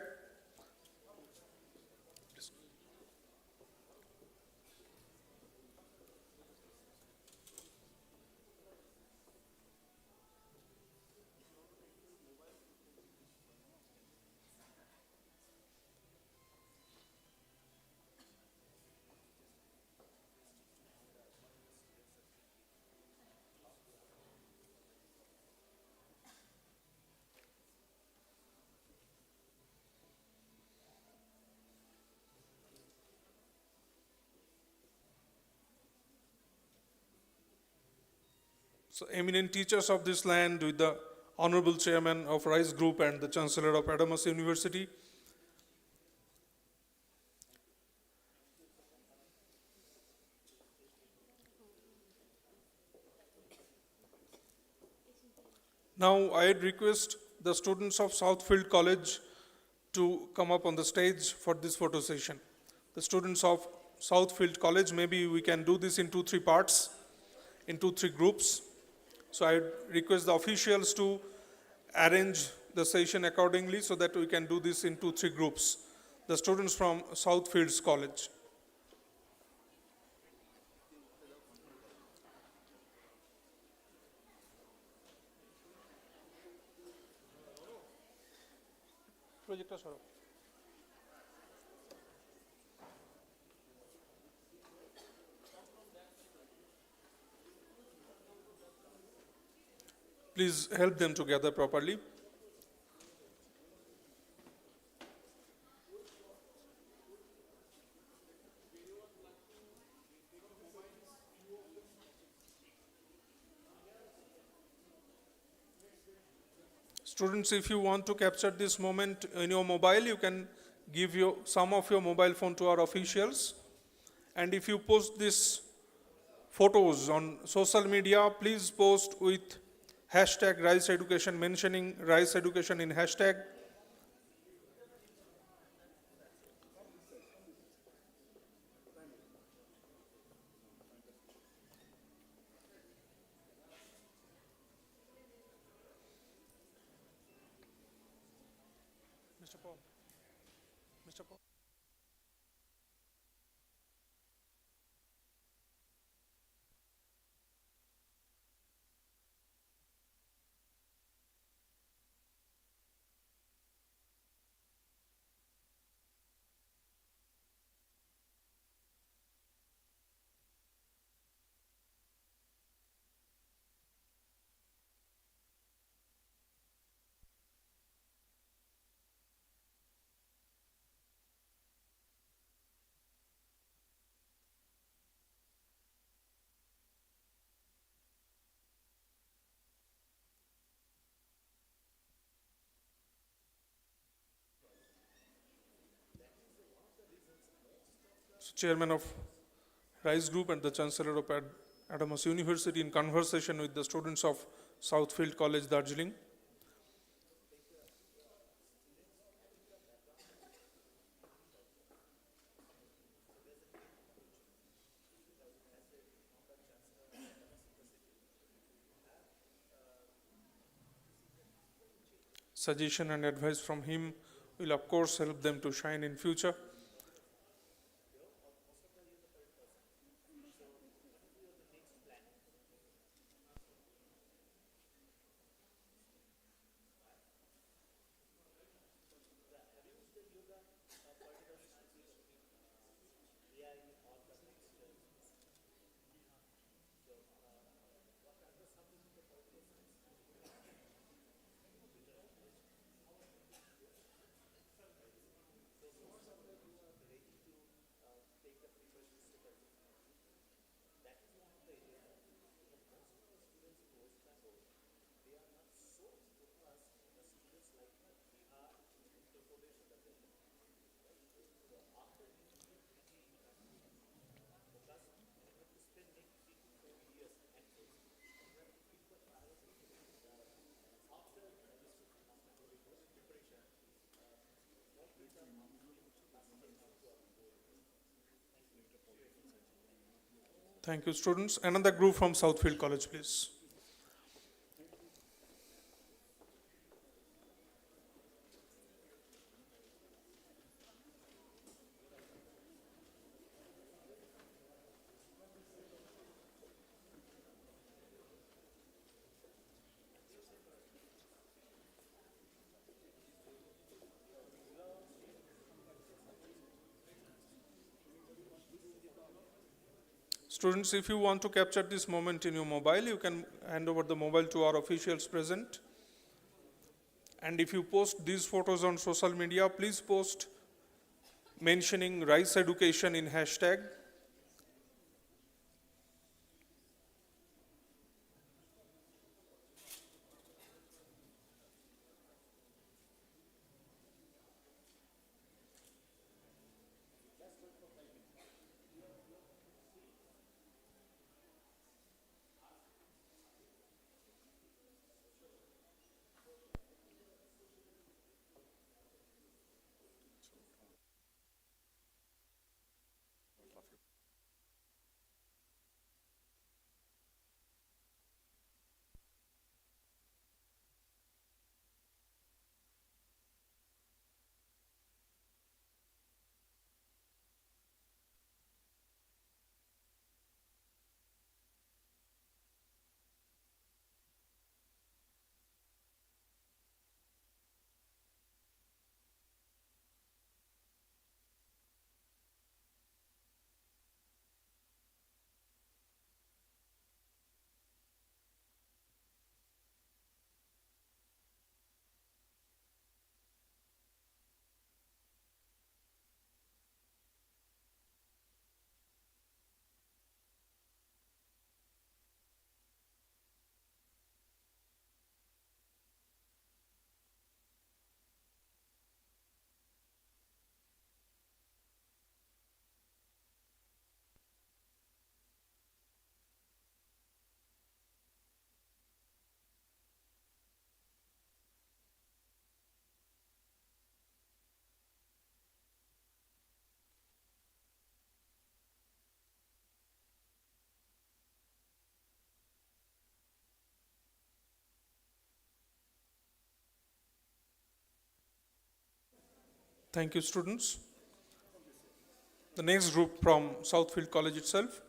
So eminent teachers of this land with the Honorable Chairman of Rice Group and the Chancellor of Adamas University. Now I'd request the students of Southfield College to come up on the stage for this photo session. The students of Southfield College, maybe we can do this in 2-3 parts, in 2-3 groups. So I request the officials to arrange the session accordingly so that we can do this in 2-3 groups. The students from Southfields College. Projector sir. Please help them to gather properly. Students, if you want to capture this moment in your mobile, you can give some of your mobile phone to our officials. And if you post these photos on social media, please post with hashtag rice education, mentioning rice education in hashtag. Mr. Paul. Mr. Paul. Chairman of Rice Group and the Chancellor of Adamas University in conversation with the students of Southfield College, Darjeeling. Suggestion and advice from him will of course help them to shine in future. Thank you, students. Another group from Southfield College, please. Students, if you want to capture this moment in your mobile, you can hand over the mobile to our officials present. And if you post these photos on social media, please post mentioning rice education in hashtag. Thank you, students. The next group from Southfield College itself.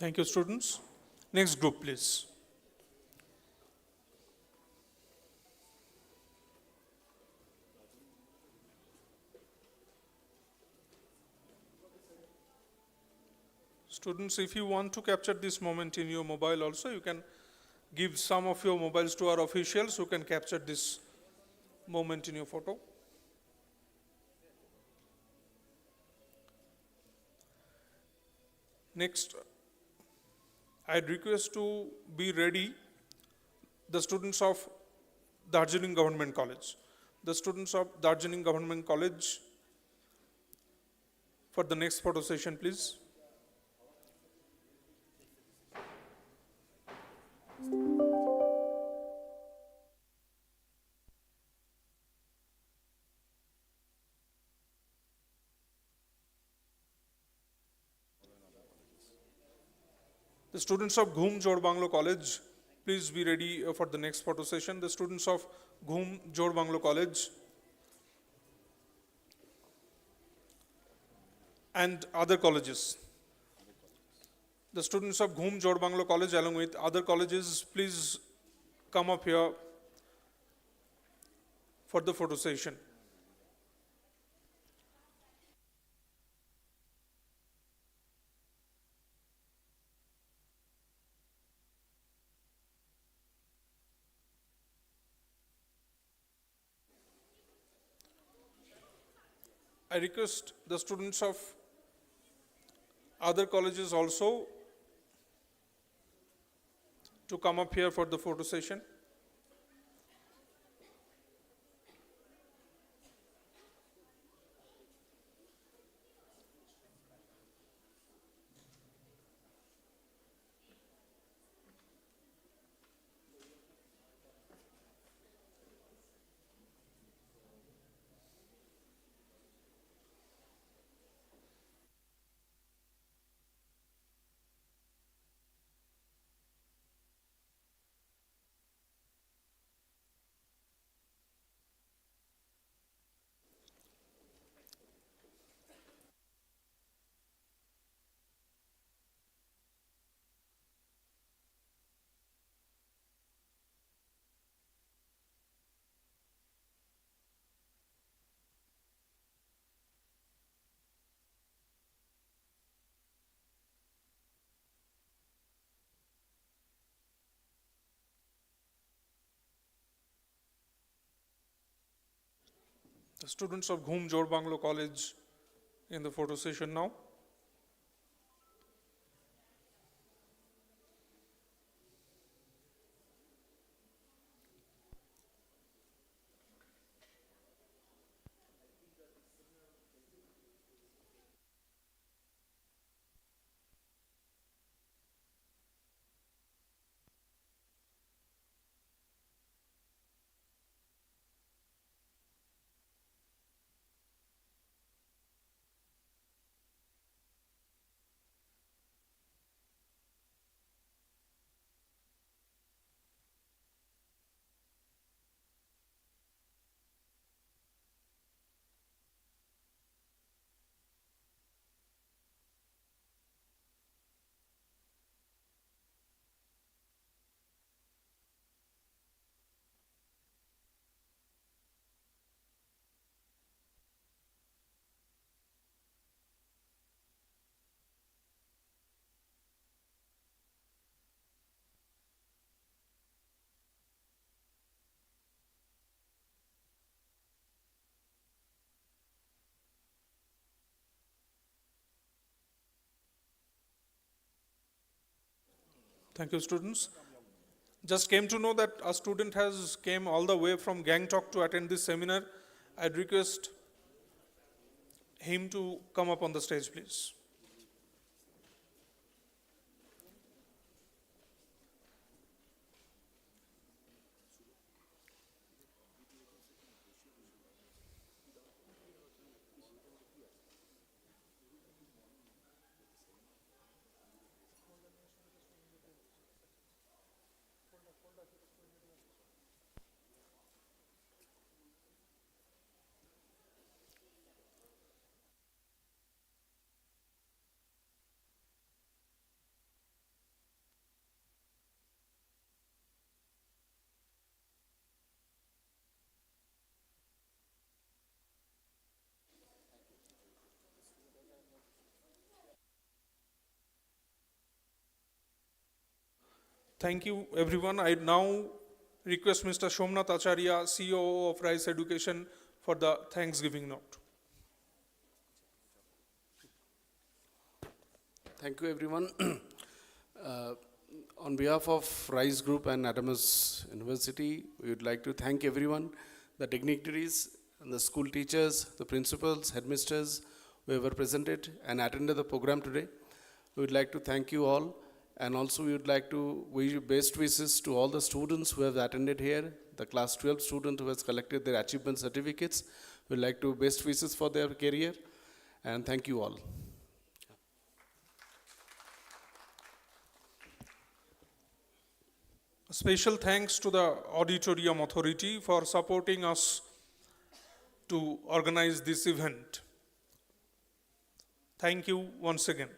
Thank you, students. Next group, please. Students, if you want to capture this moment in your mobile also, you can give some of your mobiles to our officials who can capture this moment in your photo. Next, I'd request to be ready the students of Darjeeling Government College. The students of Darjeeling Government College for the next photo session, please. The students of Ghum Jod Bangla College, please be ready for the next photo session. The students of Ghum Jod Bangla College and other colleges. The students of Ghum Jod Bangla College along with other colleges, please come up here for the photo session. I request the students of other colleges also to come up here for the photo session. The students of Ghum Jod Bangla College in the photo session now. Thank you, students. Just came to know that a student has came all the way from Gangtok to attend this seminar. I'd request him to come up on the stage, please. Thank you, everyone. I now request Mr. Somnath Acharya, CEO of Rice Education, for the Thanksgiving note. Thank you, everyone. On behalf of Rice Group and Adamas University, we would like to thank everyone, the dignitaries, and the school teachers, the principals, headmasters, who have presented and attended the program today. We would like to thank you all, and also we would like to wish best wishes to all the students who have attended here, the class 12 student who has collected their achievement certificates. We would like to best wishes for their career, and thank you all. A special thanks to the Auditorium Authority for supporting us to organize this event. Thank you once again.